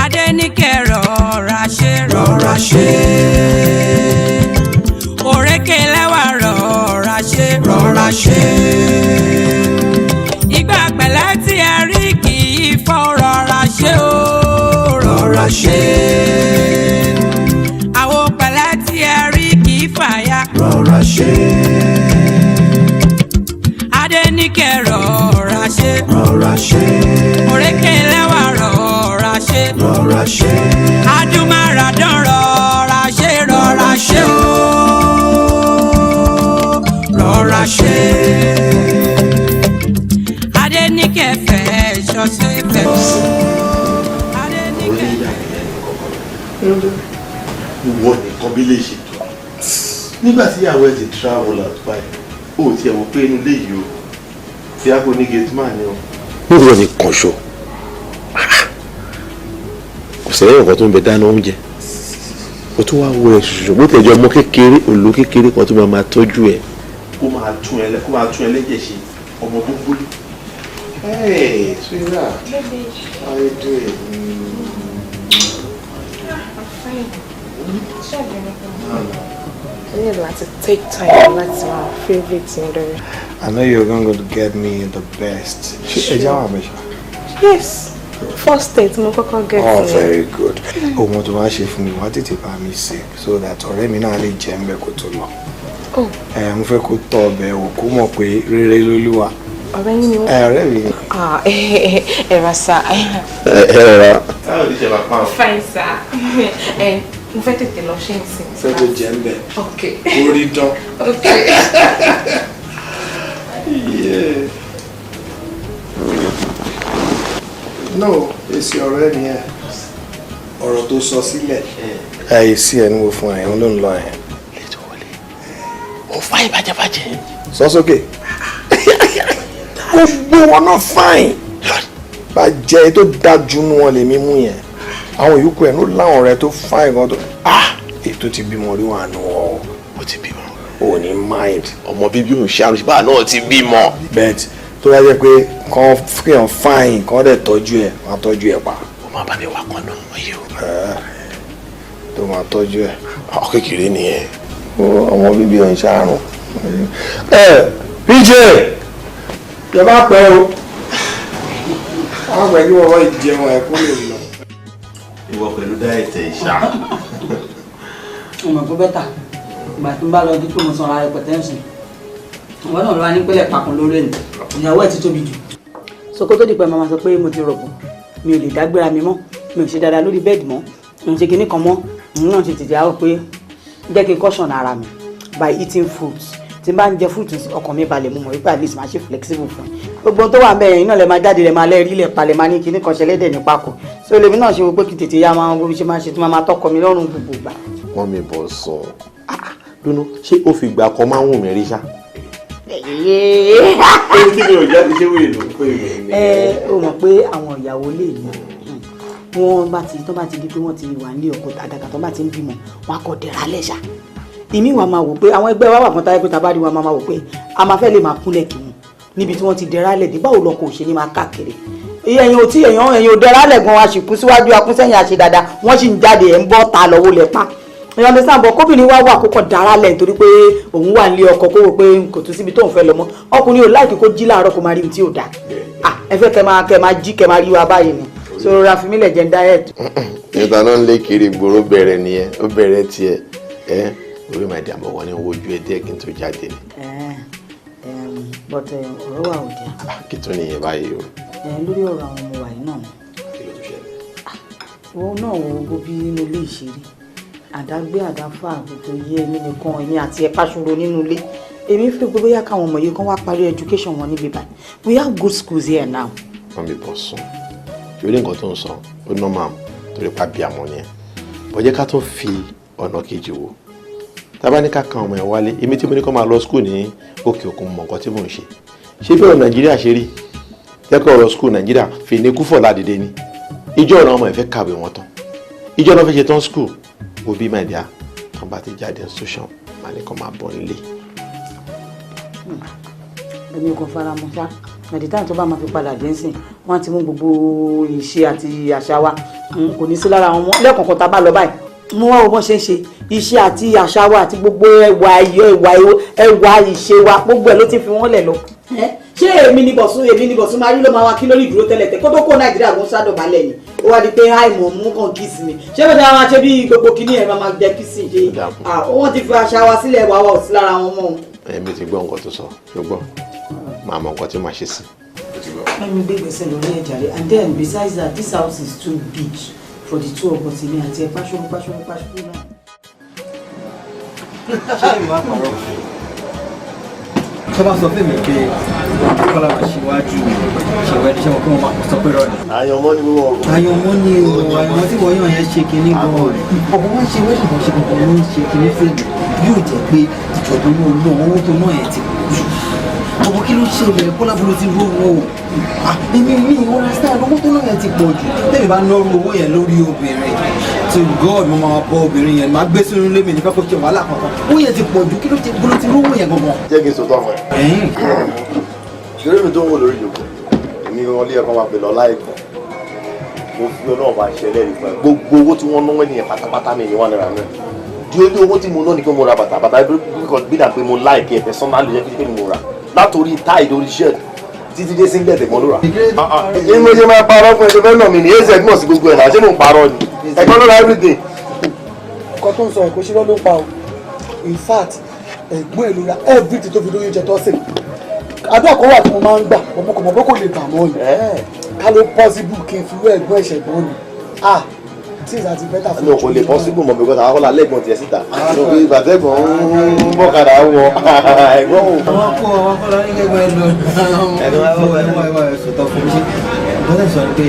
Adéníkẹ́ rọra ṣe òrékè lẹ́wà rọra ṣe ìgbà pẹ̀lẹ́ tí ẹ rí kì í fọ́ rọra ṣe ó rọra ṣe àwo pẹ̀lẹ́ tí ẹ rí kì í fàya rọra ṣe Adéníkẹ́ rọra ṣe òrékè lẹ́wà rọra ṣe adúmáradán rọra ṣe ó rọra ṣe Adéníkẹ́ fẹ́ ṣọṣẹ́ fẹ́ Adéníkẹ́. ìwọ nìkan bí lè ṣètò nígbà tí ìyàwó ẹ ti travel out báyìí ó ti ẹ̀wọ̀n pé inú ilé yìí o tí a kò ní gate man ni o. níwọ̀n ni kàn ṣo kò sẹ́yìn nǹkan tó ń bẹ dáná oúnjẹ o tún wá wo ẹ̀ ṣoṣo bó tẹ̀jọ́ ọmọ kékeré òlò kékeré kan tó máa tọ́jú ẹ̀. kó máa tún ẹ lẹ́jẹ̀ ṣe ọmọ gbogbo ní. Hey, sweetheart. Baby. How you doing? I'm fine. I need to take time. That's my favorite thing. I know you're going to get me the best. Sure. Yes. First date, I'm going to get oh, very good. Oh, what do I say for me? What did you buy me say? So that already me now need jembe ko to lo. Oh. Mo fẹ́ kó tọ́ ọbẹ̀ o kó mọ̀ pé rere lolúwa. Ọ̀rẹ́ yín ni o. Ọ̀rẹ́ mi. Era sa. Era. How did you have fun? Fine, sir. Mo fẹ́ tètè lọ ṣe nsin. Fẹ́ tó jembe. Okay. Orí dán. Okay. Yeah. No, èsì ọ̀rẹ́ ni ẹ. Ọ̀rọ̀ tó sọ sílẹ̀. Èsì ẹ ni mo fún ẹ, òun ló ń lọ ẹ. Fine bàjẹ́bàjẹ́. Sọ sókè. Gbogbo wọn náà fine. Bàjẹ́ tó dájú nú wọn lè mímú yẹn. Àwọn yòókù ẹ̀ ló láwọn ọ̀rẹ́ tó fine gan tó. Ètò ti bímọ rí wà nù ọ́. Ó ti bímọ. O ní mind. Ọmọ bíbí òun ṣàrùn báà náà ti bímọ. Bet tó bá jẹ́ pé kàn fihàn fine kàn dẹ̀ tọ́jú ẹ̀ máa tọ́jú ẹ̀ pa. Ó máa bá mi wà kan náà wọ́n yìí o. Tó máa tọ́jú ẹ̀. Àwọn kékeré nìyẹn. Ọmọ bíbí òun ṣàrùn. PJ yẹ bá pẹ́ o àwọn pẹ̀lú ọwọ́ ìjẹun ẹ̀kú lè lọ. Ìwọ pẹ̀lú dáẹ̀tẹ̀ ìṣá. Ọmọ tó bẹ́tà ìgbà tó ń bá lọ dípò mo sanra rẹpẹtẹ ń sìn ìwọ náà ló wá ní pẹ́lẹ̀ pàkún lórí ẹ̀nì ìyàwó ẹ̀ ti tóbi jù. Soko tó di pẹ́ màmá sọ pé mo ti rọ̀bù mi ò lè dágbéra mi mọ́ mi ò ṣe dáadáa lórí bẹ́ẹ̀dì mọ́ mo ṣe kinní kan mọ́ òun náà ti tètè àrò pé jẹ́ kí n caution ara mi by eating fruits tí n bá ń jẹ fruit ọkàn mi balẹ̀ mo mọ̀ wípé at least máa ṣe flexible fún gbogbo tó wà ń bẹ̀rẹ̀ iná lè máa jáde lè máa lẹ́rìí lè palẹ̀ máa ní kinní kan ṣẹlẹ́dẹ̀ ní pákó so lèmi náà ṣe wo pé kí tètè ya máa bó ṣe máa ṣe tí máa tọkọ mi lọ́rùn gbogbo gbà. Wọ́n mi bọ̀ sọ dúnú ṣé ó fi gbà kan máa ń wù mí rí ṣá. Kí ni òjá ti ṣe wéè ló ń pè mí? O mọ̀ pé àwọn ìyàwó lè ní wọ́n bá ti di pé wọ́n ti wà ní ọkọ àgàgà tó bá ti ń bímọ wọn á kọ́ dẹ̀ra lẹ́ṣà ìmí wa máa wò pé àwọn ẹgbẹ́ wa wà kan táyé pé tabari wa máa wò pé a máa fẹ́ lè máa kúnlẹ̀ kí wọn níbi tí wọ́n ti dẹ̀ra lẹ̀ dé báwo lọkọ̀ òṣè ni máa káàkiri ẹ̀yìn ò tí ẹ̀yìn ò dẹ̀ra lẹ̀ gan wa sì kú síwájú akúnsẹ́yìn àṣẹ dáadáa wọ́n sì ń jáde ẹ̀ ń bọ́ ta lọ́wọ́ lẹ̀ pa èèyàn lè sábọ̀ kóbìnrin wá wà kókò dára lẹ̀ nítorí pé òun wà nílé ọkọ kó wò pé kò tún síbi tóun fẹ́ lọ mọ́ ọkùnrin ò láìkí kó jí láàárọ̀ kó máa rí ohun tí ò dáa ẹ fẹ́ kẹ́ máa jí kẹ́ máa rí wa báyìí ni so ra fi mílẹ̀ jẹ́ ń diet. Níta náà ń lé kiri gbòòrò bẹ̀rẹ̀ nìyẹn ó bẹ̀rẹ̀ tiẹ̀ orí máa dààmú wọn ní ojú ẹ díẹ̀ kí n tó jáde ni. but ọ̀rọ̀ wa ò jẹ́. Kí tó nìyẹn báyìí o. Lórí ọ̀rọ̀ àwọn ọmọ wa yìí náà. Kí ló tún ṣẹlẹ̀? Wọ́n náà wo gbogbo bí inú ilé ìṣeré àdágbé àdáfà gbogbo yé èmi nìkan èmi àti ẹ̀ka ṣòro nínú ilé èmi fi gbogbo yá káwọn ọmọ yìí kan wá parí education wọn níbí báyìí we have good schools here now. Wọ́n mi bọ̀ sùn torí nǹkan tó ń sọ ó normal torí pa bí àmọ́ ni ẹ̀ bọ́jẹ́ ká tó fi ọ̀nà kejì wò tábà ní ká kan ọmọ ẹ̀ wálé èmi tí mo ní kó máa lọ school ní òkè òkun mọ̀ nǹkan tí mò ń ṣe ṣé bí ọ̀rọ̀ Nàìjíríà ṣe rí tẹ́kọ̀ ọ̀rọ̀ school Nàìjíríà fi ní kúfọ̀ ládìde ni ìjọ ọ̀rọ̀ ọmọ ẹ̀ fẹ́ kàwé wọn tán ìjọ náà fẹ́ ṣe tán school wo bí my dear tán bá ti jáde institution máa ní kó máa bọ̀ nílé. èmi kò fara mọ́ ṣá mẹ̀dítàn tó bá máa fi padà dé nsìn wọ́n ti mú gbogbo ìṣe àti àṣà wa kò ní sí lára àwọn ọmọ lẹ́ẹ̀kọ̀ọ̀kan tá a bá lọ báyìí mú wá bó ṣe ń ṣe iṣẹ́ àti àṣà wa àti gbogbo ẹwà ìṣe wa gbogbo ẹ̀ ló ti fi wọ́n lẹ̀ lọ. ṣé èmi ni bọ̀sún máa rí ló máa wá kí lórí ìdúró tẹ́lẹ̀ kó tó kó nàìjíríà ló ń sádọ̀bálẹ̀ ni ó wá di pé àìmọ̀ mú kàn kíìsì mi ṣé bẹ́ẹ̀ ni a máa ṣe bí gbogbo kìíní ẹ̀ máa jẹ́ kíìsì ṣe wọ́n ti fi àṣà wa sílẹ̀ wà wà sí lára wọn mọ́. èmi ti gbọ́ nǹkan tó sọ ṣùgbọ́n máa mọ nǹkan tí màá ṣe sí. let me gbé gbèsè lórí ẹ̀jà rẹ̀ and then besides that this house is too big for the two of us èmi àti ẹ̀ pàṣọwọ́ náà. ṣé ìwà àpárọ̀ tó bá sọ fún mi pé kọ́lá máa ṣíwájú ṣèwé ẹni ṣé wọn kí wọ́n máa sọ pé rọ ni. àyànmọ́ ni wọ́n. àyànmọ́ ni o àyànmọ́ tí wọ́n yàn yẹn ṣe kinní gan-an ọ̀pọ̀ wọn ṣe wẹ́ẹ̀dì kan ṣe kankan ló ń ṣe kinní fèmí yóò jẹ́ pé ìjọba náà lọ owó tó náà yẹn ti pọ̀ jù ọmọ kí ló ṣe ilẹ̀ kọ́lá bolo ti rówó èmi mi understand owó tó náà yẹn ti pọ̀ jù tẹ́mi bá nọ́rú owó yẹn lórí obìnrin to God mo máa bọ obìnrin yẹn máa gbé sínú ilé mi nípa kó ṣe wàhálà kankan owó yẹn ti pọ̀ jù kí ló ti bolo ti rówó yẹn gangan. jẹ́ kí n sọ tọ́ fún ẹ. ṣeré mi tó ń wò lórí ìjòkó èmi wọn lé ẹ̀kọ́ máa pè lọ láìpẹ́ mo fi ọlọ́run bá ṣẹlẹ̀ nípa gbogbo owó tí wọ́n náwó ènìyàn pátápátá mi ní wà náírà náà di ojú owó tí mo ná ni pé mo ra bàtà bí dà pé mo láìkẹ́ ẹ̀fẹ́ sọ́nà ló yẹ kí mo ra látòrí táì lórí shirt títí dé singlet ẹ̀gbọ́n ló rà. èyí mo ṣe máa parọ́ fún ẹ̀ṣẹ̀ fẹ́ náà mi ní èsì ẹ̀gbọ́n sí gbogbo ẹ̀ náà ṣé mo ń parọ́ ni ẹ̀gbọ́n ló ra everything. nǹkan tó ń sọ ẹ̀kọ́ ṣe ló ń pa o in fact ẹ̀gbọ́n ẹ̀ ló ra everything tó fi lóyún jẹ tó sè àdúrà kan wà tí mo máa ń gbà ọmọ kò mọ̀ pé kò lè gbà mọ́ yìí ká ló possible kí n fi wé ẹ̀gbọ́n ẹ̀ṣẹ̀ gbọ́n ni things are better for you. kò lè possible mọ̀ because àwọn kọ́lá lẹ́gbọ̀n tiẹ̀ síta lórí ìbàtẹ́gbọ̀n ń bọ́kadà wọ ẹ̀gbọ́n o. àwọn kọ́lá ní kẹ́gbọ́n ẹ lọ ẹ̀wọ̀n sọ̀tọ̀ fún mi bọ́lá sọ pé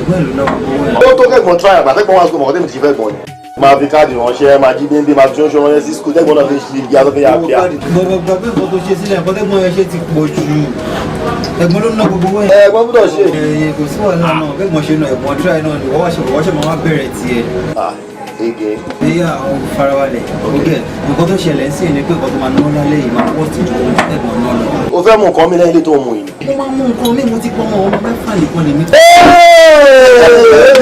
ẹ̀gbọ́n ìlú náà gbogbo ẹ̀. ó tó kẹ́gbọ̀n try àgbàtẹ́gbọ̀n wá sùkúl mọ̀ kọ́tẹ́mi ti fẹ́ gbọ̀n ni. máa fi káàdì ránṣẹ́ máa jí déńdé máa fi ṣọ́ṣọ́ ránṣẹ́ sí sùkúl tẹ́gbọ̀n náà fi ṣe ibi àtọ́fẹ́ yà bíà. gbogbo nǹkan tó ṣe sílẹ̀ nǹkan tẹ́gbọ́n ẹ ṣe ti pọ̀ jù ẹ̀gbọ́n ló ná gbogbo ẹ̀. ẹ̀gbọ́n gbọ́dọ̀ ṣe. kò sí wàhálà náà kẹ́gbọ́n ṣe náà ẹ̀gbọ́n tíráì náà ni wọ́n ṣe máa bẹ̀rẹ̀ tiẹ̀. ege. ẹyà àwọn farabalẹ̀ ọgẹ nǹkan tó ṣẹlẹ̀ sí ni pé nǹkan tó máa ná lálẹ́ yìí máa pọ̀ sí ju ẹ̀gbọ́n náà lọ. o fẹ́ mú nǹkan mi lẹ́yìn ilé tó mú yìí. mo máa mú nǹkan mi mo ti pọ́ ọmọ mẹ́fà nìkan lèmi.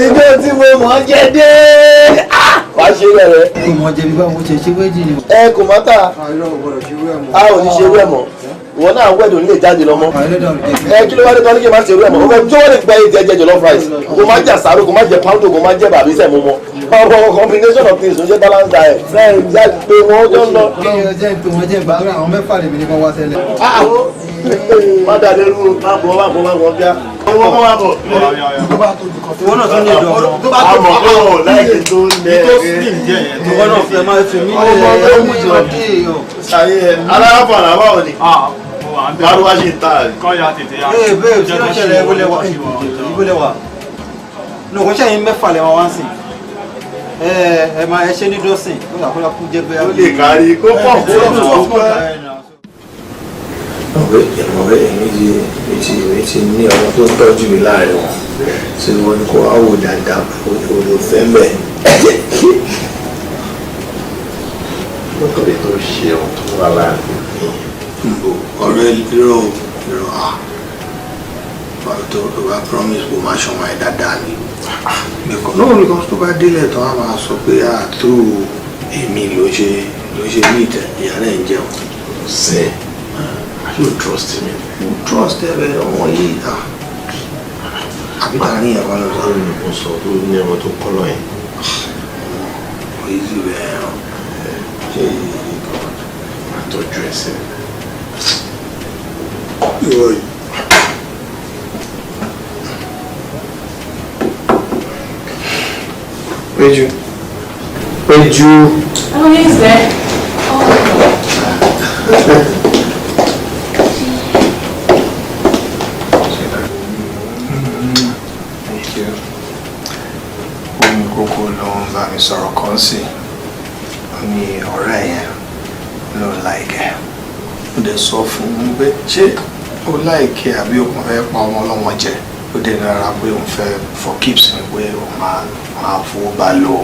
ìjọ tí mo mọ̀ ọ́ jẹ́ dé. wà á ṣe rẹ̀. kò mọ̀ jẹ̀bi báwo ṣe ṣe wéjì ni. ẹ kò má tà. a ò ní ṣe rẹ̀ mọ́ ìwọ náà wẹ́ẹ̀dù nílé jáde lọ́mọ. ẹ kí ló wá dé tán ní kí n má ṣe rẹ̀ mọ́ o fẹ́ tí wọ́n lè gba èyí jẹ jollof rice kò má jẹ àsáró kò má jẹ poundo kò má jẹ bàbí sẹ̀ mú mọ́. ọ̀pọ̀ combination of things ló jẹ́ balance diet. bẹ́ẹ̀ já pé wọ́n jọ ń lọ. kí ni ọjọ́ ìpè wọ́n jẹ́ ìgbàgbọ́ àwọn mẹ́fà lèmi ní kan wá tẹ́lẹ̀. má dàdé rú má bọ̀ bíá. owó kọ́ wá bọ̀. ìwọ náà tún ní ìdọ̀ ọ̀rọ̀. àmọ̀ ó láìpẹ́ tó ń lẹ̀ ìwọ náà fẹ́ máa fi mí lẹ̀ ṣayé aláàbọ̀ làbáwọ̀ ni. Maruwa ṣe ń tà rí. ee bẹ́ẹ̀ tí wọ́n ṣẹlẹ̀ ìbúlẹ̀wà ní kò ṣẹ́yìn mẹ́fà lẹ́wọ̀n wá sí ẹ máa ẹ ṣe ní dọ́sìn ló yà kó kú jẹ́ pé ó lè kárí kó pọ̀ kó lọ́wọ́ pọ̀. ọ̀rẹ́ èmi ti ní ọmọ tó ń tọ́jú mi láàrin wọn tí wọ́n ní kó wá wò dáadáa olùfẹ́ mẹ́. nítorí tó ṣe ohun tó wà láàrin ọ̀rẹ́ irọ́ tó bá promise kò máa ṣọmọ ẹ̀ dáadáa ni because tó bá délẹ̀ tán á máa sọ pé àtúrò èmi ló ṣe meet ìyá rẹ̀ ń jẹun. ṣe you trust me. you trust ẹ bẹ́ẹ̀ ọmọ yìí àbí tààrin ẹ̀kọ́ lọ sọ. ọ̀rẹ́ mi kò sọ tó ní ọmọ tó kọ́ lọ yẹn. èyí sì bẹ́ẹ̀ ṣe àtọ́jú ẹsẹ̀. ìwọ yìí. Péjú. Oh, he's there. Thank you. Omi kókó ló ń bá mi sọ̀rọ̀ kan sí. Ó ní ọ̀rẹ́ yẹn ló láìkẹ́. Ó dẹ̀ sọ fún un pé ṣé ó láìkẹ́ àbí ó kàn fẹ́ pa ọmọ ọlọ́mọ jẹ. Ó dẹ̀ rárá pé òun fẹ́ for keeps ni pé òun máa fowó bá lò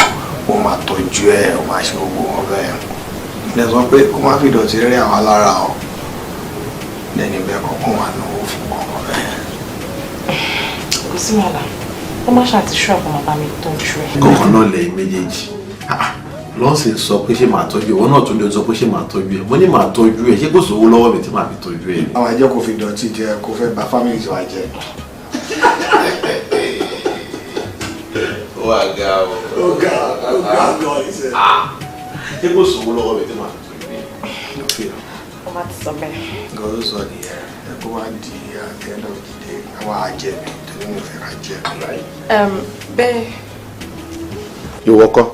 ó máa tọ́jú ẹ̀ ó máa ṣe gbogbo wọn bẹ́ẹ̀. Ó dẹ̀ sọ pé ó máa fi ìdọ̀tí rí àwọn alára o. lẹ́ni bẹ́ẹ̀ kọ́kọ́ wà náwó fún kọ́kọ́ bẹ́ẹ̀. Kò sí wàhálà. Ó má ṣàti ṣọ́ọ̀bù máa bá mi tọ́jú ẹ̀. Kọ̀ọ̀kan náà lẹ́yìn méjèèjì. Lọ́sìn sọ pé ṣé màá tọ́jú ẹ̀, wọ́n náà tún lè sọ pé ṣé màá tọ́jú ẹ̀. Mo ní màá tọ́jú ẹ̀, ṣé kò sówó lọ́wọ́ mi tí màá fi tọ́jú ẹ̀. Àwọn ẹjọ́ kò fi dọ̀tí jẹ kó fẹ́ bà fámìlì tiwa jẹ́. Ó wà ga o. Ó ga ìṣe. Ṣé kò sówó lọ́wọ́ mi tí màá fi tọ́jú ẹ̀. Ó má ti sọ bẹ́ẹ̀. Nǹkan tó sọ nìyẹn, ẹ kó wá di àtẹ́ńdọ̀ òdìdé, àwa àjẹ mi, torí mo fẹ́ ká jẹ mi. Bẹ́ẹ̀. Ìwọ kọ́,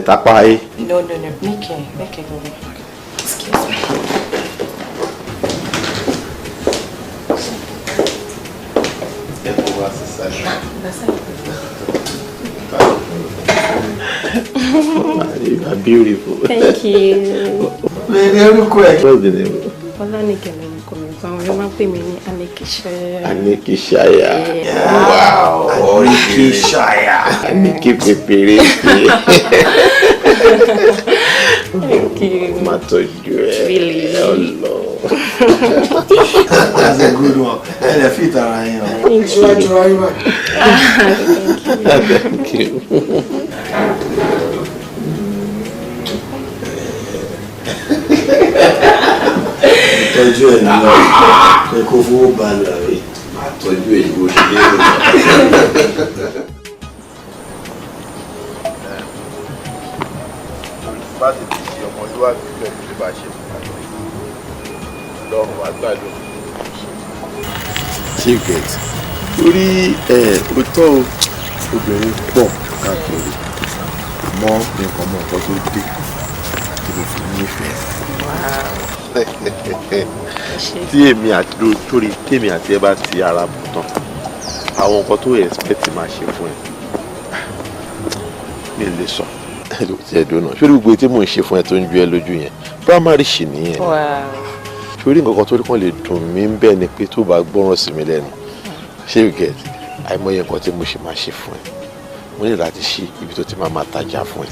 tàpá ayé. No. Make go. Excuse me. You are beautiful. Thank you. What's the name? Ọlánìkẹ́ ló ń kọ́ mi. Àwọn yóò máa ń pè mí ní Anikishaya. Anikishaya. Wow. Anikishaya. Aniki pepere. Thank you. Má tọ́jú ẹ. Really? That's a good one. And the feet are right here. Thank you. Thank you. Tọ́jú ẹ̀ ní ọ̀ kó fowó balẹ̀ rẹ̀. Tọ́jú ẹ̀ ìwò ṣe lé bá ti di ṣe ọmọlúwàbí pẹ̀lú bí bá ṣe fún lọ́rùn àgbàdo. Chief gate torí òótọ́ obìnrin pọ̀ káàkiri àmọ́ nǹkan mọ́ nǹkan tó dé tí mo fi nífẹ̀ẹ́. Tí èmi àti torí tèmi àti ẹ bá ti ara bù tán àwọn nǹkan tó expect máa ṣe fún ẹ mi lè sọ ló ti ẹ dùn náà sórí gbogbo tí mò ń ṣe fún ẹ tó ń ju ẹ lójú yẹn primary ṣì nìyẹn sórí nǹkan tó rí kan lè dùn mí ń bẹ́ẹ̀ ni pé tó bá gbọ́ràn sí mi lẹ́nu ṣé you get àìmọye nǹkan tí mo ṣe máa ṣe fún ẹ mo ní láti ṣí ibi tó ti máa tajà fún ẹ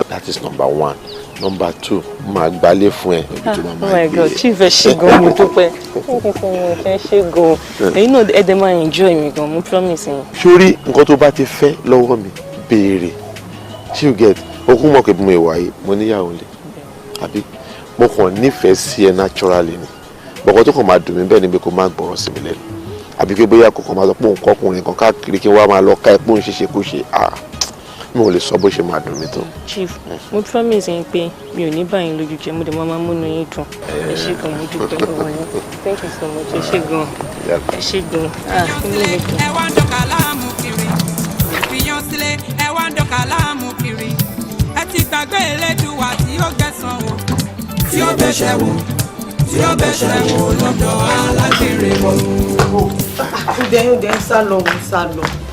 that is number 1. Number 2, máa gbálé fún ẹ. Oh my God, Chief ẹ ṣé gan, mo dúpẹ́. Thank you so much, ẹ ṣé gan. Ẹ̀yin náà ẹ dẹ̀ máa enjoy mi gan, mo promise yín. Sórí nǹkan tó bá ti fẹ́ lọ́wọ́ mi béèrè. Ṣé you get? Okun mọ̀ pé mo ìwà yìí, mo níyàwó lé. Àbí mo kàn nífẹ̀ẹ́ sí ẹ naturally ni. Bọ̀kọ̀ tó kàn máa dùn mí bẹ́ẹ̀ ni pé kó má gbọ́rọ̀ sí mi lẹ́nu. Àbí pé bóyá kò kàn máa sọ pé òun kọkùnrin kan káàkiri kí wọ́n máa lọ ká ẹ pé òun ṣe kó ṣe. Mi ò lè sọ bó ṣe máa dùn mí tó. Chief, mo promise yín pé mi ò ní bá yín lójú jẹ́, mo dẹ̀ máa múnú yín dùn. Ẹ ṣé gan, mo dúpẹ́ lọ́wọ́ yín. Thank you so much, ẹ ṣé gan. Ẹ ṣé gan. Inú mi dùn. Ẹ wá ń dọ̀kà láàmú kiri, ìfihàn sílé ẹ wá ń dọ̀kà láàmú kiri. Ẹ ti gbàgbé Elédùwà tí ó gbẹ̀san wò. Tí ó bẹ̀ṣẹ̀ wò, tí ó bẹ̀ṣẹ̀ wò lọ́dọ̀ alágbèrè wò. Ó dẹ̀ ń sá lọ.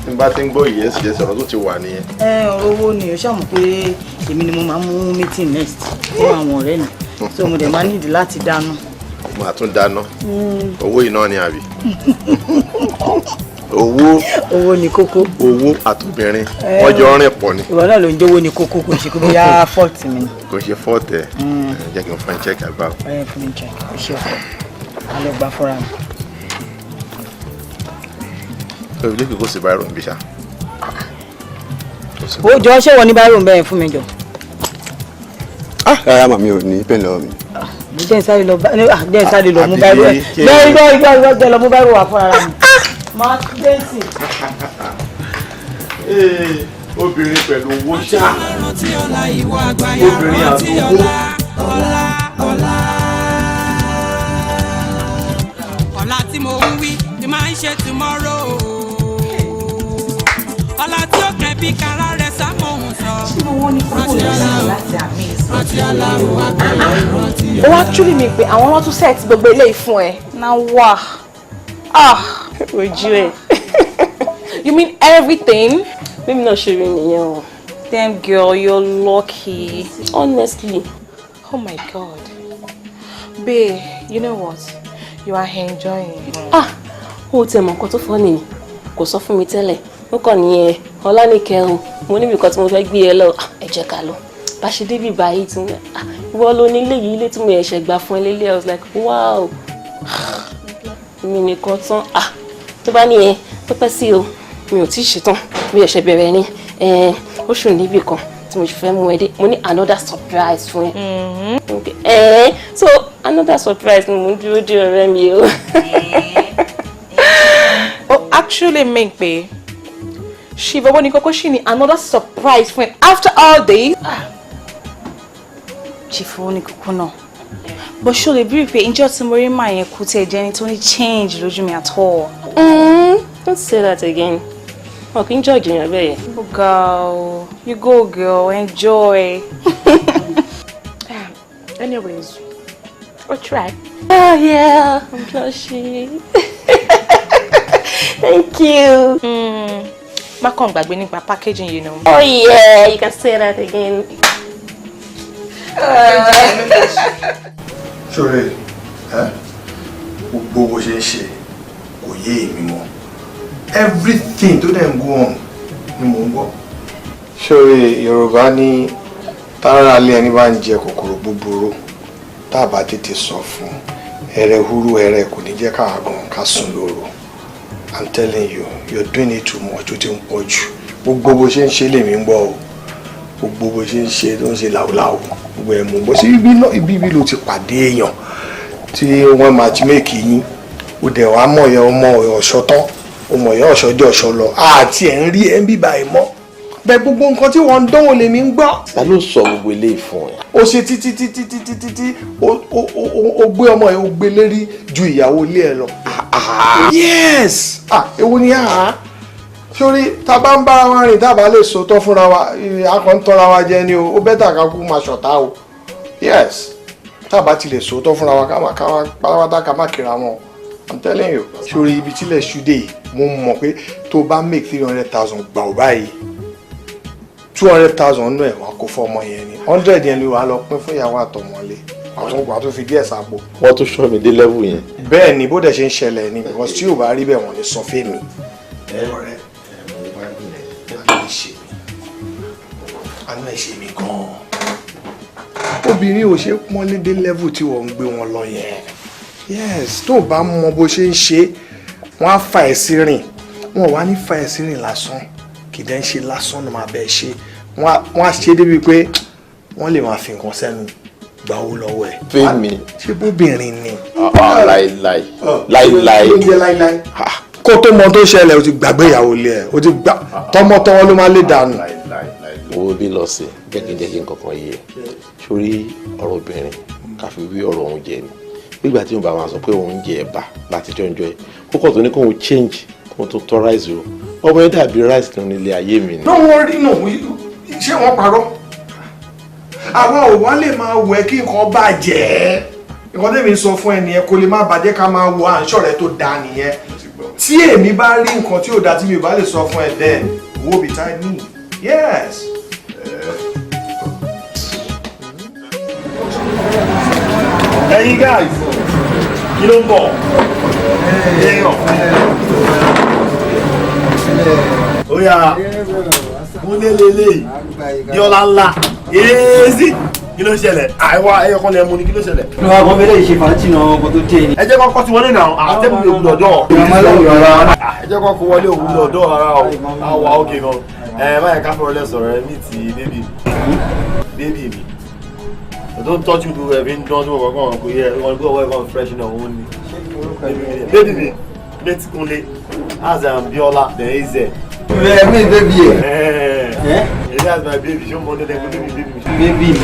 Tí n bá ti ń gbọ́ ìyẹn sì jẹ́ sọ̀rọ̀ tó ti wà nìyẹn. Ọ̀rọ̀ owó ni o ṣàmù pé èmi ni mo máa mú meeting next fún àwọn ọ̀rẹ́ mi so mo dẹ̀ máa need láti dáná. Màá tún dáná. Owó iná ni àbí. Owó ni kókó. Owó àtobìnrin wọ́n jọ rìn pọ̀ ni. Ìwọ náà ló ń jówó ni kókó kò ṣe kó bóyá fault mi. Kò ṣe fault ẹ̀. Jẹ́ kí n fún ẹ check àgbà. Fún mi check ṣe ọ̀pọ̀ alẹ́ gbà fúnra mi. Ó ilé kò sí báyìí bí ṣá. Ó jọ ṣé wọ́n ní báyìí ń bẹ̀yẹn fún mi jọ. Rárá màmí ò ní pẹ̀lú ọ̀rọ̀ mi. Jẹ́ ìsáré lọ mú báyìí ẹ̀. Jẹ́ lọ mú báyìí wà fún ara mi. Máa dẹ́sì. Obìnrin pẹ̀lú owó ṣá. Obìnrin àti owó. Ọ̀la tí mo ń wí ni máa ń ṣe tomorrow. Ọ̀la tí ó kẹ́ bí kára rẹ̀ sámọ̀hún sọ. Ṣé wọ́n ní kókó lọ sí láti àmì ìsìn? Rántí aláwọ̀ àgbẹ̀rẹ̀ rántí. Ó wá túlì mi pé àwọn ọlọ́tún set gbogbo eléyìí fún ẹ. Náà wà. Ojú ẹ̀. You mean everything? Maybe not ṣe rí nìyẹn o. Damn girl, you're lucky. Honestly. Oh my God. Babe, you know what? You are enjoying. Ó tẹ̀ mọ̀ nǹkan tó fọ́ nìyí. Kò sọ fún mi tẹ́lẹ̀. Ó kàn ní Ọlánìkẹ́ o. Mo níbi kan tí mo fẹ́ gbé ẹ lọ. Ẹ jẹ́ ká lọ. Bá ṣe débi báyìí tí ìwọ ló ní ilé yìí ilé tí mo ẹ̀ṣẹ̀ gbà fún ẹ lélẹ̀. I was like, wow. Mi nìkan tán. Tó bá ní ẹ pẹ́pẹ́ sí o, mi ò tí ì ṣetán. Mi ò ṣe bẹ̀rẹ̀ ni. Ó ṣùn níbì kan tí mo fẹ́ mú ẹ dé. Mo ní another surprise fún ẹ. So another surprise ni mo ń dúró dé ọ̀rẹ́ mi o. Oh, actually mean pé Shiva wọ́n ní kọ́kọ́ ṣì ní another surprise fún ẹ after all this. Shiva wọ́n ní kọ́kọ́ náà. But ṣó lè bí pé ìjọ tí mo rí màá yẹn kú tẹ̀ jẹ́ ní tó ní change lójú mi at all. Don't say that again. Oh, can you enjoy your baby? Oh, girl. You go, girl. Enjoy. Anyways, we'll try. Oh, yeah. I'm blushing. Thank you. Ma kàn gbàgbé nípa packaging, you know. Oh, yeah. You can say that again. Sorry. Gbogbo bó ṣe ń ṣe kò yé èmi mọ́. Everything tó dẹ̀ ń go on ni mò ń gbọ́. Sorry, Yorùbá ní tára alẹ́ ẹni bá ń jẹ kòkòrò búburú tá a bá tètè sọ fún ẹrẹ húrú ẹrẹ kò ní jẹ́ ká gan ká sùn lóru. I'm telling you, you're doing it too much, ó ti ń pọ̀ jù. Gbogbo bó ṣe ń ṣe lèmi ń gbọ́ o. Gbogbo bó ṣe ń ṣe tó ń ṣe làwùlàwù. Gbogbo ẹ̀ mú bó ṣe ibi ló ti pàdé èèyàn tí wọ́n matchmake yín. Ó dẹ̀ wá mọ̀ yẹn ọmọ ọ̀ṣọ́ tán. Ọmọ yẹn ọ̀ṣọ́ jẹ́ ọ̀ṣọ́ lọ. Àti ẹ̀ ń rí ẹ̀ ń bíbá ẹ̀ mọ́. Bẹ́ẹ̀ gbogbo nǹkan tí wọ́n ń dánwò lèmi ń gbọ́. Ta ló sọ gbogbo eléyìí fún ẹ? Ó ṣe títí ó gbé ọmọ yẹn ó gbé lérí ju ìyàwó ilé ẹ lọ. Yes! Ewu ni sórí tá bá ń bára wa rìn dábàá lè sòótọ́ fúnra wa akọ̀ ń tọ́ra wa jẹ ni o ó bẹ́tà ká kú máa ṣọ̀tá o. Yes! Tá bá ti lè sòótọ́ fúnra wa pátápátá ká má kíra wọn. I'm telling you. Sórí ibi tílẹ̀ ṣúdé yìí mo mọ̀ pé tó bá make 300,000 gbà ó báyìí 200,000 nú ẹ̀ wá kó fọ́ ọmọ yẹn ni 100 yẹn ló wà lọ pín fún ìyàwó àtọmọlé àwọn tó fi díẹ̀ sápò. Wọ́n tún ṣọ́ mi dé level yẹn. Bẹ́ẹ̀ ni bó dẹ̀ ṣe ń ṣẹlẹ̀ ni because tí ò bá rí bẹ́ẹ̀ wọ́n ní sọ fún mi. Àánú ẹ̀ ṣe mí gan-an. Obìnrin ò ṣe pọ́nlé dé level tí wọ́n ń gbé wọn lọ yẹn. Yes, tó bá mọ bó ṣe ń ṣe wọ́n á fa ẹ̀ sí rìn wọ́n wá ní fa ẹ̀ sí rìn lásán kì í dẹ́ ń ṣe lásán ló máa bẹ́ẹ̀ ṣe wọ́n á ṣe débi pé wọ́n lè máa fi nǹkan sẹ́nu gba owó lọ́wọ́ ẹ̀. Fẹ́mi. Ṣé bóbìnrin ni. láíláí. Kó tó mọ tó ṣẹlẹ̀ o ti gbàgbé ìyàwó ilé ẹ̀ o ti gbà tọmọtọwọ́ ló máa lè dànù. Owó bí lọ sí jẹ́kíjẹ́kí nǹkankan yé sórí ọ̀rọ̀ obìnrin káfí wí ọ̀rọ̀ oúnjẹ ni nígbà tí òun bá máa sọ pé òun jẹ ẹ̀bà láti jọjọ ẹ̀ kókò tó ní kóun change kóun tó tọ́ rice o ọmọ yẹn dàbí rice kan nílé ayé mi ni. náà wọ́n rí náà ṣé wọ́n parọ́ àwa ò wá lè máa wẹ̀ kí nǹkan bàjẹ́ nǹkan tẹ́mi sọ fún ẹ nìyẹn kó lè má bàjẹ́ ká máa wo àǹṣọ́ rẹ tó dáa nìyẹn tí èmi bá rí nǹkan tí ò dáa tí mi ò bá lè sọ fún ẹ then wo be tied me yes. Hey guys, kí ló ń bọ̀? Oya, mo lé lélẹ̀ yọlá ńlá èézì kí ló ṣẹlẹ̀? Àìwá ẹyọkan lẹ mú ni kí ló ṣẹlẹ̀? ní wàá gbọ́n bẹ́lẹ̀ ìṣe fàájì náà ọkọ̀ tó jẹ́ ni. Ẹ jẹ́ kọ́kọ́ ti wọlé náà àtẹ́bùn lè wúlò ọ̀dọ́. Ẹ jẹ́ kọ́kọ́ wọlé òwúlò ọ̀dọ́ ara o, àwa òkè gan. Báyìí ká fọwọ́lẹ̀ sọ̀rọ̀ ẹ ní ti bébì mi. Don't touch me to every don't go go here. We want to go away from fresh in our own. Baby me, let's go late. As I'm Biola, there is it. Me baby. That's my baby. Show money then go baby. Baby.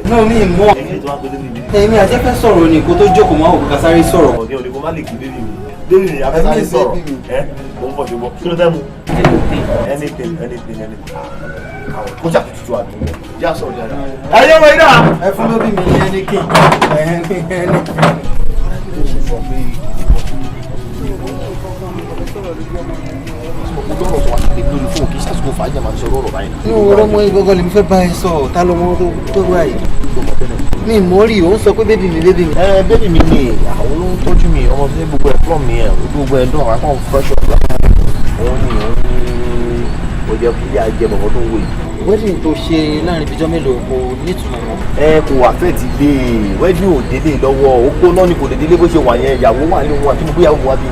No me more. Èmi àti fẹ́ sọ̀rọ̀ ni kó tó jókòó máa wò kó sáré sọ̀rọ̀. Okay, o lè kó má lè kí baby mi. Baby mi, a fẹ́ sáré sọ̀rọ̀. Mo ń bọ̀ ṣùgbọ́n. Kí ló fẹ́ mu? Anything. Kó jà tutù àdúgbò. Já sọ̀rọ̀ jáde. Ayé wọ̀ iná. Ẹ fún lóbi mi ní ẹni kí. Ọ̀rọ̀ mọ ìgbọ́gọ́ lè mi fẹ́ bá ẹ sọ ta ló mọ tó wá yìí. Mi mọ̀ rí o ń sọ pé bébì mi. Bébì mi ni àwọn ló ń tọ́jú mi ọmọ tó ní gbogbo ẹ̀ plum mi ẹ̀ gbogbo ẹ̀ dùn àwọn akọ́ fresh up la. Òun ni ó jẹ́ kí ajẹ́ bọ̀bọ̀ tó wò yìí. wedding tó ṣe láàrin bíjọ́ mélòó kò nítumọ̀ mọ́. Kò wà fẹ́ ti dé wedding ò délé lọ́wọ́ ó gbóná ni kò lè délé bó ṣe wà yẹn ìyàwó wà ní òun àti gbogbo ìyàwó wa bí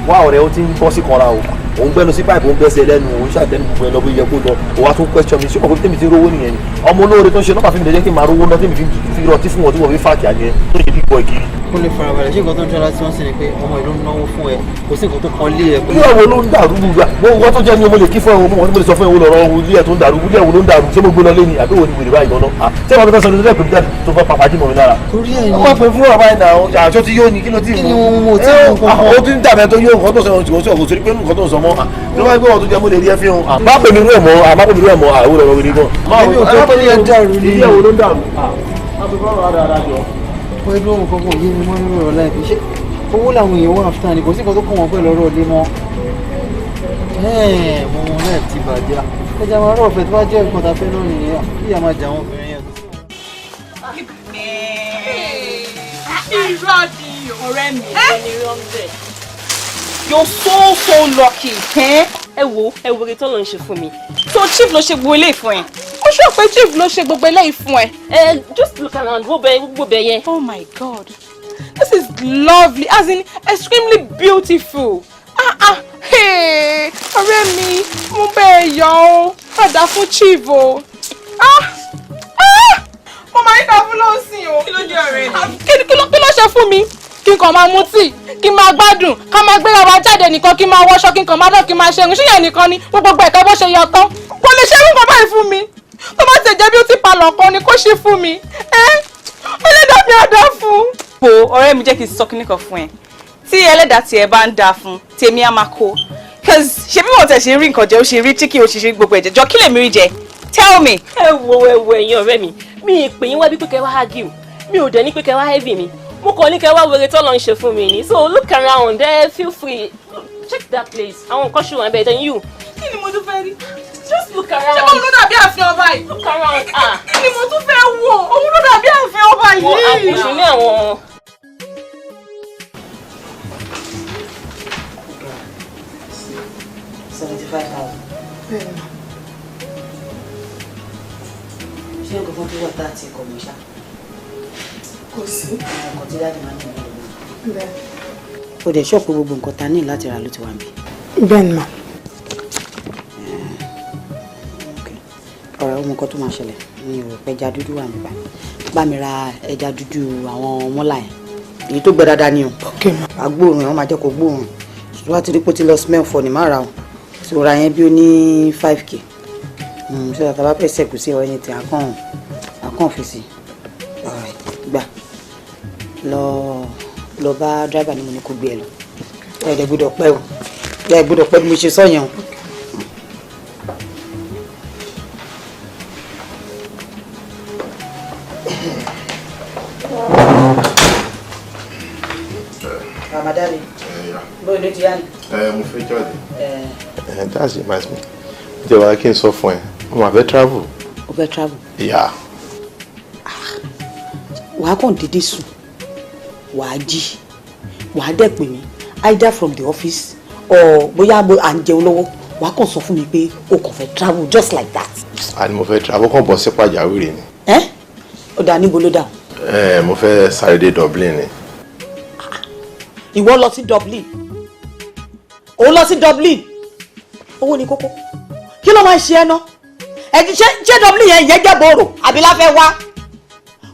wá ọ̀rẹ́ ó ti ń bọ́ sí kanra o òun gbẹnu sí pipe òun gbẹ́sẹ̀ lẹ́nu òun ṣàtẹ́nu gbogbo ẹ̀ lọ bó yẹ kó lọ òun á tún question mi ṣùgbọ́n tèmi ti rówó nìyẹn ni ọmọ olóore tó ń ṣe nọ́mbà fún mi lẹ́jẹ́ kí n máa rówó náà tèmi fi rọtí fún wọn tí wọ́n fi fàákì àyẹn tó ṣe bí bọ́ ìkiri. ó lè farabalẹ̀ ṣé nǹkan tó ń tọ́ra tí wọ́n sì ni pé ọmọ ìlú ń náwó fún ẹ kò sí nǹkan tó kan lé ẹ. ìyàwó ló ń dàrú gbogbo wọn tó jẹ́ ni mo lè kí fún ẹ mo lè sọ fún ẹ wo lọ́rọ̀ ilé ẹ̀ tó ń dàrú ilé ẹ̀ wo ló ń dàrú ṣé mo gbé lọ lé ni àbí wo ni wèrè báyìí lọ́nà ṣé wọn fẹ́ sọ ní ilé ẹ̀kọ́ tó fẹ́ pàpàjì mọ̀ mi lára. torí ẹ̀ ni wọ́n pe fún ọ̀rọ̀ báyìí náà àṣọ tí yóò ní kí ló ti mú. kí ni mo ti mú kọ́kọ́. ó ti ń dàbẹ̀ tó yóò nǹkan tó sọ kò sí pé nǹkan tó sọ mọ́ tí wọ́n bá gbé wọn tó jẹ́ mo lè rí ẹ fi hàn. má pè mí rú ẹ̀ mọ́ má pè mí rú ẹ̀ mọ́ àwọn ọ̀rọ̀ wèrè gan. èmi ò tó ní ẹ dàrú ní. ilé ẹ̀wò ló ń dàrú. pẹ̀lú ohun kankan yé mi mọ́ nínú ọ̀rọ̀ láìpẹ́ ṣé owó làwọn èèyàn wà fún ni kò sí nǹkan tó kàn wọ́n pẹ̀lú ọ̀rọ̀ ilé mọ́. mo mọ náà ti bàjẹ́ ẹja máa rọ̀ ọ̀fẹ́ tó bá jẹ́ nǹkan tá a fẹ́ náà nìyẹn kí a máa jà àwọn obìnrin yẹn. irọ́ ni ọ̀rẹ́ mi ní rọ́ńdẹ̀. You're so lucky. Ẹ wo èrè tó lọ ń ṣe fún mi. So chief ló ṣe gbogbo eléyìí fún ẹ. Ó sọ pé chief ló ṣe gbogbo eléyìí fún ẹ. Just look around, wo bẹ yẹn. Oh my God, this is lovely, as in extremely beautiful. Hey, ọ̀rẹ́ mi, mo bẹ̀ yọ̀ ọ́, padà fún chief o. Mo máa ń dá fún lọ́sìn o. Kí ló dé ọ̀rẹ́ mi? Kí ló ṣe fún mi? Kí n kàn máa mu tíì, kí n máa gbádùn, ká máa gbéra wa jáde nìkan, kí n máa wọṣọ, kí n kàn máa dán, kí n máa ṣerun, ṣíyẹn nìkan ni gbogbo ẹ̀ka bó ṣe yọ tán. Kò lè ṣe irú nǹkan báyìí fún mi. Tó bá ti jẹ́ beauty parlour kan ni kó ṣe fún mi. Ẹlẹ́dàá mi á dá fún. Po ọ̀rẹ́ mi jẹ́ kí n sọ kíní kan fún ẹ. Tí ẹlẹ́dàá tiẹ̀ bá ń dá fún, tèmi á máa kó. Cause ṣe bí wọ́n tẹ̀ ṣe rí nǹkan jẹ, ó ṣe rí chicken, ó ṣe rí gbogbo ẹ̀jẹ̀. Jọ kí lèmi rí jẹ? Tell me. Ẹ wo ẹ̀yin ọ̀rẹ́ mi, mi ì pè yín wá bí pé kẹ́ wá argue, mi ò dẹ̀ ní pé kẹ́ wá heavy mi. Mo kàn ní kẹ́ wá wèrè tó lọ ń ṣe fún mi ni. So look around there, feel free. Check that place. Àwọn nǹkan ṣùgbọ́n bẹ́ẹ̀ than you. Kí ni mo tún fẹ́ rí? Just look around. Ṣé mo ló dàbí ààfin ọba yìí? Look around. Kí ni mo tún fẹ́ wò? Òun ló dàbí ààfin ọba yìí. Wọ́n àpòṣù ní àwọn. 75,000. Ṣé nǹkan kan tó wà tá àti ẹ̀kọ́ mi ṣá? Kò sí. Nǹkan tí dáàdì máa ń tẹ̀lé lọ́wọ́. O dẹ̀ ṣọ́ọ̀pù gbogbo nǹkan ta ní láti rà ló ti wà mí. Bẹ́ẹ̀ ni mà. Ọ̀rẹ́ ọmọ nǹkan tó máa ṣẹlẹ̀ ní ìrò pé ẹja dúdú wà nígbà. Bá mi ra ẹja dúdú àwọn mọ́là yẹn. Èyí tó gbẹ dáadáa ni o. Agbóòrùn yẹn wọ́n máa jẹ́ kó gbóòrùn. Ṣùgbọ́n wá ti rí pé ó ti lọ smell for ni má ra o. So ra yẹn bí ó ní 5k. Ṣé tàbá fẹ́ sẹ̀kù sí ọ ẹni tí àkàn fi sí. Gbà lọ bá driver ni mo ní kó gbé ẹ lọ. Ẹ gbọ́dọ̀ pẹ́ o. Ẹ gbọ́dọ̀ pẹ́ bí mo ṣe sọ yẹn o. Ramadani. Bó ló ti yá ni? Mo fẹ́ jáde. That's it, reminds me. Jẹ́ wàá kí n sọ fún ẹ, mo máa fẹ́ travel. O fẹ́ travel? Yeah. Wàá kàn dédé sùn, wàá jí, wàá dẹ̀ pè mí either from the office or bóyá à ń jẹun lọ́wọ́, wàá kàn sọ fún mi pé o kàn fẹ́ travel just like that. Àní mo fẹ́ travel kàn bọ̀ sí pàjáwìrì ni. Ó dà níbo ló dà? Mo fẹ́ sáré dé Dublin ni. Ìwọ lọ sí Dublin? Ó lọ sí Dublin? Owó ni kókó. Kí ló máa ń ṣe ẹ́ ná? Ṣé Dublin yẹn jẹ́ bòrò àbí láfẹ́ wá?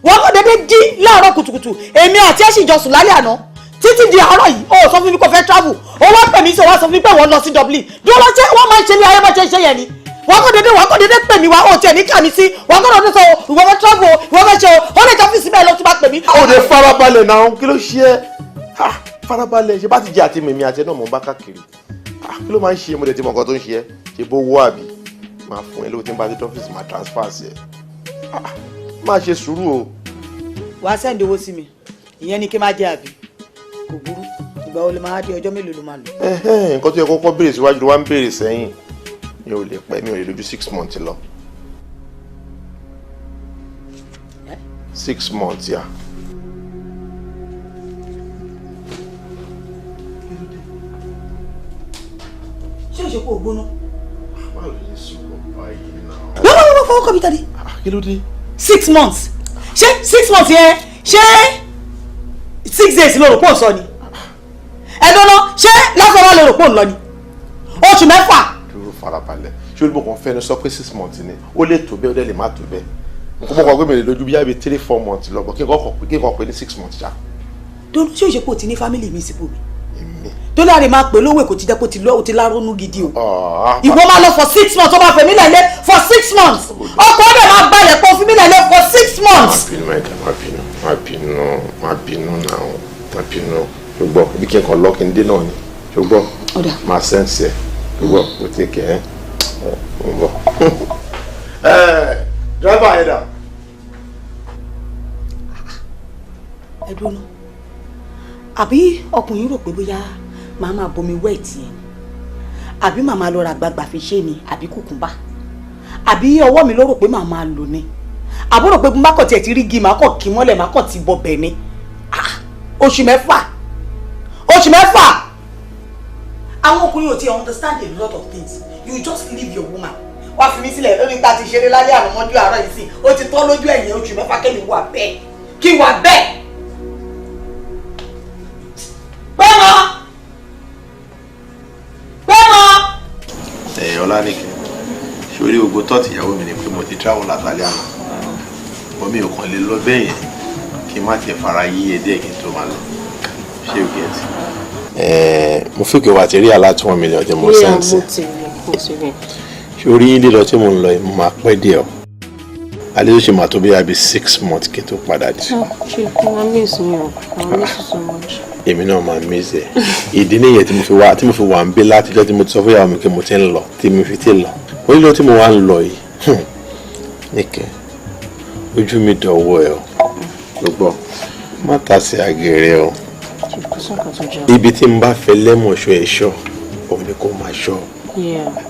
Wọ́n kò dédé jí láàárọ̀ kùtùkùtù, èmi àti ẹ̀ sì jọ sùn lálẹ́ àná. Títí di àárọ̀ yìí, ó sọ fún mi kó fẹ́ travel. Ó wá pè mí sí, ó wá sọ fún mi pé wọ́n lọ sí Dublin. Bí wọ́n ṣe wọ́n máa ń ṣe ní ayé bá ṣe ṣe yẹn ni. Wọ́n kò dédé pè mí wá, ó tiẹ̀ ní kà mí sí. Wọ́n kò dédé sọ ìwọ fẹ́ travel, ìwọ fẹ́ ṣe o. Ó lè jẹ́ ọ́fíìsì bẹ́ẹ̀ lọ tún bá pè mí. Ó lè farabalẹ̀ náà, kí ló ṣe é? Farabalẹ̀, ṣe bá ti jẹ́ àti mèmí àti ẹ̀ náà mò ń bá káàkiri. Kí ló máa ń ṣe é? Mo lè ti mọ nǹkan tó ń ṣe é. Ṣe bó wọ́ àbí? Máa fún ẹ lówó tí ń bá dé ọ́fíìsì máa transfer sí ẹ. Máa ṣe sùúrù o. Wàá sẹ́ndì owó sí mi, ìyẹn ni kí n máa jẹ àbí? Kò burú, ìgbà wo lè máa dé, ọjọ́ mélòó ló máa lò? Nǹkan tó yẹ kọ́kọ́ béèrè síwájú ló wá ń béèrè sẹ́yìn. Mi ò lè pẹ́, mi ò lè lójú 6 months lọ. 6 months, yeah. Ṣé o ṣe kó o gbóná? Báwo lè sọ̀rọ̀ báyìí náà? fọwọ́ kọ́ mi tàdí. Kí ló dé? 6 months. Ṣé 6 months yẹn ṣé 6 days ló rò pọ̀ sọ ni? Ẹ̀dọ́nà ṣé lásán wà ló rò pọ̀ lọ ni? Oṣù mẹ́fà. Dúró farabalẹ̀. Ṣé olùbọ̀ kan fẹ́ni sọ pé 6 months ni? Ó lè tó bẹ́ẹ̀ ó dẹ̀ lè má tó bẹ́ẹ̀. Nǹkan mọ̀kàn gbé mi lè lójú bí yàbí 3-4 months lọ bọ̀ kí n kọ́ pé ní 6 months já. Dọ́nà ṣé òṣèpọ̀ ti ní family mi sípò mi? Tó láre máa pè lówó èkó ti jẹ́ kó ti lárónú gidi o. Ìwọ máa lọ for 6 months ó máa fẹ̀mí lẹ́lẹ́ for 6 months. Ọkọ ọdẹ máa balẹ̀ kó fi mí lẹ́lẹ́ for 6 months. Má bínú náà. Má bínú. Ṣùgbọ́n ibi kí n kàn lọ́ọ̀kì ń dé náà ni. Ṣùgbọ́n máa sẹ́ǹsì ẹ̀. Ṣùgbọ́n ó ti kẹ́ ẹ́. Mo ń bọ̀. Driver yẹn dà. Ẹ dúró náà. Àbí ọkùnrin rò pé bóyá màá máa bomi wẹ́ẹ̀tì yẹn àbí màá máa lọ ra gbàgbà fi ṣe ni àbí kùkùnbà àbí ọwọ́ mi ló rò pé màá máa lò ní àbúrò pé má kàn tiẹ̀ ti rí gi má kàn kí mọ́lẹ̀ má kàn ti bọ bẹ̀ ni oṣù mẹ́fà àwọn ọkùnrin ò ti understand a lot of things you just leave your woman wá fi mí sílẹ̀ lórí ta ti ṣeré lálẹ́ àná mọ́jú àárọ̀ yìí sí ó ti tọ́ lójú ẹ̀yìn oṣù mẹ́fà kẹ́mi wà bẹ́ẹ̀ kí wà bẹ́ẹ̀. Ọlánìkẹ́ sórí gbogbo tọ́ọ̀tì ìyàwó mi ni pé mo ti travel látàlẹ́ àná wọ́n mi ò kàn lè lọ bẹ́ẹ̀ yẹn kí n má tiẹ̀ fara yí edé kí n tó máa lọ ṣé o gẹ̀ẹ́tì. Mo fi kí wà á ti rí aláàtí 1 million tí mo sẹ́ǹsì sórí lílọ tí mo ń lọ mo máa pẹ́ díẹ̀ o alẹ́ tó ṣe máa tó bí i 6 months kí n tó padà dé. ṣe kí wọ́n miss mi o I miss you so much. Èmi náà máa miss ẹ ìdí nìyẹn tí mo fi wà ń bí látijọ́ tí mo ti sọ fún ìyàwó mi pé mo ti ń lọ tí mo fi ti lọ ó lílọ tí mo wá ń lọ yìí Níkẹ́ ojú mi dọ̀wọ́ ẹ o gbogbo má ta sí àgẹ̀rẹ̀ o ibi tí n bá fẹ́ lẹ́mọ̀ọ́ṣọ́ ẹ̀ṣọ́ òun ni kò máa ṣọ́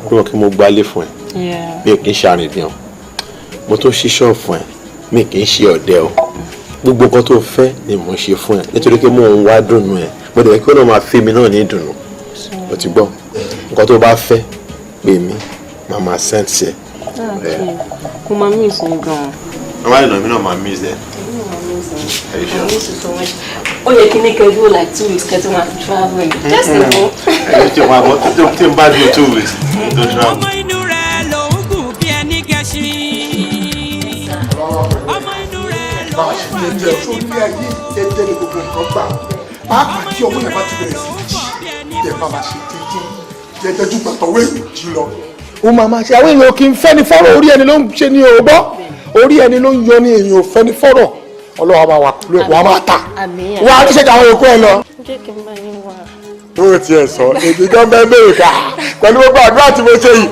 gbọ́dọ̀ kí mo gbálé fún ẹ mi ò kí ń ṣàrìndín mo tó ṣíṣọ́ fún ẹ mi kì í ṣe ọ̀dẹ o gbogbo nǹkan tó fẹ́ ni mò ń ṣe fún ẹ nítorí pé mò ń wá dùnnú ẹ mo dẹ̀ kí ó náà máa fi mi náà ní ìdùnnú o ti gbọ́ nǹkan tó bá fẹ́ pè mí màá máa sẹ́ǹtì ẹ. mo máa miss mi gan-an. wọ́n máa ń lọ mí náà máa miss ẹ. ó yẹ kí ní kẹjú like 2 weeks kẹtù máa fi travel just a mo. ẹ̀yọ́ tí wọ́n bọ́ tí n bá dúró 2 weeks tó travel. ọmọ inú rẹ̀ ló ń gùn bí ẹni gẹṣin ọmọ inú rẹ̀ ló ń fà bí ẹni ní ayé jẹ́jẹ́ ní gbogbo nǹkan gbà pàápàá tí ọmọ yẹn bá ti bẹ̀rẹ̀ sí jí tẹ̀ bá máa ṣe jẹ́jẹ́ ju gbàtọ̀wé jí lọ. ó máa ṣe àwọn èèyàn kì í fẹ́ ni fọ́rọ̀ orí ẹni ló ń ṣe ní òòbọ́ orí ẹni ló ń yọ ní èèyàn ò fẹ́ ni fọ́rọ̀ ọlọ́wọ́ máa wà pẹ̀lú ẹ̀ wà á máa ta wà á ṣèjà àwọn èkó ẹ lọ. jẹ́ kí n bá yín wá. ó tiẹ̀ sọ èdè gan bẹ́ẹ̀ bẹ́ẹ̀ ká pẹ̀lú gbogbo àdúrà tí mo ṣe yìí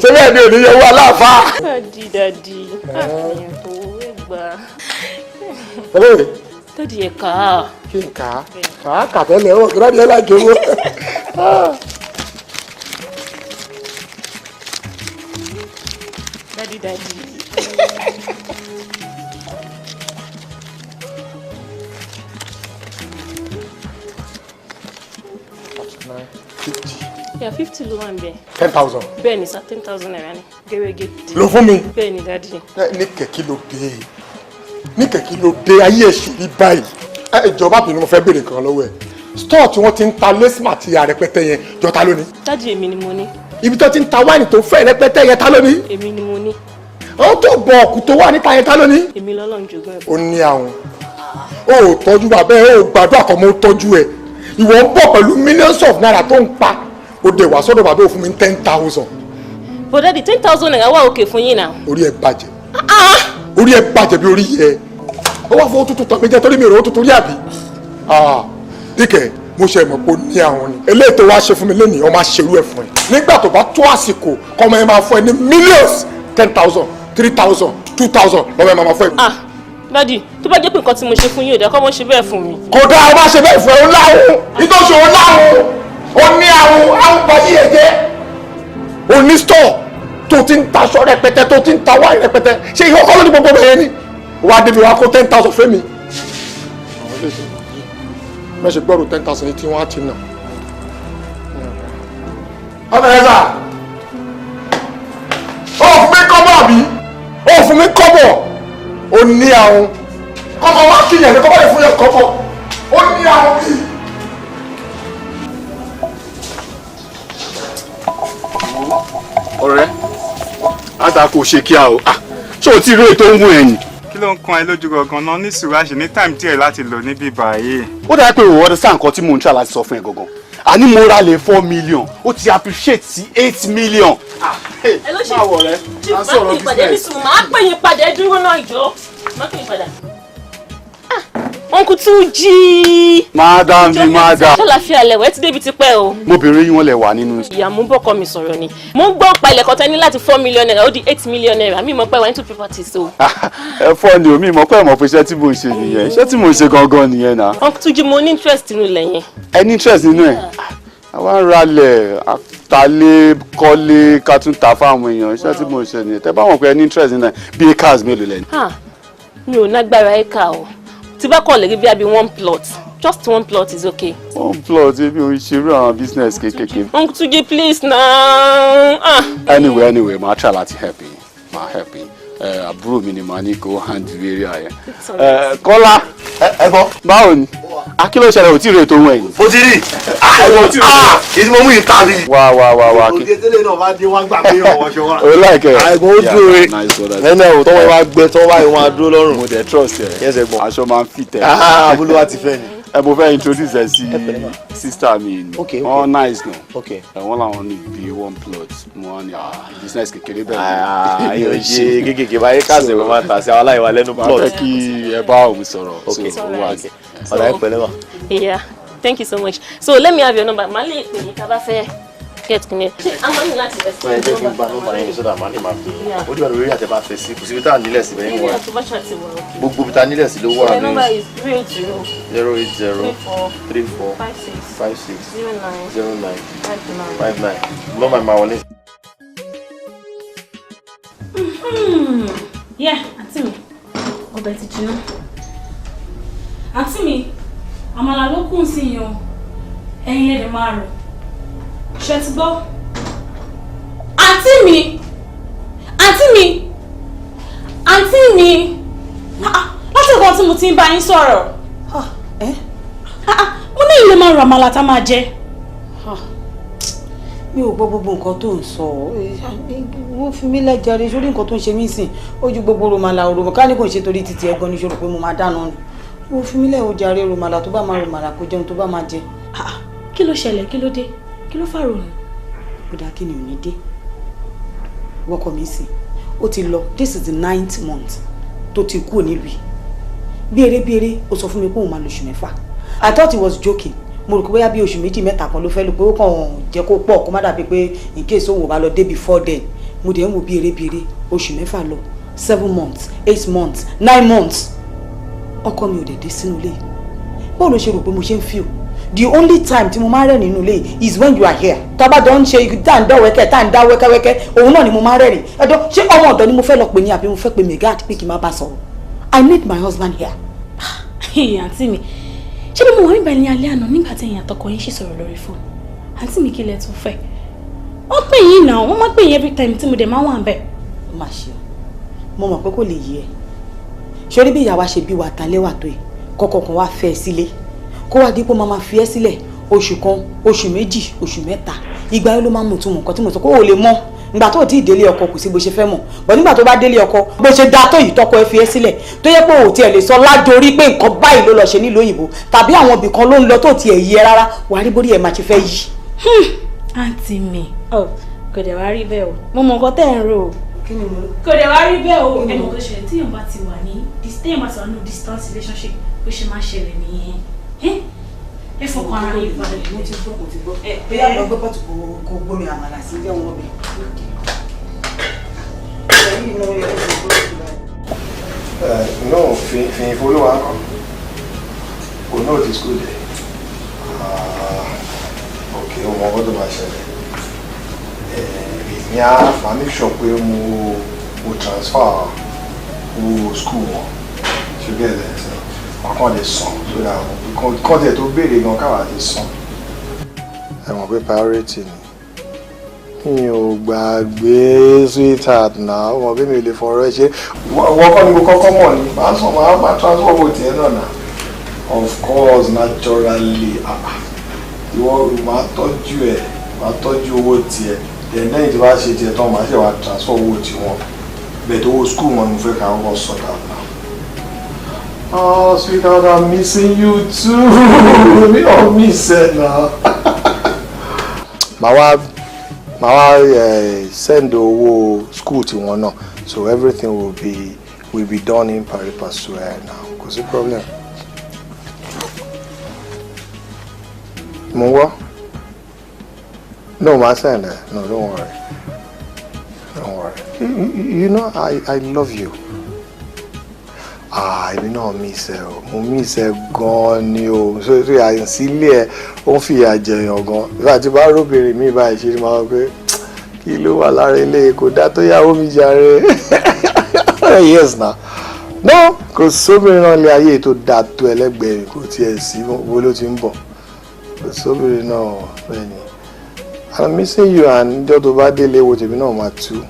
ṣé bẹ́ẹ̀ ni òní yẹ wá láàfáà. dadi àfihàn tó gbà. Hello. Dadi ẹ kà á. Kí n kà á? Kà tẹ́lẹ̀ ó dúró díẹ̀ láti owó. Dadi. Yeah, 50 ló wà ń bẹ. 10,000. Bẹ́ẹ̀ ni sá 10,000 naira ni gẹ́gẹ́. Ló fún mi. Bẹ́ẹ̀ ni dadi. Ní kẹ̀kí ló dé ní kẹ̀kí ló dé ayé ẹ̀ṣù rí báyìí. Ìjọba bìnrin mo fẹ́ béèrè kan lọ́wọ́ ẹ̀. Stọ́ọ̀ tí wọ́n ti ń ta lẹ́sìmọ̀ àti rẹpẹtẹ yẹn jọ ta lónìí. Dadi èmi ni mo ní. Ibi tó ti ń ta wáìnì tó fẹ́ rẹpẹtẹ yẹn ta lónìí. Èmi ni mo ní. Àwọn tó bọ̀ ọ̀kú tó wà níta yẹn ta lónìí. Èmi lọ́lọ́run jogún ẹ̀. Ó ní àwọn. Ó tọ́jú bàbá ẹ̀ ó gbàdúrà kan mọ́ tọ́jú ẹ̀. Ìwọ ń bọ̀ pẹ̀lú millions of naira tó ń pa. Ó dé wá sọ́dọ̀ bàbá ò fún mi 10,000. But Daddy 10,000 naira wà òkè fún yín náà. Orí ẹ̀ bàjẹ́. Orí ẹ̀ bàjẹ́ bí orí yẹ. Ó wá fọwọ́ tuntun tán mi jẹ́ torí mi rò ó tuntun rí àbí. Díkẹ̀ mo ṣe mọ̀ pé ó ní àwọn ni. Eléyìí tó wá ṣe fún mi lónìí ọmọ aṣerú ẹ̀ fún ẹ. Nígbà tó bá tó àsìkò kọ́mọ ẹ máa fún ẹ ní millions 10,000 3,000 2,000 lọ́wọ́ ẹ máa fún ẹ. Daddy tó bá jẹ́ pé nǹkan tí mo ṣe fún yín ò dá kọ́ mọ́ ṣe bẹ́ẹ̀ fún mi. Kò dáa ọmọ ṣe bẹ́ẹ̀ fún ẹ ó láwọn ìtòsí ó láwọn ó ní àwọn báyìí ẹ jẹ́ ó ní stọ̀ tó ti ń taṣọ rẹpẹtẹ tó ti ń ta wáì rẹpẹtẹ ṣé ìwọ kọ́ ló ní gbogbo bẹ̀rẹ̀ ni wàá débi wàá kó 10,000 fẹ́ mi. mẹ́sẹ̀ gbọ́rù 10,000 tí wọ́n á ti nà. ọ̀nà ẹ̀ sà ó fún mi kọ́ bọ̀ ó fún mi kọ́bọ̀ ó ní àwọn kọ́bọ̀ wá kíyàn ní kọ́bọ̀ lè fún yẹn kọ́bọ̀ ó ní àwọn bíi. ọ̀rẹ́ àtà kò ṣe kí a o ṣé o ti rí ètò ń gún ẹ̀yìn. kí ló ń kan ẹ lójú gangan náà ní sùúrù àṣẹ ní táìmù díẹ̀ láti lò níbí báyìí. ó dáa pé òwò ọdún sáà nǹkan tí mò ń try láti sọ fún ẹ gangan àní mo ra lè 4 million ó ti appreciate sí 8 million. ẹ ló ṣe máa pè ìpàdé ní sùn máa pè yín padà dúró náà ìjọ máa pè yín padà. Uncle Túnjí. Madam bí madam. Ṣàlàfíà lẹ̀wẹ̀ tí débi ti pẹ́ o. Mo bèrè yín wọ́n lẹ̀ wà nínú. Ìyá mú bọ́kọ mi sọ̀rọ̀ ni. Mo ń gbọ́ pa ilẹ̀kọ̀ tẹ́ ní láti 4 million naira ó di 8 million naira. Mi mọ̀ pé wà ní 2 properties o. Ẹ fọ́ ni o, mi mọ̀ pé ẹ mọ̀ pé iṣẹ́ tí mo ṣe nìyẹn. Iṣẹ́ tí mo ṣe gangan nìyẹn náà. Uncle Túnjí mo ní interest nínú ilẹ̀ yẹn. Ẹ ní interest nínú ẹ̀? Àwa ń ralẹ̀, àtàlé, kọ́lé, ká tún ta fáwọn èèyàn. Iṣẹ́ tí mo ṣe nìyẹn. Tẹ́ bá mọ̀ pé ẹ ní interest nínú ẹ̀ bí acres mélòó lẹ́nu. Mi ò nágbára acre o. Tí bá kọ̀ lè rí bí abi 1 plot. Just 1 plot is okay. 1 plot, ebi o ṣe irú àwọn business kékeré. Uncle Túnjí, please now. Anyway, màá try láti help you. Màá help you. Àbúrò mi ni màá ní kó handle area yẹn. Kọ́lá, ẹ̀gbọ́n. Báwo ni? Kí ló ṣẹlẹ̀ ò tí ì rè tó wọ̀nyí. Mo ti rí. Èyí mo mú yìí ta ni. Wá. Òde tẹ́lẹ̀ náà bá dé wọ́n gbà pé ọ̀wọ́ ṣe wá. O like ẹ. Àìgbọ́n ó dúró re. Nẹ́nẹ̀ ò tọ́wọ́ bá gbẹ tọ́wọ́ báyìí wọ́n á dúró lọ́rùn. Mo dẹ̀ trust ẹ. Yes ẹ̀gbọ́n. Aṣọ máa ń fit ẹ. Abúlúwa ti fẹ́ ni. Mo fẹ́ introduce ẹ sí sister mi. Okay. Wọ́n nice gan. Okay. Wọ́n làwọn ní bí 1 plot. Mo wá ní business kékeré bẹ́ẹ̀. Ayọ̀ ṣe kékèké báyé káàsì ẹ̀ máa tà sí àwọn aláìwá lẹ́nu plot. Máa fẹ́ kí ẹ bá òun sọ̀rọ̀. Okay. Ọ̀dà ẹ̀ pẹ̀lẹ́ wà. Yeah, thank you so much. So let me have your number. Màá lè pè yín ká bá fẹ́ get kìíní. A máa ní láti bẹ̀ sí. Ẹ jẹ́ kí n gba nọ́mbà yẹn sọ́dà máa ní máa pè é. Ó dìbò lórí àtẹ̀bá fẹ́ sí. Kò sí ibi tá à nílẹ̀ sí bẹ́ẹ̀ ń wá. Gbogbo ibi tá a nílẹ̀ sí ló wà ní. My number is 380 080 34 56 09 59. Nọ́mbà máa wọlé. Yeah, àǹtí mi, ọbẹ̀ ti jiná. Àǹtí mi, àmàlà ló kùn sí yan, ẹ̀yin lẹ́dẹ̀ máa rò. Ṣé ti gbọ́? Àǹtí mi! Láti ọkọ̀ tí mo ti ń bá yín sọ̀rọ̀. Mo ní ilé máa rò àmàlà tá máa jẹ. Mi ò gbọ́ gbogbo nǹkan tó ń sọ wọ́n fi mí lẹ́jàre sórí nǹkan tó ń ṣe mí sìn ojú gbogbo romala òròmọ ká ní kò ń ṣe torí títí ẹ̀gbọ́n ní ṣòro pé mo máa dáná ni wọ́n fi mí lẹ́jàre romala tó bá máa romala kó jẹun tó bá máa jẹ. Kí ló ṣẹlẹ̀? Kí ló dé? Kí ló fàrò nù? Ó dáa kí ni ò ní dé wọ́kọ̀ mi sìn ó ti lọ this is the 9th month tó ti kú nílùú yìí bí eré ó sọ fún mi pé òun máa lóṣù 6. I thought he was joking. Mo rò pé bóyá bí oṣù 2 mẹ́ta kan ló fẹ́ lò pé ó kàn jẹ́ kó pọ̀ kó má dàbí pé in case òun ò bá lọ dé before then mo dẹ̀ ń wo bí eré oṣù 6 lọ 7 months 8 months 9 months ọkọ mi ò dẹ̀ dé sínú ilé báwo ló ṣe rò pé mo ṣe ń feel the only time tí mo máa rẹ̀ nínú ilé is when you are here tábàdàn ń ṣe tá à ń dá wẹ́kẹ́ tá à ń dá wẹ́kẹ́wẹ́kẹ́ òun náà ni mo máa rẹ̀ rìn ẹ̀dọ́ ṣé ọmọ ọ̀dọ́ ni mo fẹ́ lọ pè ní àbí mo fẹ́ pè Megad pé kí n má bá sọ̀rọ̀ I need my husband here. Àǹtí mi ṣé bí mo wà nígbà ní alẹ́ àná nígbà tí ẹ̀yin àtọkọ yín ṣì sọ̀rọ̀ lórí fóònù àǹtí mi kí lẹ tún fẹ́ wọ́n pè yín náà wọ́n máa pè yín every time tí mo dẹ̀ máa wà bẹ́ẹ̀. ó mà ṣe mo mọ̀ pé kò lè yé ẹ ṣorí bí ìyá wa ṣe bí wa ta lẹ́wà tó yìí kọ́kọ́ kan wá fẹ́ ẹ sílé kó wá dípò máa fi ẹ́ sílẹ̀ oṣù kan oṣù 2 oṣù 3 ìgbà yẹn ló máa mú túmọ̀ nǹkan tí mo sọ kó o lè mọ̀ ìgbà tó ti délé ọkọ kò sí bó ṣe fẹ́ mọ̀ bọ̀ nígbà tó bá délé ọkọ bó ṣe da tó yìí tọkọ ẹ fi ẹ́ sílẹ̀ tó yẹ pé ò tiẹ̀ lè sọ lájorí pé nǹkan báyìí ló lọ ṣe nílùú òyìnbó tàbí àwọn ibì kan ló ń lọ tó tiẹ̀ yí ẹ rárá wàá rí bórí ẹ̀ máa ṣe fẹ́ yí. Àǹtí mi kò dẹ̀ wá rí bẹ́ẹ̀ o mo mọ nǹkan tẹ́ ẹ̀ ń rò ó kí ni mo lọ. kò dẹ̀ wá rí bẹ́ẹ̀ o ẹ̀mọ̀ tó ṣẹlẹ̀ tíyàn bá ti wà ní distance relationship bó ṣe máa ṣẹlẹ̀ nìyẹn ẹ fọkàn ara yìí balẹ̀. mo ti gbọ́ bóyá lọ gbé pọ̀tù kó gbómi àmàlà sí jẹ́ wọn bẹ̀. No, fin follow uncle. Kò náà ti school dẹ̀. Okay, ọmọ ọgọ́dọ̀ máa ṣẹlẹ̀. Èmi á máa make sure pé mo transfer owó school wọn. Ṣùgbọ́n ẹ̀ ṣe ọkàn lè sàn lórí àwọn kọ́ńtẹ̀ tó béèrè gan káwá lè sàn. Ẹ mọ̀ pé priority ni. mi ò gbàgbé sweetheart náà ọmọ bí mi lè fọ̀rọ̀ ẹ ṣe wọ́n kọ́ ni mo kọ́kọ́ mọ̀ ní máa sọ máa transfer owó tiẹ̀ náà náà of course naturally ìwọ máa tọ́jú owó tiẹ̀ lẹ́yìn tí wàá ṣe tiẹ̀ tán máa ṣe wàá transfer owó tiwọn bẹ́ẹ̀ tó owó school wọn ni mo fẹ́ ká wọ́n sort out now. Oh sweetheart, I'm missing you too. We all miss it now. Màá send owó school tiwọn náà so everything will be done in pari passu now. Kò sí problem. Mo wá? No, ma send it. No, don't worry. Don't worry. You know, I love you. Èmi náà miss ẹ o. Mo miss ẹ gan ni o. So àyànsílẹ̀ ẹ, ó ń fìyà jẹyàn gan. Ìgbà tí bá róbìnrin mi báyìí ṣe máa ń pé kí ló wà lára ilé kò dá tó yàwó mi jàre. Yes na. No, kò sóbìnrin náà lé ayé tó dáa tó ẹlẹ́gbẹ̀ẹ́ kò tiẹ̀ sí wo ló ti ń bọ̀. Kò sóbìnrin náà bẹ́ẹ̀ ni. I'm missing you and ìjọ́ tó bá délé wo tèmi náà máa tú.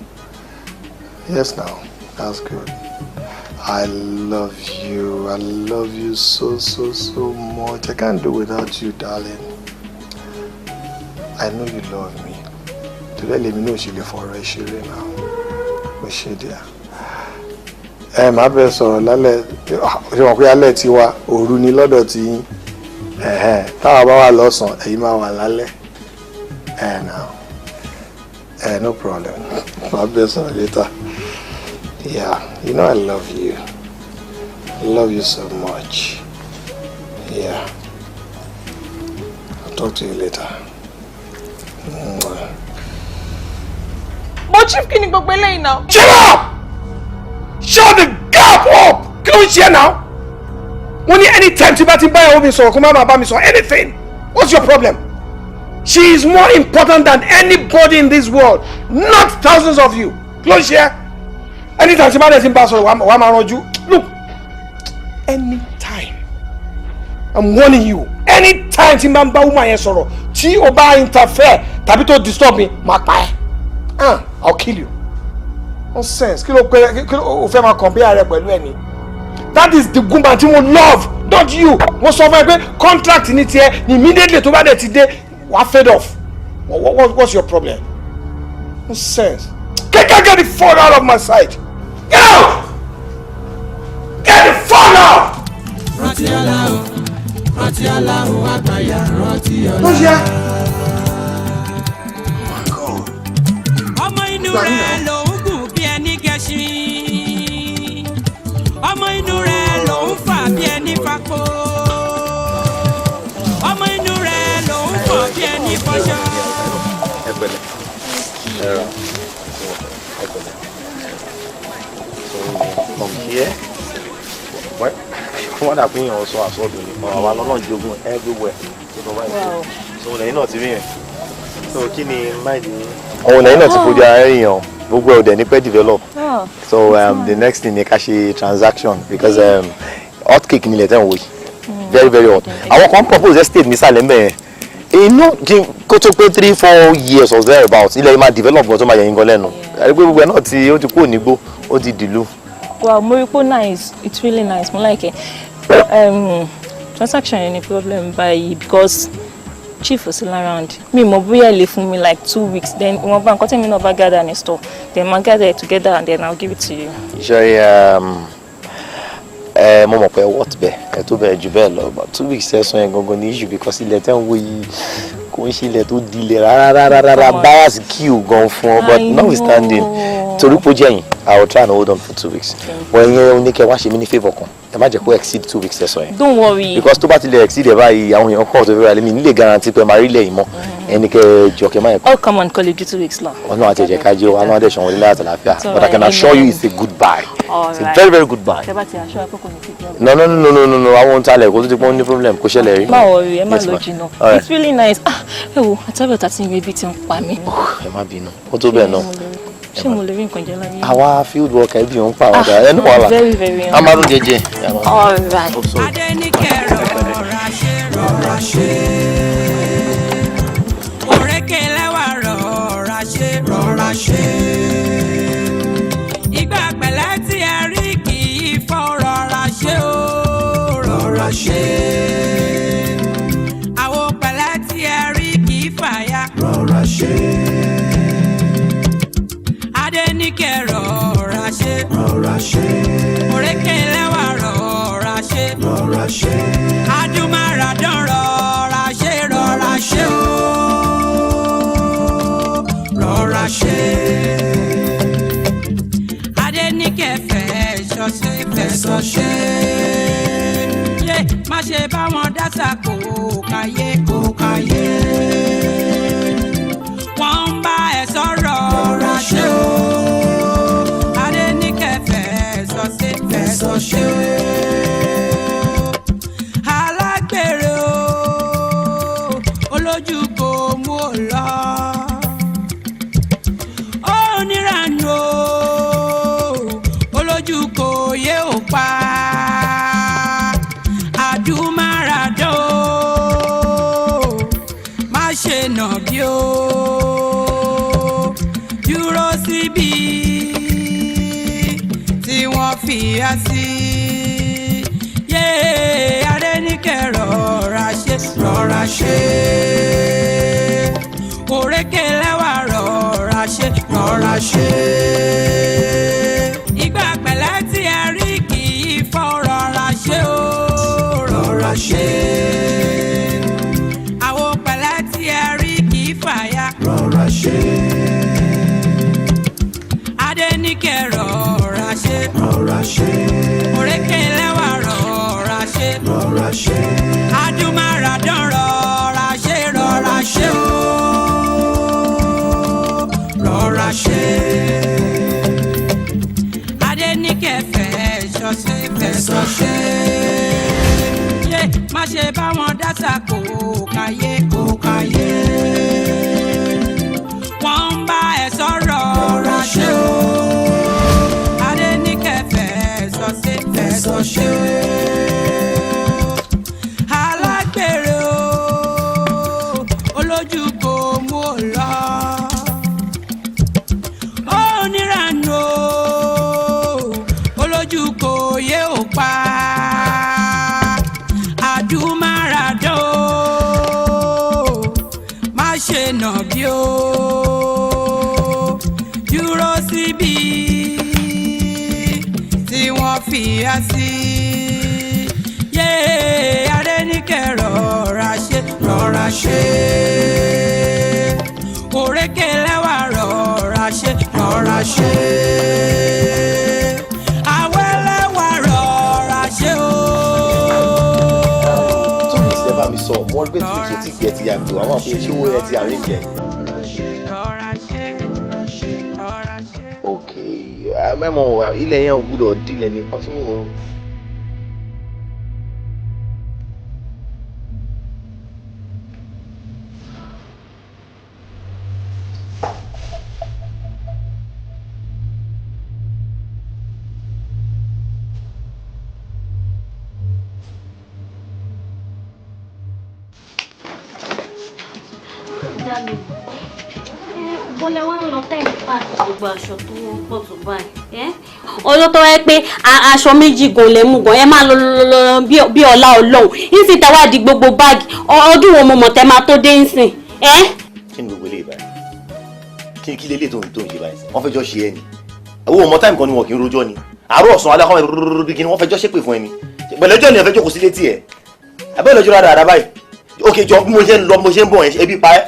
Yes now, that's good. I love you. I love you so much. I can't do without you, darling. I know you love me. Today, let me know she live for a share now. We share there. My best sọ̀rọ̀ lálẹ́. Ṣé wọ́n pé alẹ́ ti wá òru ni lọ́dọ̀ tí yín. Táwa bá wà lọ́sàn, ẹ̀yin máa wà lálẹ́. Now. No problem. My best sọ̀rọ̀ later. Yeah, you know I love you. I love you so much. Yeah. I'll talk to you later. But Chief, kí ni gbogbo eléyìí now? Shut up! Shut the gap up! Kí ló ń ṣe now? Wọ́n ní anytime tí bá ti bá ìyàwó mi sọ̀rọ̀ kó má máa bá mi sọ anything. What's your problem? She is more important than anybody in this world. Not thousands of you. Kí ló ń ṣe? Anytime tí bá dẹ̀ ti ń bá sọ̀rọ̀ wàá máa rànjú. Look, anytime. I'm warning you. Anytime tí máa ń bá woman yẹn sọ̀rọ̀ tí o bá interfere tàbí tó disturb me, máa pa ẹ́. I'll kill you. Nonsense. Kí ló o fẹ́ máa compare rẹ pẹ̀lú ẹni? That is the woman tí mo love, not you. Mo sọ fún ẹ pé contract ní tiẹ̀ ní immediately tó bá dẹ̀ ti dé wàá fade off. What's your problem? Nonsense. Get the phone out of my sight. Get out! Get the phone out! Rántí Ọlá o, àgbáyà rántí Ọlá. Lọ́sẹ̀. Ọmọ inú rẹ̀ ló ń gùn bí ẹni gẹṣin. Ọmọ inú rẹ̀ ló ń fà bí ẹni fapò. Ọmọ inú rẹ̀ ló ń fọ̀ bí ẹni fọṣọ. From here, what happened also as well. Our Lord jogun everywhere. So lẹ́yìn náà ti rí yẹn. So kí ni mind yín? Òun lẹ́yìn náà ti fojú ara rí yẹn. Gbogbo ẹ̀ ò dẹ̀ ní pẹ́ develop. So the next thing ni ká ṣe transaction because hot cake ni ilẹ̀ tẹ̀ ń wò yìí. Very very hot. Àwọn kan propose estate nísàlẹ̀ mbẹ̀ yẹn. Inú kó tó pé 3-4 years or thereabouts ilẹ̀ yìí máa develop bọ̀ tó máa yẹ yín gan lẹ́nu. Àdìgbò gbogbo ẹ̀ náà ti ó ti kúrò nígbó ó ti dìlú. Wow, Moripo nice. It's really nice. I like it. Transaction any problem by because Chief was still around. Me bóyá lè fún me like 2 weeks. Then one bank got me over gather and store. Then we gather it together and then I'll give it to you. Ṣé mo mọ̀ pé what be ẹ tó bẹ jù bẹ́ẹ̀ lọ about 2 weeks ẹ̀sùn yẹn gangan ní issue because ilẹ̀ tẹ́ ń wò yìí kò ń ṣe ilẹ̀ tó dilẹ̀ rárá buyers queue gan fún ọ but notwithstanding torí pé ó jẹ́ yín I will try and hold on for 2 weeks. Wọ́n yẹn oníkẹ́ wá ṣe mí ní favour kan ẹ má jẹ́ kó exceed 2 weeks ẹ̀sùn yẹn. Don't worry. Because tó bá ti lè exceed ẹ̀ báyìí àwọn èèyàn kọ́ ọ̀tọ̀ fẹ́ràn mi nílé guarantee pé màá rí lẹ́yìn mọ́ ẹni kẹ́ jọ kẹ́ má yẹ kó. I'll come and call you 2 weeks long. Ọ̀nà àti ẹ̀jẹ̀ ká jẹ́ o àná àdẹ̀sán wọlé láti àlàáfíà but I can assure you it's a good buy. It's a very very good buy. No. Àwọn ohun tí a lè kó tó ti pọ́n ní problem kò ṣẹlẹ̀ rí. Má worry, ẹ má lọ jìnnà. It's really nice. Ẹ wo àtàbí ọ̀tá tí ń rebi ti ń pa mí. Ẹ má bínú ó tó bẹ́ẹ̀ náà. Ṣé mo lè rí nǹkan jẹ láyé? Àwa field worker ẹbí òun pa àwọn ọ̀dà ẹnu wàhálà. Very very. A máa ń jẹjẹ. All right. Adéníkẹ́ rọra ṣe. Òrékè lẹ́wà rọra ṣe. rọra ṣe. Òrékè lẹ́wà rọra ṣe. Rọra ṣe. Adúmáradán rọra ṣe o. Rọra ṣe. Adéníkẹ́ fẹ̀sọ̀ ṣe. Yé má ṣe bá wọn dásà kó káyé. Wọ́n ń bá ẹ sọ̀rọ̀ rọra ṣe o. Adéníkẹ́ fẹ̀sọ̀ ṣe. Alágbèrè o, olójú kò mú ọ lọ. Onírànú o, olójú kò yé ò pa. Àdúmáradán o, má ṣe nà bí o. Dúró síbi tí wọ́n fi á sí. Yé Adéníkẹ́ rọra ṣe. Òrékè lẹ́wà rọra ṣe. Ìgbà pẹ̀lẹ́ tí ẹ rí kì í fọ́ rọra ṣe o. Rọra ṣe. Àwo pẹ̀lẹ́ tí ẹ rí kì í fàya. Rọra ṣe. Adéníkẹ́ rọra ṣe. Òrékè lẹ́wà rọra ṣe. Adúmáradán rọra ṣe o. Rọra ṣe. Adéníkẹ́ fẹ̀sọ̀ ṣe. Yé má ṣe bá wọn dásà kó káyé. Wọ́n ń bá ẹ sọ̀rọ̀ rọra ṣe o. Adéníkẹ́ fẹ̀sọ̀ ṣe. Alágbèrè o, olójú kò mú ọ lọ. Onírànú o, olójú kò yé ò pa. Àdúmáradán o, má ṣe nà bí o. Dúró síbi tí wọ́n fi á sí. Yé Adéníkẹ́ rọra ṣe. Òrékè lẹ́wà rọra ṣe. Àwẹ́lẹ́wà rọra ṣe o. tó ní ìṣẹ́ bá mi sọ wọ́n gbé tí ìṣe ti gbẹ ti yàgò àwọn àpò ìṣòwò ẹ ti àárín jẹ. ok mẹ́mọ̀ ilẹ̀ yẹn ò gbúdọ̀ dílẹ̀ nìkan tí mo. Bọ́lẹ̀ wá ń lọ tẹ́lẹ̀ pàtó gbogbo aṣọ tó wọ́n pọ̀ tó báyìí. Ọjọ́ tó wáyé pé aṣọ méjì gan lè mú gan ẹ máa lọ bí ọlá Ọlọ́run yín sì tẹ́wá di gbogbo báàgì ọdún wo mo mọ̀ tẹ́ máa tó dé ń sìn. kí ni gbogbo eléyìí báyìí kí lélẹ́yìí tó ń ṣe báyìí wọ́n fẹjọ́ ṣe ẹ́ ni àwọn ọmọ táìmù kan ni wọn kì í rojọ́ ni àárọ̀ ọ̀sán alẹ́ kan bí kí ni wọ́n fẹjọ́ ṣépè fún ẹ ni pẹ̀lẹ́jọ́ ni ẹ fẹjọ́ kò sí létí ẹ̀ abẹ́rẹ́ lọ́jọ́ rárá rárá báyìí ókè jọ bí mo ṣe ń lọ mo ṣe ń bọ̀ ẹ̀ ebi pa ẹ́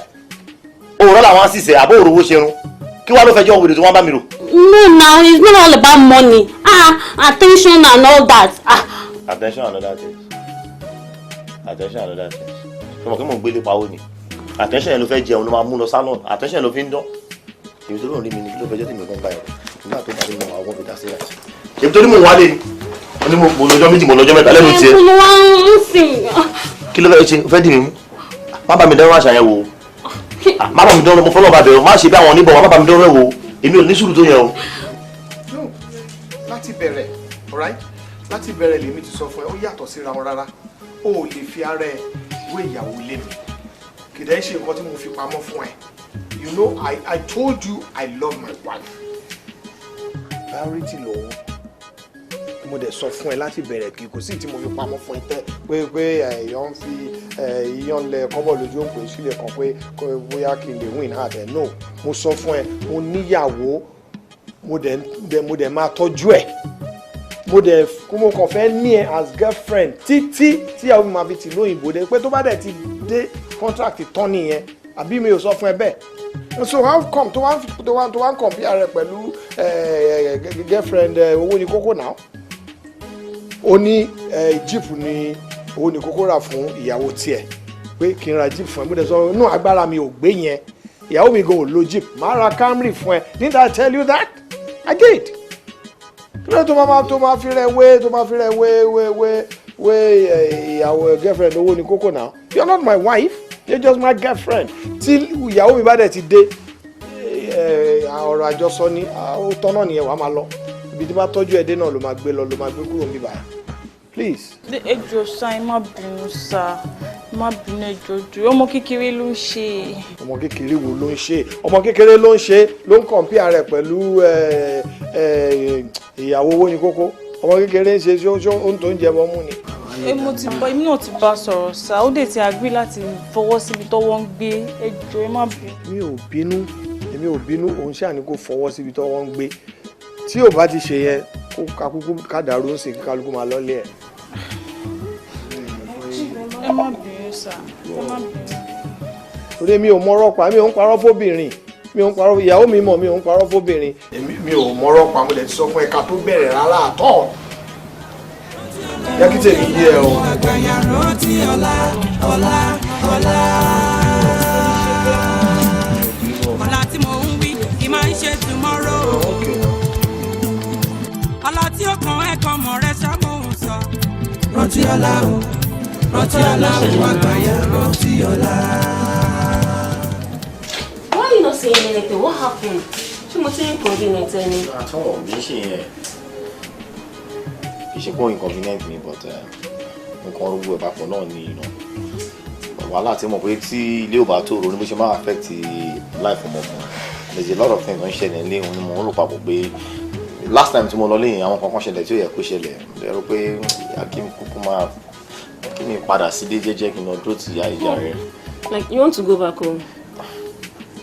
òwúrọ̀ làwọn á sì sẹ́ àbó òrówó ṣerun kí wàá ló fẹjọ́ wèrè tó wọ́n bá mi rò. No, now it's not all about money. Attention and all that. Attention and other things. Attention and other things. Ṣé mo kí mò ń gbélé pawó ni? Attention yẹn ló fẹ́ jẹun ló máa mú lọ salon. Attention ló fi ń dán. Èmi tó lóun rí mi ni kí ló fẹjọ́ tèmi gan báyìí. Nígbà tó bá rí mi àwọn òbí dá sí àti. Èmi tó ní mò ń wálé ni. Mo ní mo lọ́jọ́ méjì mo lọ́jọ́ mẹ́ta lẹ́nu tiẹ̀. Mo wá ń sìn. Kí ló fẹ́ ṣe? Fẹ́ dì mí mú. Má bá mi dánwó àṣà yẹn wò. Má bá mi dánwó mo fọlọ́ bá bẹ̀rù. Má ṣe bí àwọn oníbọ̀ má bá mi dánwó wò. Èmi ò ní sùúrù tó yẹ o. Láti bẹ̀rẹ̀ alright láti bẹ̀rẹ̀ lèmi ti sọ fún ẹ ó yàtọ̀ síra wọn rárá o ò lè fi ara ẹ wé ìyàwó ilé mi kìdá ẹ ṣe nǹkan tí mo fi pamọ́ fún ẹ you know I told you I love my wife priority lòun mo dẹ̀ sọ fún ẹ láti bẹ̀rẹ̀ kí kò sí tí mo fi pamọ́ fún ẹ tẹ́ pé èèyàn ń fi èèyàn lẹ kọ́bọ̀ lójú òpè sílẹ̀ kan pé bóyá kí n lè win heart ẹ̀ no mo sọ fún ẹ mo níyàwó mo dẹ̀ máa tọ́jú ẹ̀ mo kàn fẹ́ ní ẹ as girlfriend títí tí àwọn máa fi tì lóyìnbó dé pé tó bá dẹ̀ ti dé contract tán nìyẹn àbí mi ò sọ fún ẹ bẹ́ẹ̀ so how come tó wá ń compare rẹ pẹ̀lú girlfriend owó ní kókó náà ó ní jeep ní owó ní kókó rà fún ìyàwó tiẹ̀ pé kí n ra jeep fún ẹ mo dẹ̀ sọ no agbára mi ò gbé yẹn ìyàwó mi gan ò lo jeep máa ra Camry fún ẹ didn't I tell you that I did kí ló tó máa fi rẹ wé ìyàwó girlfriend owó ní kókó náà you're not my wife you're just my girlfriend tí ìyàwó mi bá dẹ̀ ti dé ọ̀rọ̀ àjọsọ ni ó tọ́nà nìyẹn wàá máa lọ ibi tí bá tọ́jú ẹ̀dẹ́ náà ló máa gbé kúrò níbí báyìí please. ẹjọ sá ẹ má bínú sá ẹ má bínú ẹjọ jù ọmọ kékeré ló ń ṣe. ọmọ kékeré wo ló ń ṣe ọmọ kékeré ló ń ṣe ló ń kọ̀ǹpìà rẹ̀ pẹ̀lú ìyàwó owó ní kókó ọmọ kékeré ń ṣe ṣó ń tó ń jẹ bọ́ mú ni. èmi náà ti bá sọ̀rọ̀ sá ó dẹ̀ ti agree láti fọwọ́ síbi tọ́wọ́ ń gbé ẹjọ ẹ má bínú. èmi ò bínú òun ṣáà ní kó fọwọ́ síbi tọ́wọ́ ń gbé tí ò bá ti ṣe yẹn kó kakúkú kádàrú ń sìn kí kálukú máa lọ́lé ẹ̀. ẹ má bínú sá ẹ má bínú. torí mi ò mọ̀rọ̀ pa mi ò ń parọ́ fóbìnrin mi ò ń parọ́ ìyàwó mi mọ̀ mi ò ń parọ́ fóbìnrin. mi ò mọ̀rọ̀ pa mo lè ti sọ fún ẹ̀ka tó bẹ̀rẹ̀ rárá àtọ̀. yákìtì èmi yé ẹ o. ọ̀la tí mo ń wí kì í máa ń ṣe tomorrow. ọ̀la tí ó kàn ẹ́ kan mọ̀ rẹ ṣàmóhùn sọ. rántí ọ̀la o àgbáyà rántí ọ̀la. Why are you not saying anything? What happened? Ṣé mo ti inconvenient ẹni? àtọ́ mi ṣe yẹn kì í ṣe pọ́ inconvenient mi but nǹkan orúkọ ẹ̀ papọ̀ náà ni wàhálà tí mo pé tí ilé ò bá tó ronú bó ṣe máa affect life ọmọkùnrin there's a lot of things tó ń ṣẹlẹ̀ nílé òun ni mo ń rò papọ̀ pé last time tí mo lọ léyìn àwọn kankan ṣẹlẹ̀ tí ó yẹ kó ṣẹlẹ̀ lẹ́rọ pé akim kúkú máa kí ni padà sílé jẹ́jẹ́ kí n lọ dúró ti ìyá ìjà rẹ̀. Like you want to go back home?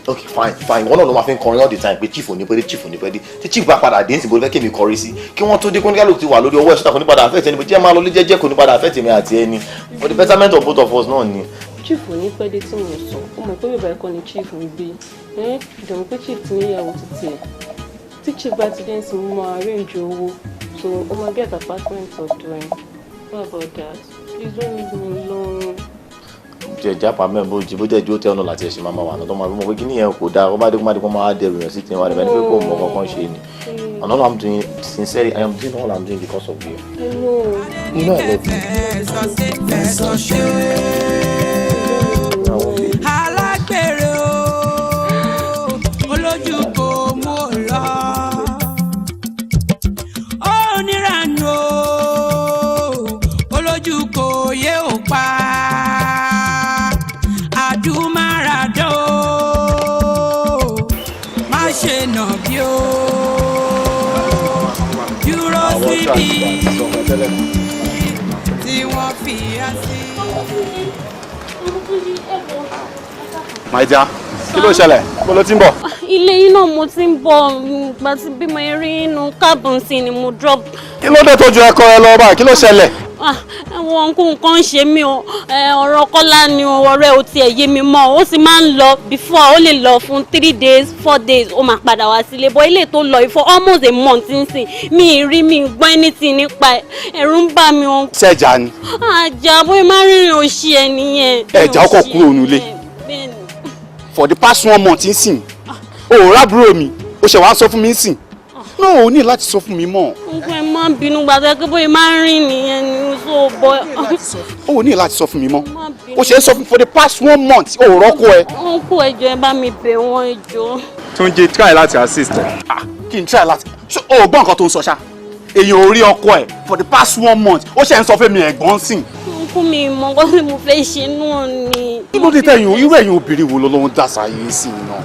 Okay fine wọn náà ló máa fi ń kọrin all the time pé chief ò ní pẹ́ dé tí chief bá padà dé ń sìnbó lẹ́kẹ̀mí kọrí sí kí wọ́n tó dé kóníkálùkù ti wà lórí ọwọ́ ẹ̀ṣọ́ta kò ní padà affect ẹni bó jẹ́ máa lọ lé jẹ́jẹ́ kò ní padà affect èmi àti ẹni for the betterment of both of us náà ni. Chief ò ní pẹ́ dé tí mo sọ ó mọ̀ pé bàbá ẹ̀kọ́ ni chief ń gbé ìdààmú pé chief ti níyàwó títí ẹ̀ tí chief bá ti dé sí mo máa arrange owó so ó máa get apartment ọ̀dọ̀ ẹ̀ what about that please don't leave me alone. jẹjẹ apamẹ bó jẹ jó tẹ ọ̀nà láti ẹ̀sìn máa wà náà tó máa bí mo pé kí nìyẹn kò dáa ó bá dé kó má dé kó máa dẹrù yẹn sí ti wà níbẹ̀ ní pé kò mọ kankan ṣe ni and all I'm doing sincerely I am doing all I'm doing because of you. You know I love you. alágbèrè o olójú kò mú ọ lọ onírànú o olójú kò yé ò pa àdúmáradó má ṣe nà bí o dúró síbi tí wọ́n fi á sí. My dear, kí ló ṣẹlẹ̀? Mo ló ti ń bọ̀. Ilé yín náà mo ti ń bọ̀ gbà tí bí mo rí inú káàbù sí ni mo drop. Kí ló dé tó ju ẹ̀kọ́ ẹ lọ báyìí? Kí ló ṣẹlẹ̀? Àwọn nǹkan ṣe mí o ọ̀rọ̀ Kọ́lá ni ọ̀rẹ́ ò tiẹ̀ yé mi mọ́ ó sì máa ń lọ before ó lè lọ fún 3 days 4 days ó máa padà wá sílé bọ́ ilé tó lọ for almost a month nsìn mi rí mi gbọ́ anything nípa ẹ̀rù ń bà mí o. Ṣẹ̀jà ni. Àjà bóyá máa rìnrìn òṣì ẹ̀ nìyẹn. Ẹ̀jà ọkọ̀ kúrò nílé. For the past 1 month nsìn o ò rábúrò mi o ṣe wá sọ fún mi nsìn no o ní láti sọ fún mi mọ́. nǹkan ẹ máa ń bínú gbàgbé pé bóyá máa ń rìn nìyẹn ni so bọ. o ní láti sọ fún mi mọ́ o ṣe ń sọ fún for the past 1 month o ò rọ́kọ ẹ. wọ́n kó ẹjọ́ ẹ bá mi bẹ̀ wọ́n ẹjọ́. Túnjí try láti assist ẹ. Kí n try láti o ò gbọ́ nǹkan tó ń sọ ṣá èèyàn ò rí ọkọ ẹ for the past 1 month ó ṣe ń sọ fún mi ẹ̀gbọ́n sìn. fún mi mọ nǹkan tí mo fẹ́ ṣe náà ni. kí ló dé tẹ̀yìn irú ẹ̀yin obìnrin wo lọ́wọ́ ń dàsá yìí sí i náà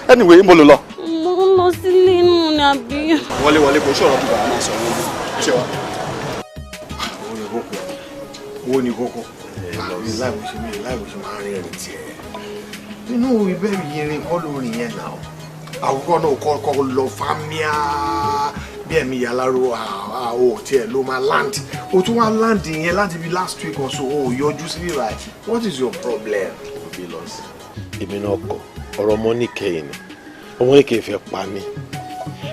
anyway mo lò lọ. mo ń lọ sílé inú ni àbí. wọlé kò ṣòro tó bàá máa sọ wọn ṣe wa. owó ni kókó láìwò ṣe máa rìn rìn tiẹ̀ nínú ìbẹ̀rù yẹrin kọ́ ló rìn yẹn náà àkókò náà kọ́kọ́ lọ fámíà bí ẹ̀mí yàláró àwọ̀ tiẹ̀ ló máa land o tún wá land yẹn láti bí last week or so o yọjú sí bíbá what is your problem? èmi náà kọ ọ̀rọ̀ Mọ́níkẹ́ ni Mọ́níkẹ́ fẹ́ pa mí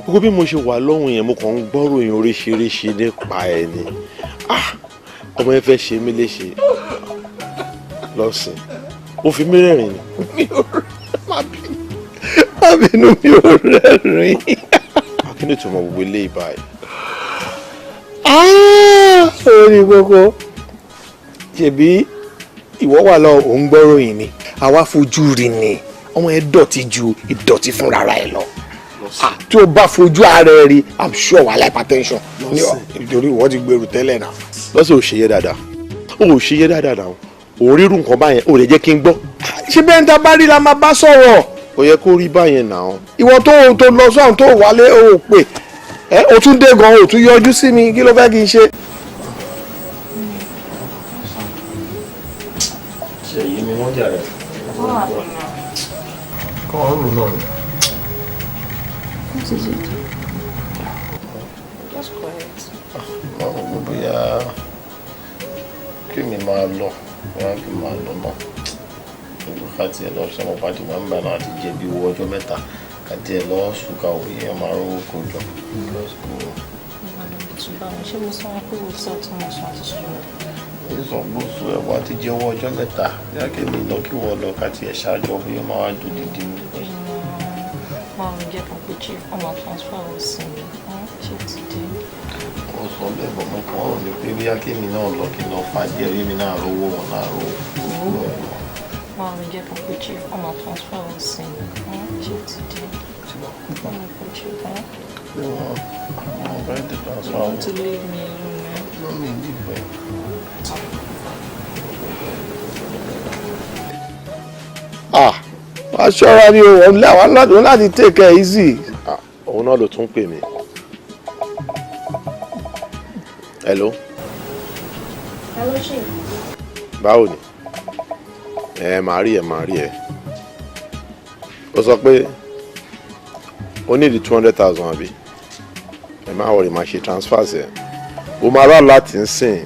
gbogbo bí mo ṣe wà lọ́hùn yẹn mo kàn ń gbọ́rò yẹn oríṣiríṣi nípa ẹ̀ ni ọmọ yẹn fẹ́ ṣe mí léṣe lọ́sìn ó fi mí rẹ́rìn ni má bínú mi ò rẹ́rìn kí ni tùmọ̀ gbogbo ilé ìbáyìí. orí gbogbo ṣebí ìwọ wà lọ òun gbọ́ròyìn ni àwa fojú rí ni ọmọ yẹn dọ̀tí ju ìdọ̀tí fúnra ẹ̀ lọ tí o bá fojú ara ẹ rí i'm sure wà hypertension nítorí ìwọ ti gbèrú tẹ́lẹ̀ náà. lọ́sẹ̀ ò ṣe yẹ dáadáa ò ṣe yẹ dáadáa náà ò rírun nǹkan báyẹn ò lè jẹ́ kí n gbọ́. ṣé bẹ́ẹ̀ ń ta bá rí la máa bá sọ̀rọ̀. ó yẹ kó rí báyẹn náà. ìwọ tó lọ sọ́run tó wálé o pè o tún dé gan o tún yọjú sí mi kí ló fẹ́ kí n ṣe. ṣe èyí ni wọ́n jà rẹ̀. kọ́ ọ̀run náà ni. What is it? Just quiet. bóyá kí mi máa lọ bóyá kí mi máa lọ náà ìlú káàtì ẹ̀ lọ sọmọ pàdé máa ń bà náà àti jẹ́ bí owó ọjọ́ mẹ́ta àti ẹ̀ lọ ṣùkà òye ẹ̀ máa rówó kó jọ. ṣé mo sọ pé o sọ tí mo sọ àti sọ̀rọ̀? ìsọgbóso ẹ̀wọ̀n àti jẹ́ owó ọjọ́ mẹ́ta bóyá kí mi lọ kí wọ́n lọ káàtì ẹ̀ ṣáájú bóyá máa wá dùn dídí mi. Máa ń jẹ́ kan pé chief ọmọ transfer ò sí mi ṣé ti dé. wọ́n sọ bẹ́ẹ̀ bọ̀ mọ́ kàn án ní pé bóyá kí mi náà lọ kí n lọ pàdé ẹ̀rí mi náà rówó wọn náà rówó. Máa ń jẹ́ kan pé chief ọmọ transfer ò sí mi ṣé ti dé. Ọmọ pé chief I'm going to transfer. You want to leave me alone, man? No, me leave. Aṣọ́ra ni òun láti take it easy. Òun náà ló tún pè mí. Hello. Hello, Chief. Báwo ni? Màá rí ẹ. Ó sọ pé ó ní di 200,000 àbí? Ẹ má wọrí máa ṣe transfer sí ẹ. O máa rà láti ń sìn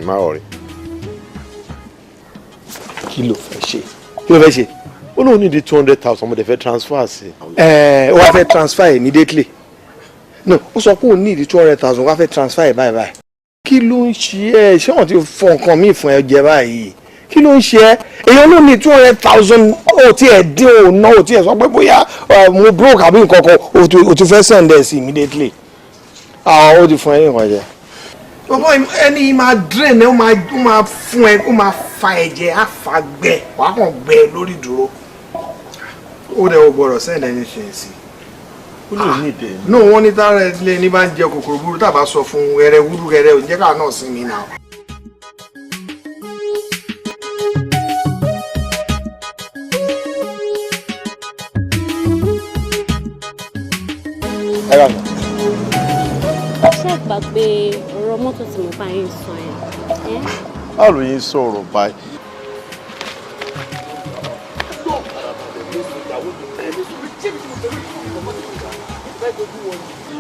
má wọrí. Kí ló fẹ́ ṣe? Ó lóun ní di 200,000 mo dẹ̀ fẹ́ transfer sí. Ó wá fẹ́ transfer immediately. No, ó sọ pé òun ní di 200,000 wá fẹ́ transfer báyìí. Kí ló ń ṣe ẹ́? Ṣé wọ́n ti fọ nǹkan míì fún ẹ jẹ báyìí? Kí ló ń ṣe ẹ́? Èèyàn ló ní 200,000 ó ti ẹ̀ dín òun náà ó ti ẹ̀ sọ pé bóyá mo broke àbí nǹkan kan ó ti fẹ́ send ẹ̀ sí immediately. Ó ti fún ẹ ní nǹkan jẹ. Bọ́bọ́ ẹni máa drain ẹ ó máa fún ẹ ó máa fa ẹ̀jẹ̀ á fa gbẹ wàá kàn gbẹ lórí dúró. Ó dẹ̀ o gbọ́dọ̀ send ẹni ṣe sí. Ó lè ní ìdè. No, wọ́n ní tára ilé ní bá ń jẹ kòkòrò burú tàbá sọ fún ẹrẹ wúrú rẹ ò jẹ́ káà náà sí mi náà. Ṣé gbàgbé ọ̀rọ̀ mọ́tò tí mo bá yín sọ yẹn? Báwo ló yín sọ̀rọ̀ báyìí?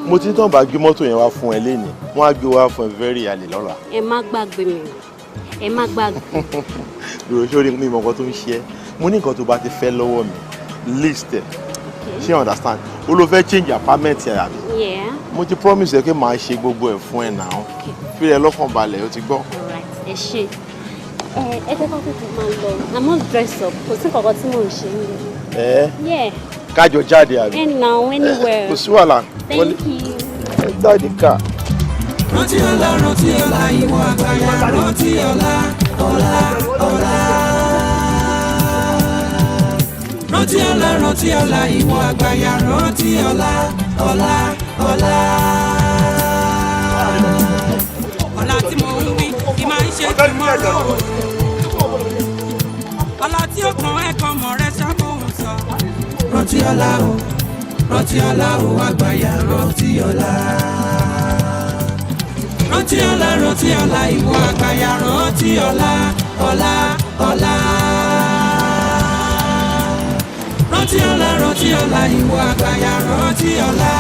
Mo ti tán bá gbé mọ́tò yẹn wá fún ẹ lénìí wọ́n á gbé wá fún ẹ very early lọ́la. Ẹ má gbàgbé mi ẹ má gbàgbé. Dúró sórí mi mọ nǹkan tó ń ṣe ẹ́ mo ní nǹkan tó bá ti fẹ́ lọ́wọ́ mi list ẹ̀ ṣé understand o ló fẹ́ change apartment ẹ̀ àbí. Mo ti promise ẹ pé màá ṣe gbogbo ẹ̀ fún ẹ náà fi rẹ lọ́kàn balẹ̀ o ti gbọ́. Ẹ ṣe ẹ jẹ́ kó tètè máa lọ I must dress up kò sí kankan tí mò ń ṣe nílé. Kájọ jáde àbí. Anywhere. Kò sí wàhálà. Thank you. Ẹ jáde ká. Rántí ọ̀la ìwọ àgbáyà rántí ọ̀la. Rántí ọ̀la ìwọ àgbáyà rántí ọ̀la. Ọ̀la tí mo ń wí kì máa ń ṣe tomorrow. Ọ̀la tí ó kàn ẹ̀kan mọ̀ rẹ ṣàkóhùn sọ. Rántí ọ̀la o àgbáyà rántí ọ̀la. Rántí ọ̀la ìwọ àgbáyà rántí ọ̀la. rántí ọ̀la rántí ọ̀la ìwọ àgbàyà rántí ọ̀la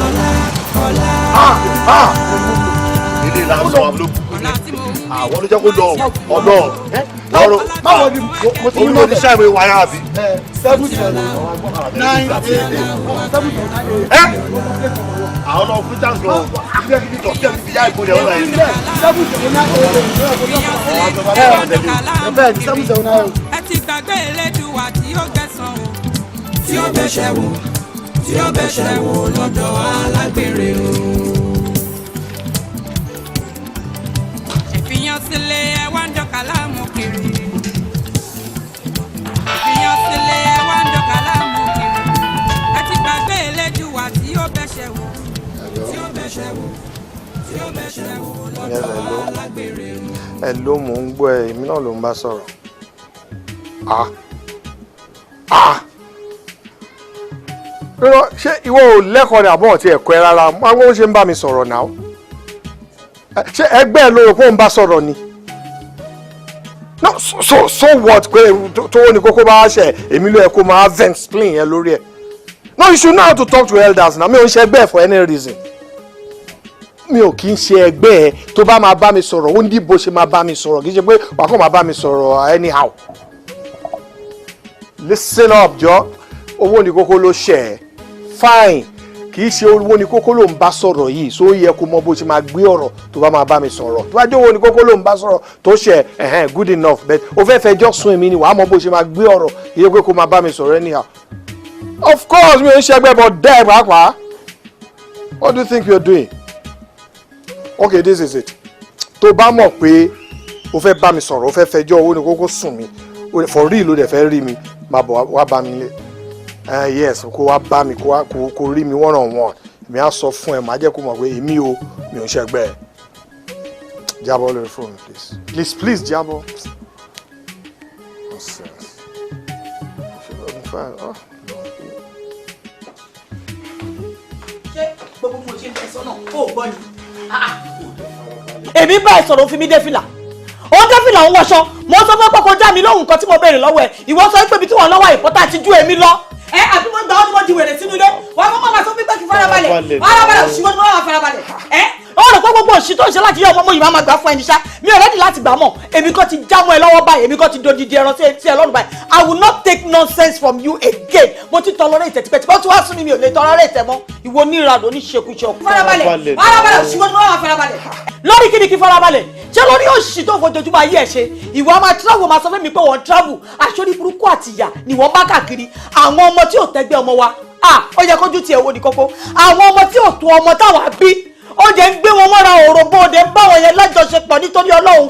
ọ̀la ọ̀la. ilé ìlànà sọ àwọn olóògùn àwọn ló jẹ́ kó lọ ọ̀dọ́ ọ̀rọ̀ mo ti ní oníṣẹ́ ìwé wáyà àbí. 7 9 àwọn ọmọ fún chance lọ ilé kíkí tọ̀ sí ẹ̀mí fi yá ìkórè ọ̀la yìí. 7 ẹ ti gbàgbé Elédùwà tí ó gbẹ̀san o tí ó bẹ̀ṣẹ̀ wò tí ó bẹ̀ṣẹ̀ wò lọ́dọ̀ alágbèrè o. ìfihàn sílé ẹ wá ń dọ̀kà láàmú kiri. ìfihàn sílé ẹ wá ń dọ̀kà láàmú kiri. ẹ ti gbàgbé Elédùwà tí ó bẹ̀ṣẹ̀ wò tí ó bẹ̀ṣẹ̀ wò tí ó bẹ̀ṣẹ̀ wò lọ́dọ̀ alágbèrè o. ẹ ló mò ń gbọ́ ẹ èmi náà ló ń bá sọ̀rọ̀. ṣé ìwọ ò lẹ́kọ̀ọ́ ni àbọ̀ ọ̀tí ẹ̀kọ́ ẹ rárá máa ń wọ́n ṣe ń bá mi sọ̀rọ̀ náà ṣé ẹgbẹ́ ẹ ló rò pé ó ń bá sọ̀rọ̀ ni no so what pé tó ní kókó bá ṣe èmi ló yẹ kó máa vent spleen yẹn lórí ẹ no you should know how to talk to elders na mi ò ń ṣe ẹgbẹ́ ẹ for any reason mi ò kí ń ṣe ẹgbẹ́ ẹ tó bá máa bá mi sọ̀rọ̀ ó ń dìbò ṣe máa bá mi sọ̀rọ̀ kì í ṣe pé wàá kàn máa bá mi sọ̀rọ̀ anyhow listen up jọ owó ní kókó ló ṣe ẹ fine kì í ṣe owó ní kókó ló ń bá sọ̀rọ̀ yìí so ó yẹ kó mọ bó ṣe máa gbé ọ̀rọ̀ tó bá máa bá mi sọ̀rọ̀ tó bá jẹ́ owó ní kókó ló ń bá sọ̀rọ̀ tó ṣe good enough but ó fẹ́ fẹjọ́ sùn èmi ni wàá mọ bó ṣe máa gbé ọ̀rọ̀ iye pé kó máa bá mi sọ̀rọ̀ anyhow of course mi ò ń ṣẹgbẹ́ bọ̀ dẹ́ pàápàá what do you think you're doing okay this is it tó bá mọ̀ pé o fẹ́ bá mi sọ̀rọ̀ o fẹ́ fẹjọ́ owó ní kókó sùn mi for real ló dẹ̀ fẹ́ rí mi máa bọ̀ wá bá mi lé yes kó wá bá mi kó rí mi one on one èmi á sọ fún ẹ màá jẹ́ kó mọ̀ pé èmi o mi ò ń ṣẹgbẹ́ ẹ jábọ́ lórí fóònù please jábọ́. ṣé gbogbo mo ṣe ń tẹ̀sán náà ó gbọ́ ni èmi bá ẹ sọ̀rọ̀ òfin mi dé fìlà ó dé fìlà òun wọṣọ mo sọ fún pọkọ já mi lóhùn nǹkan tí mo béèrè lọ́wọ́ ẹ ìwọ sọ pé ibi tí wọn lọ́wọ́ ìpọ́tà ti ju èmi lọ ẹ àbí mo gbà ọ́ tí mo di wèrè sínú ilé wàá fọ́ mọ́ sọ fún pé kí farabalẹ̀ òṣìwọ́n ni wọ́n wà farabalẹ̀ ẹ ó rò pé gbogbo òṣì tó ń ṣe láti yẹ ọmọ yìí máa gbà fún ẹni ṣá mi ò rẹ́dì láti gbà mọ́ èmi kan ti já mọ́ ẹ lọ́wọ́ báyìí èmi kan ti dodidi ẹran sí ẹ lọ́rùn báyìí I will not take nonsense from you again mo ti tolerate tipẹ́tipẹ́ ó ti wá sún mi ò lè tolerate mọ́ ìwọ onírànà oníṣekúṣe farabalẹ̀ òṣìwọ́n ni wọ́n wà farabalẹ̀ lórí kíni kí farabalẹ̀ ṣé lórí òṣì tó fojoojúmọ́ ayé ẹ̀ ṣe ìwọ máa travel máa sọ fún mi pé wọ́n travel aṣọ́rí burúkú àtìyà ni wọ́n bá káàkiri àwọn ọmọ tí ò tẹ́gbẹ́ ọmọ wa ó yẹ kójú tiẹ̀ wo ní kókó àwọn ọmọ tí ò tó ọmọ táwa bí oúnjẹ ń gbé wọn mọ́ra òròbó òde ń bá wọn yẹn lájọṣepọ̀ nítorí Ọlọ́run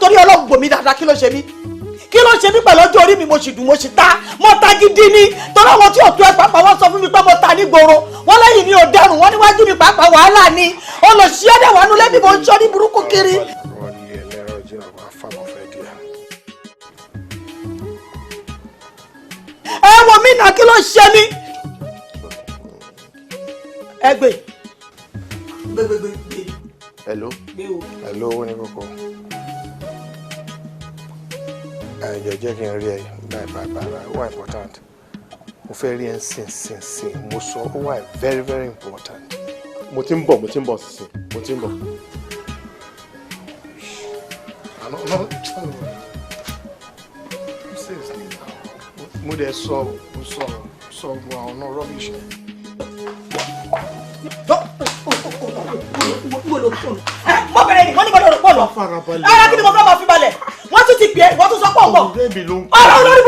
torí Ọlọ́run gbòmí dáadáa kí ló ṣe mí pẹ̀lú ọjọ́ orí mi mo sì dùn mo sì ta mo ta gidi ni torí àwọn tí ò tó ẹ pàápàá wọ́n sọ fún mi pé mo ta nígboro wọ́n lẹ́yìn mi ò dẹrùn wọ́n níwájú mi pàápàá wàhálà ni olùsíẹ́dẹ̀ wà nulẹ̀ bí mo ń sọ ní burúkú kiri. ẹ wo mí náà kí ló ṣe mí. ẹ gbé. hello owó ní kókó ẹ̀jọ̀ jẹ́ kí n rí ẹ báyìí ó wà important mo fẹ́ rí ẹ sìn mo sọ ó wà very very important. mo ti ń bọ̀ sísìn mo ti ń bọ̀. mo dẹ̀ sọ àwọn náà rubbish. mo bẹ̀rẹ̀ ni wọ́n ní gbọ́dọ̀ pọ̀ lọ ara kí ni mo fẹ́ máa fi balẹ̀ wọ́n tún ti pè é wọ́n tún sọ pọ̀ ń bọ̀ ọ̀rọ̀ olórí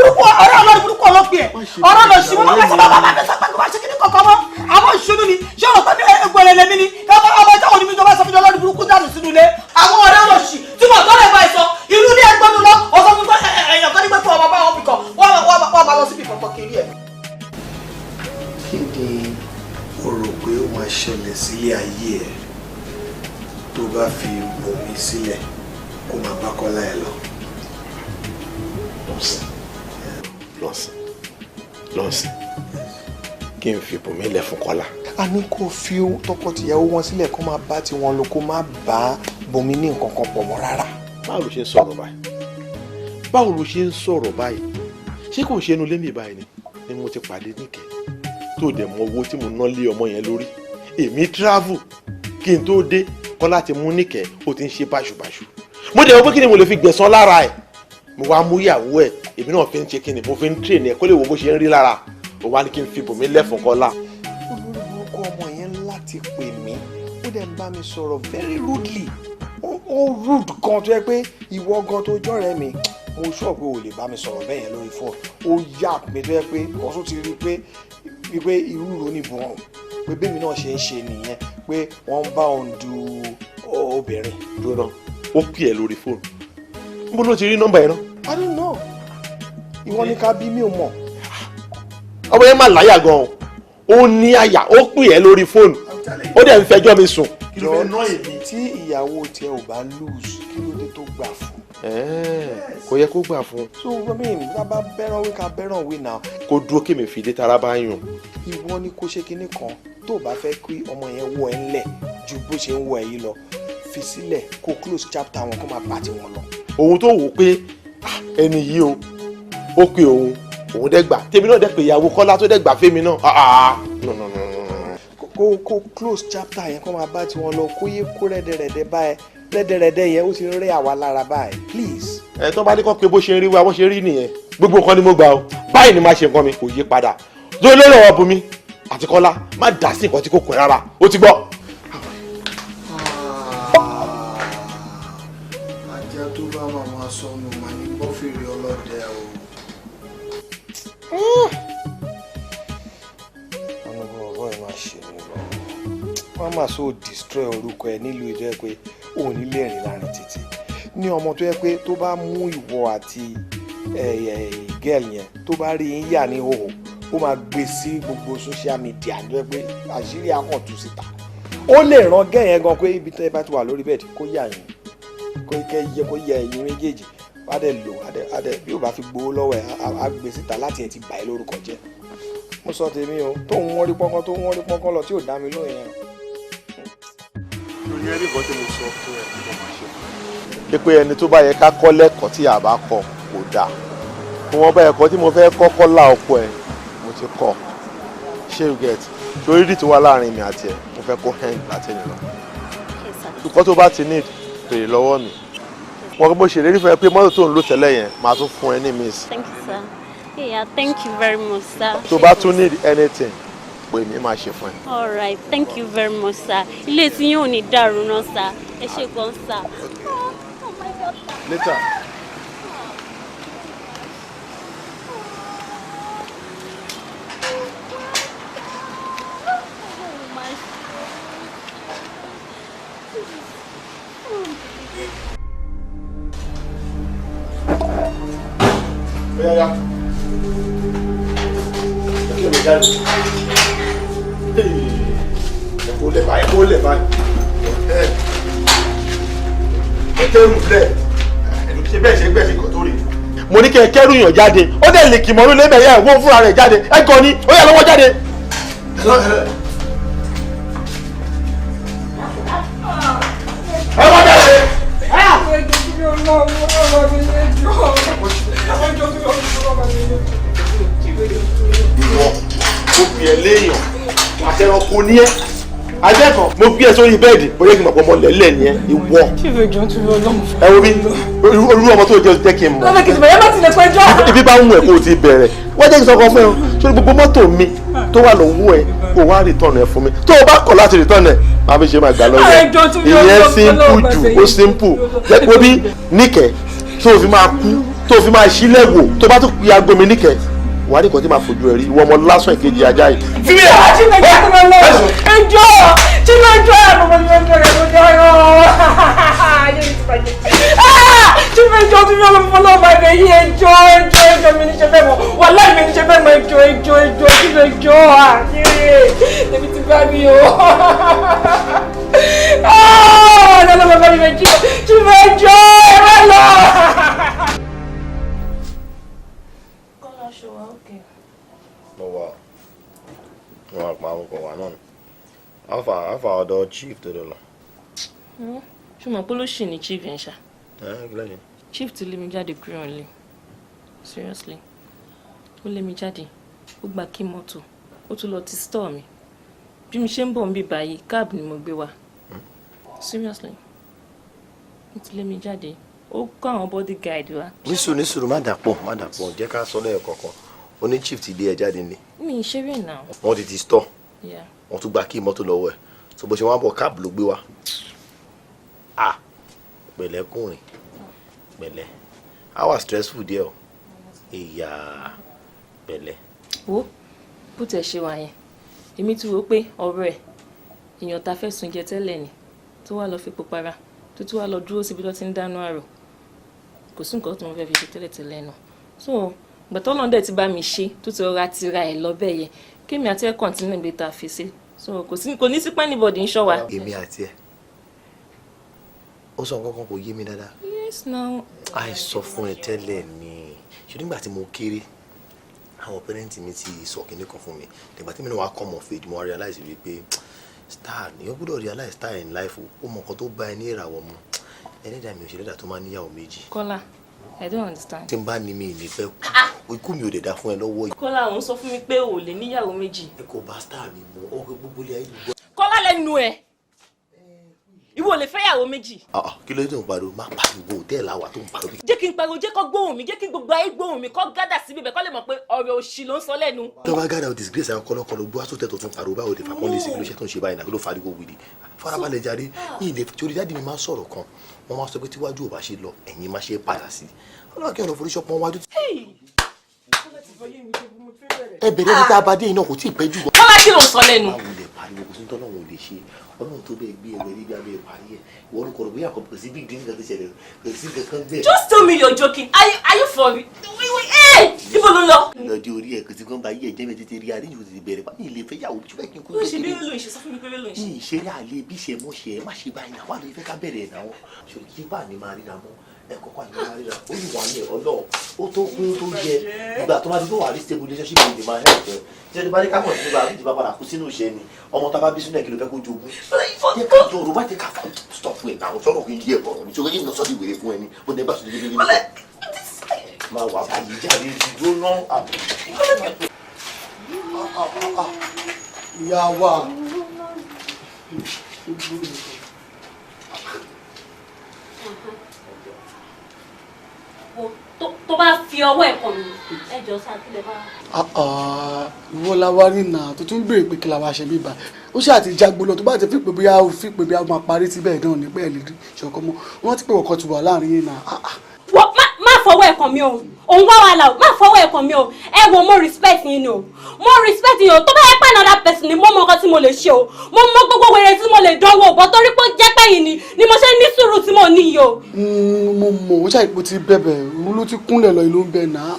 burúkú ló pè é ọ̀rọ̀ lọ sí wọn bá sọ bá bá sọ pé kò bá ṣe kí ni kọ̀ọ̀kan mọ́ àwọn ìṣúnú ni ṣé ọ̀rọ̀ pé egbòrè lèmi ni ọmọ ìjáwọ̀ ni mi jọba sọ fún mi olórí burúkú dànù sínú ilé àwọn ọ̀rẹ́ lọ sí tí mo tọ́ lè bá ẹ sọ ìlú ilé ẹgbẹ́ mi lọ ọ̀sán fún ẹ̀yàn kan ní pé fún ọmọ bá wọn bìkan wọ́n máa lọ síbi kọ̀ọ̀kan kiri ẹ̀. kí ni o rò pé ó máa ṣẹlẹ̀ sílé ayé ẹ̀ tó bá fi bomi sílẹ̀ kó máa bá Kọ́lá ẹ̀ lọ? lọ́sìn kí n fi bomi lẹ̀ fún Kọ́lá. a ní kó fi tọkọtìyàwó wọn sílẹ̀ kó máa bá tiwọn lọ kó má bá bomi ní nǹkan kan pọ̀ mọ́ rárá. báwo ló ṣe ń sọ̀rọ̀ báyìí ṣé kò ń ṣe inú lémi báyìí ni ni mo ti pàdé Níkẹ́ tó dẹ̀ mọ owó tí mo ná lé ọmọ yẹn lórí èmi travel kí n tó dé kọ́ láti mú Níkẹ́ ó ti ń ṣe báṣubàṣu mo dẹ̀ wọ́n pé kí ni mo lè fi gbẹ̀san lára ẹ̀ mo wá mú ìyàwó ẹ̀ èmi náà fi ń ṣe kí ni mo fi ń train ẹ̀ kó lè wo bó ṣe ń rí lára ó wá ní kí n fi bòmí lẹ́fọ̀ọ́ Kọ́lá. olórí burúkú ọmọ yẹn láti pè mí ó dẹ̀ ń bá mi sọ̀rọ̀ very rudely ó rude gan tó yẹ pé ìwọ gan tó jọ̀rẹ́ mi mo sọ pé o lè bá mi sọ̀rọ̀ bẹ́ẹ̀ yẹn lórí fóònù ó yà mí tó yẹ pé ọ̀sùn ti rí pé irú ìrònìbọn pé bẹ́ẹ̀mi náà ṣe ń ṣe nìyẹn pé wọ́n bá òun du obìnrin. dúró ó pè ẹ́ lórí fóònù níbo ló ti rí nọ́mbà yẹn náà. I don't know ìwọ ní ká bí mi ò mọ̀. ọmọ yẹn máa láyà gan-an ó ní àyà ó pè ẹ́ lórí fóònù ó dẹ̀ ń fẹjọ́ mi sùn. kí ló fẹ́ ná èmi tí ìyàwó tiẹ̀ ò bá lose kí ló dé tó gbà fún. kò yẹ kó gbà fún. so I mean tá bá bẹ́ràn wí ká bẹ́ràn wí náà. kó dúró kí mi fìdí tara bá yùn. ìwọ ni kó ṣe kinní kan tó o bá fẹ́ kí ọmọ yẹn wọ ẹ ńlẹ̀ ju bó ṣe ń wọ ẹ yìí lọ fi sílẹ̀ kó close chapter wọn kó máa bá tiwọn lọ. òun tó wò pé ẹni yìí ó pe òun dẹ́ gbà tèmi náà dẹ́ pé ìyàwó Kọ́lá tó dẹ́ gbà fẹ́mi náà kó close chapter yẹn kó máa bá tiwọn lọ kó yé kó rẹ́dẹ̀rẹ́dẹ́ báyẹn rẹ́dẹ̀rẹ́dẹ́ yẹn ó ti rí àwa lára báyìí please. tó bá ní kọ́ pé bó ṣe ń rí wa bó ṣe rí nìyẹn gbogbo nǹkan ni mo gbà ó báyìí ni máa ṣe nǹkan mi kò yí padà tó lórí ọ̀rọ̀ Bùnmi àti Kọ́lá má dá sí nǹkan tí kò kún rárá ó ti gbọ́. ajá tó bá màmá sọnù màá ní gbọ́ fèrè ọlọ́dẹ o. ọ̀nà bọ̀bọ̀ ẹ̀ máa ṣe mí lọ wọ́n máa so destroy orúkọ ẹ̀ nílùú ìjọ ẹ̀ pé òun nílé ẹ̀rín láàrin títì ní ọmọ tó yẹ pé tó bá mú ìwọ àti gẹ́ẹ̀l yẹn tó bá rí yín yà ní hòhò ó máa gbé sí gbogbo social media ní ẹ pé àṣírí akàn tú síta ó lè ràn gẹ́ẹ̀ yẹn gan pé ibi tẹ́ ẹ bá ti wà lórí bẹ́ẹ̀dì kó yà yín kó yẹ ẹ̀yin méjèèjì wá dẹ̀ lò adẹ̀ bí ó bá fi gbowó lọ́wọ́ ẹ̀ á gbé síta láti ẹ̀ ti bà ẹ́ lórúkọ jẹ́ mo sọ tèmi o tó ń wọ́n rí pọ́nkán lọ tí ò dá mi lóyún yẹn. lórí ẹni kan tí mo sọ fún ẹ tí mo máa ṣe. pé ẹni tó bá yẹ ká kọ́ lẹ́kọ̀ọ́ tí a bá kọ́ kò dáa fún wọn bá ẹ̀kọ́ tí mo fẹ́ kọ́kọ́ lá ọkọ ẹ̀ mo ti kọ́ ṣé you get torí rí ti wá láàrin mi àti ẹ̀ mo fẹ́ kó hang láti ẹ̀yìn lọ. ìkọ́ tó bá ti need béèrè lọ́wọ́ mi wọn bó ṣe lérí fún ẹ pé mọ́tò tó ń lò tẹ́lẹ̀ yẹn máa tún fún ẹ ní miss. Thank you, sir. Yeah, thank you very much, sir. tó bá tún need anything pé mi máa ṣe fún ẹ. All right, thank you very much, sir. Ilé tí yóò ní dàrú náà, sir. Ẹ ṣé gan, sir. Oh my God. Later. Yeah. Kó lè báyìí. Kẹ́rù lẹ̀. Ṣé bẹ́ẹ̀ ṣe gbẹ̀sì kan tó rí? Mo ní kẹ́ kẹ́rù yàn jáde. Ó dẹ̀ lè kì mọ́nú lébẹ̀ yẹn wọ́n fúnra rẹ̀ jáde. Ẹ kàn ní ó yà lọ́wọ́ jáde. Ẹ wọ́n jáde. Ìwọ mo fi ẹ léèyàn àtẹ̀rànkò ní ẹ ajẹ́kan mo gbé ẹ sórí bẹ́ẹ̀dì bóyá kí n mọ̀ pé ọmọ lẹ́lẹ̀ ni ẹ ìwọ. ẹ wo bí olú ọmọ tó jẹ́ kí n mọ̀. ibi bá ń wù ẹ kó o ti bẹ̀rẹ̀ wọ́n jẹ́ kí n sọ kan fún ẹ sórí gbogbo mọ́tò mi tó wà lọ́wọ́ ẹ kó o wá rìtọ́nù ẹ fún mi tó o bá kọ̀ láti rìtọ́nù ẹ máa fi ṣe máa gbà lọ́wọ́ ìyẹn simple jù ó simple lẹ́pọ̀ bí níkẹ́ tó o fi máa kú tó o fi máa ṣílẹ̀ wò tó o bá tún pe aago mi níkẹ́ wàá ní kan tí máa fojú ẹ rí ìwọ ọmọ lásán ìkejì ajá yìí. fífi ẹ̀ wá sí ẹjọ́ tí mo jọ ẹ̀ mo ní ọjọ́ rẹ̀ mo jọ ọ́ ayé mi ti bàjẹ́ tí mo jọ tí mo lọ fún ọlọ́mọ ẹ̀rẹ̀ yìí ẹjọ́ mi ní ṣe fẹ́ mọ̀ wà láì mi ní ṣe fẹ́ mọ̀ ẹjọ́ tí mo jọ àyè ẹbí ti bá mi o ọlọ́mọ bá mi méjì tí mo jọ ẹ̀rọ lọ. Wọ́n á pa àwọn ọkọ̀ wa náà. Àfà ọ̀dọ̀ chief tó dọ̀ lọ. ṣùgbọ́n pé ló ṣì ní chief yẹn ṣá. Gílẹ̀ chief ti lé mi jáde kúrò nílé seriously ó lé mi jáde ó gba kí mọ́tò ó tún lọ ti store mi bí mi ṣe ń bọ̀ ń bí báyìí cab ni mo gbé wá seriously ó ti lé mi jáde ó kọ́ àwọn bodyguard wa. nísùrù má dàpọ̀ jẹ́ ká sọ lẹ́yìn kọ̀ọ̀kan ó ní chief ti lé ẹ jáde ní. mi ì ṣeré náà. wọ́n ti store wọ́n tún gba kí mọ́tò lọ́wọ́ ẹ̀ tó bó ṣe wọ́n á bọ̀ cab ló gbé wá. pẹ̀lẹ́kùnrin pẹ̀lẹ́ how stressful díẹ̀ o ìyá pẹ̀lẹ́. wo bó tẹ̀ ṣe wà yẹn èmi tún rò pé ọ̀rọ̀ ẹ̀ èèyàn ta fẹ́ sùn jẹ tẹ́lẹ̀ ni tó wá lọ fi pupara tó tún wá lọ dúró síbi tó ti ń dáná àrò kò sí nǹkan tó mo fẹ́ fi ṣe tẹ́lẹ̀tẹ́lẹ̀ náà so gbẹ̀tọ́ náà dẹ̀ ti bá mi ṣe tó ti rọra tira ẹ̀ lọ bẹ́ẹ̀ yẹ kémi àti ẹ̀ kọ́ntínú ìgbé ta fi ṣe so kò ní sí pé anybody ń ṣọ́ wa. èmi àti ẹ ó sọ nǹkan kan kò yé mi dáadáa. yes now. àìsọ fún ẹ tẹ́lẹ̀ ni ṣe nígbà tí mo kéré àwọn pẹ́rẹ́ǹtì mi ti sọ kinní kan fún mi nígbà tí mi náà wá come of age mo realize wípé star ni ó gbọ́dọ̀ realize star in life ó mọ nǹkan tó bá ẹ ní ìràwọ̀ mu ẹlẹ́dàá mi ò ṣe lẹ́dàá tó máa níyàwó méjì. Kọ́lá I don't understand. tí n bá ní mi ìlè fẹ́ kú ikú mi ò lè dá fún ẹ lọ́wọ́ yìí. Kọ́lá òun sọ fún mi pé ò lè níyàwó méjì. ẹ kò bá star mi mọ ọgbẹ gbogbo ilé ayé gbogbo. Kọ́lá lẹ́nu ẹ̀ ìwọ lè fẹ́ yàwó méjì. kí ló dé tó ń pariwo má pariwo hòtẹ́ẹ̀lì àwà tó ń pariwo. jẹ́ kí n pariwo jẹ́ kó gbóhùn mi jẹ́ kí gbogbo ayé gbóhùn mi kó gádà síbi bẹ́ẹ̀ kó lè mọ̀ pé ọ̀rọ̀ òṣì ló ń sọ lẹ́nu. tó bá gádà o disgrace àwọn kọlọkọlọ gbọ́ àtúntẹ̀ tó tún pariwo báwo lè fà pọ́n lé sí iléeṣẹ́ tó ń ṣe báyìí náà kí ló fariwo wìdí. farabalẹ̀ jáde yìí lè torí dáàdì mi máa ń sọ̀rọ̀ kan wọ́n máa sọ pé tíwájú ò bá ṣe lọ ẹ̀yìn má ṣe padà sí ọlọ́run kí ọ̀rọ̀ foríṣọ́ pọ́n wájú. ẹ bẹ̀rẹ̀ ní tá a bá dé iná kò tí ì pẹ́ jù. kọ́lá kí ló ń sọ lẹ́nu. báwo lè pariwo kò sí tọ́lọ́run ò lè ṣe ọlọ́run tó bẹ́ẹ̀ gbé ẹgbẹ́ níbi abẹ́ parí ẹ̀ wọ́n ló kọ̀rọ̀ bóyá kò sí bí ìdí nǹkan tó ṣẹlẹ̀ kò sí kankan bẹ́ẹ̀. just tell me you're joking are you for real. ibo ló lọ. lọ́jọ́ orí ẹ̀ kò sí kan bá yí ẹ̀jẹ̀ mi tètè rí àríyìn òtítì bẹ̀rẹ̀ pa ilé ìfẹ́ yàwó tí wọ́n kí n kó. ló ṣe bí ló ń ṣe sọ fún mi pé ló ń ṣe. ìṣeré àlè bí ṣe mọ́ ṣe má ṣe báyìí náà wà lóye fẹ́ ká bẹ̀rẹ̀ náà ṣòro kí bá ní máa ríra mọ́ ẹ̀kọ́ pa ní máa ríra ó yìí wà ní ọ̀nà ó tó kún tó yẹ ìgbà tó máa ti tó wà ní stable relationship ní máa help ẹ jẹ́ ní bá ní kápọ̀ nígbà àbí ìjìbá padà kú sínú ìṣẹ́ ni ọmọ tá a bá bí sínú ẹ̀ kí ló fẹ́ kó jogún. jẹ́ ká jọ òrùba jẹ́ ká stop fún ẹ̀ náà sọ̀rọ̀ kí n yé ẹ̀kọ́ mi ṣòro kí n lọ sọ́ọ́ ìwé fún ẹ ní ó dẹ́ bá sọ máa wà báyìí jáde ìdúró náà. ìyá wa tó bá fi ọwọ́ ẹ̀ kàn mí ẹjọ́ sátúlẹ̀ bá. ìwọ la wá rí nà tó tún béèrè pé kí la wá ṣe bíbá ó ṣáà ti jágbó lọ tó bá ti fi pé bóyá ó fi pé bí a máa parí síbẹ̀ náà ní bẹ́ẹ̀ lè rí ṣọ̀kan mọ́ wọ́n ti pé ọkọ̀ ti wà láàrin yìí nà. má fọwọ́ ẹ̀ kàn mí o òun wá wàhálà o má fọwọ́ ẹ̀ kàn mí o ẹ wo mo respect yín o mo respect yín o tó bá yẹ pé another person ni mo mọ nǹkan tí mo lè ṣe o mo mọ gbogbo wèrè tí mo lè dánwò bọ́ torí pé ó jẹ́ pé yìí ni mo ṣe ní sùúrù tí mo ní yìí o. mo mọ̀ ó ṣàìpò ti bẹ̀bẹ̀ òun ló ti kúnlẹ̀ lọ ìlú ń bẹ̀ náà.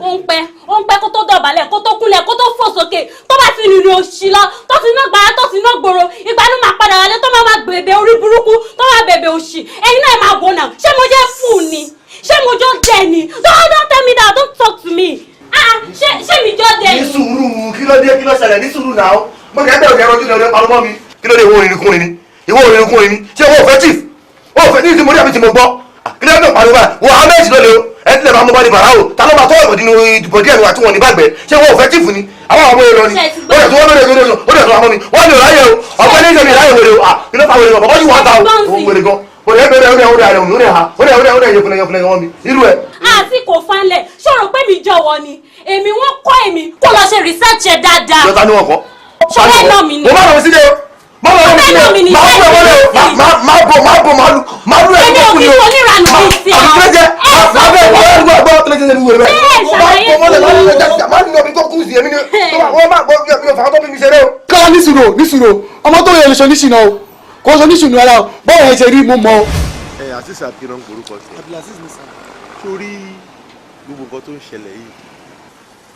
ó ń pẹ́ kó tó dọ̀bálẹ̀ kó tó kúnlẹ̀ kó tó fò sókè tó bá ti rìnrìn òṣì lọ tó ti ná gbàrà tó ti ná gbòòrò ìgbanú máa padà wálé tó máa bèbè orí burúkú tó máa bèbè òṣì ẹ̀yin náà máa wò náà ṣé mo jẹ́ fún ni ṣé mo jọ dẹ ni don't tell me that don't talk to me ṣé mi jọ dẹ ni. ní sùúrù kí ló dé kí ló ṣẹlẹ̀ ní sùúrù náà mo kẹ́ bẹ́ẹ̀ òjò ẹ̀rọ ọdún parọ́ mọ́ mi kí ló dé ìwọ òrìrì kúrin ni ìwọ òrìrì kúrin ni ṣé ìwọ òfẹ́ chief ó òfẹ́ ní ìdìmọ̀ àbí tí mo gbọ́ kí ló dé pariwo báyìí wọ ahmed ló lè o ẹ ti lè máa mọ bá ní bàrà o ta ló máa tọ́ ìbòdì ní ìdìbò díẹ̀ níwá tí wọ́n ní bàgbẹ́ ṣé ìwọ òfẹ́ chief ni àwọn ọmọ èrò ni ó dẹ̀ tó wọ́n lóde ó dẹ̀ tó wọ́n mọ́ mi wọ́n ní òráyè o ọ̀pẹ́ ní ìjọba ìráyè wèrè o kí ló fà wèrè o bàbá yìí wọ́n ta o wèrè gan àti kò fanlẹ̀ ṣòro pé mi jọ̀wọ́ ni èmi wọ́n kọ́ èmi kó lọ ṣe research ẹ̀ dáadáa. jọta ni wọn kọ. ṣọlá ẹ̀nà mi ni. mo máa lọ sílé o máa lọ sílé o máa fún ẹ wọlé o máa bọ máa lù ẹ kó kú ni o. èmi ò kí oníranù mi sí ẹ. àbíkẹ́jẹ́ máa bẹ wọlé ẹgbẹ́ ọgbọ́ tó lè ṣe ẹni wẹ̀rẹ̀ bẹ́ẹ̀. máa bọ mọ́lẹ̀ máa ní ọbí tó kú sí èmi ni wọ́n máa gbọ́ bí ọ̀fà tó bí mi ṣeré o. káwá nísìrò ọmọ tó yẹ lè ṣe níṣìnà o kò sọ níṣìnà ara o bọ́ọ̀ ẹ ṣe rí mo mọ o. àṣìṣe àkìrán gbòrúkọ sí sórí gbogbo nǹkan tó ń ṣẹlẹ̀ yìí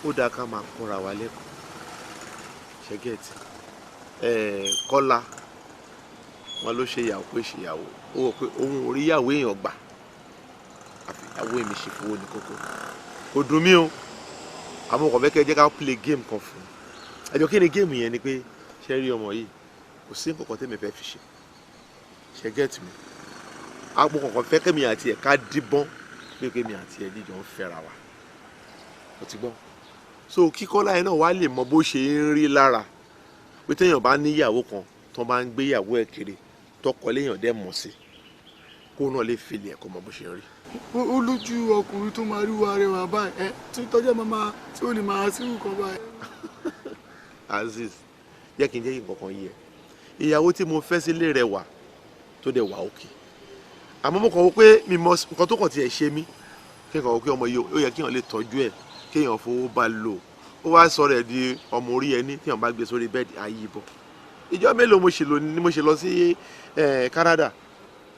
ó dáa ká máa kúnra wa lẹ́kọ̀ọ́ ṣẹ́gẹ̀tì Kọ́lá wọn ló ṣe ìyàwó pé ṣèyàwó ó wọ pé òun ò rí ìyàwó èèyàn gbà àfi ìyàwó èmi ṣe fowó ní kókó kò dùn mí o àmọ́ ọkọ̀ fẹ́ kẹ́ jẹ́ ká play game kan fún un ẹjọ́ kí ni game yẹn ni pé ṣe rí ọmọ yìí kò sí nǹkan kan tẹ́mi fẹ́ fi ṣe ṣẹ́gẹ̀tì mi àpò kọ̀ọ̀kan fẹ́ kẹ́mi àti ẹ̀ ká díbọ́n pé kẹ́mi àti ẹ̀ níjọ ń fẹ́ra wa ó ti gbọ́ so kíkọ́lá yẹn náà wá lè mọ bó ṣe ń rí lára pé téèyàn bá níyàwó kan tó bá ń gbé ìyàwó ẹ̀ kiri tọkọ léèyàn dẹ̀ mọ̀ sí kó náà lè fìlẹ̀ ẹ̀kọ́ mọ bó ṣe ń rí. ó lójú ọkùnrin tó máa rí wa rẹwà báyìí ẹ tí tọ́jú ẹ̀ máa tí ò ní máa sí nǹkan báyìí. Azeez jẹ́ kí n jẹ́ ìkọ̀kan yìí ẹ̀ ìyàwó tí mo fẹ́ sílé rẹwà tó dẹ̀ wà òkè àmọ́ mo kàn wọ́n pé mi mọ nǹkan tó kàn tiẹ̀ ṣe mí kí n kàn wọ́n pé ọmọ yìí ó yẹ kéèyàn lè tọ́jú ẹ̀ kéèyàn fowó bá lò ó wá sọ rẹ̀ di ọmọ orí ẹni téèyàn bá gbé sórí bẹ́ẹ̀dì ayé bọ̀ ìjọ mélòó mo ṣe lọ sí Canada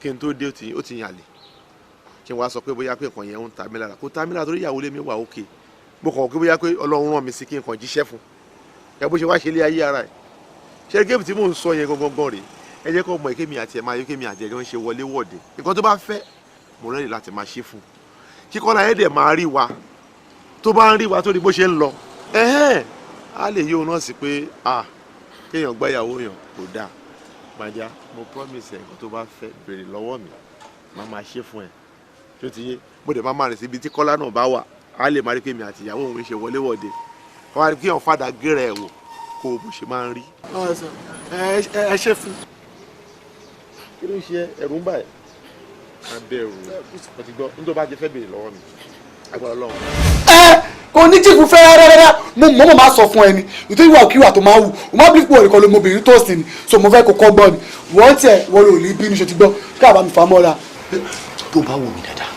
kí n tó dé ó ti yàn lè kí n wá sọ pé bóyá pé nǹkan yẹn ń ta mí lára kó ta mí lára torí ìyàwó lé mi wà òkè mo kàn wọ́n pé bóyá pé Ọlọ́run rán mi sí kí n kàn jíṣẹ́ fún ẹ bó ṣe wá ṣe ilé ayé ara ẹ̀ ṣé géèmù tí mò ń sọ yẹn gangan rèé ẹ jẹ́ kó mọ̀ kémi àti ẹ̀ máa yọ kémi àti ẹ̀ gan ṣe wọlé wọ̀de nǹkan tó bá fẹ́ mo rẹ́rìn láti máa ṣe fún kíkọ́lá ẹ̀ dẹ̀ máa rí wa tó bá ń rí wa tó di bó ṣe ń lọ á lè yí òun náà sí pé kéèyàn gbáyàwó yàn kò dáa gbàjá mo promise ẹ nǹkan tó bá fẹ́ béèrè lọ́wọ́ mi máa máa ṣe fún ẹ tó ti yé mo dẹ̀ máa rìn síbi tí kọ́lá náà bá wà á lè máa rí kémi àti ìyàwó òun ṣe wọlé wọ̀de wọ́n á rí kéèyàn fàdà gẹ́rẹ́ ẹ̀ wò kó o bó ṣe máa ń rí. ẹ ṣe fún. kí ló ń ṣe ẹ̀rù ń bà ẹ́ abẹ́rù ọtí gbọ́ nítorí bá jẹ fẹ́ béèrè lọ́wọ́ mi agbára Ọlọ́run. Kò ní jìkú fẹ́ rárá mo mọ̀ máa sọ fún ẹni nítorí ìwà òkìwà tó máa wù ó má bí pò nìkan ló mobìnrin tó sì ni so mo fẹ́ kó kọ́ gbọ́ ni wọ́n tiẹ̀ wọ́n lò ní bínú ṣe ti gbọ́ káàbá mi fà mọ́ra. tó bá wù mí dáadáa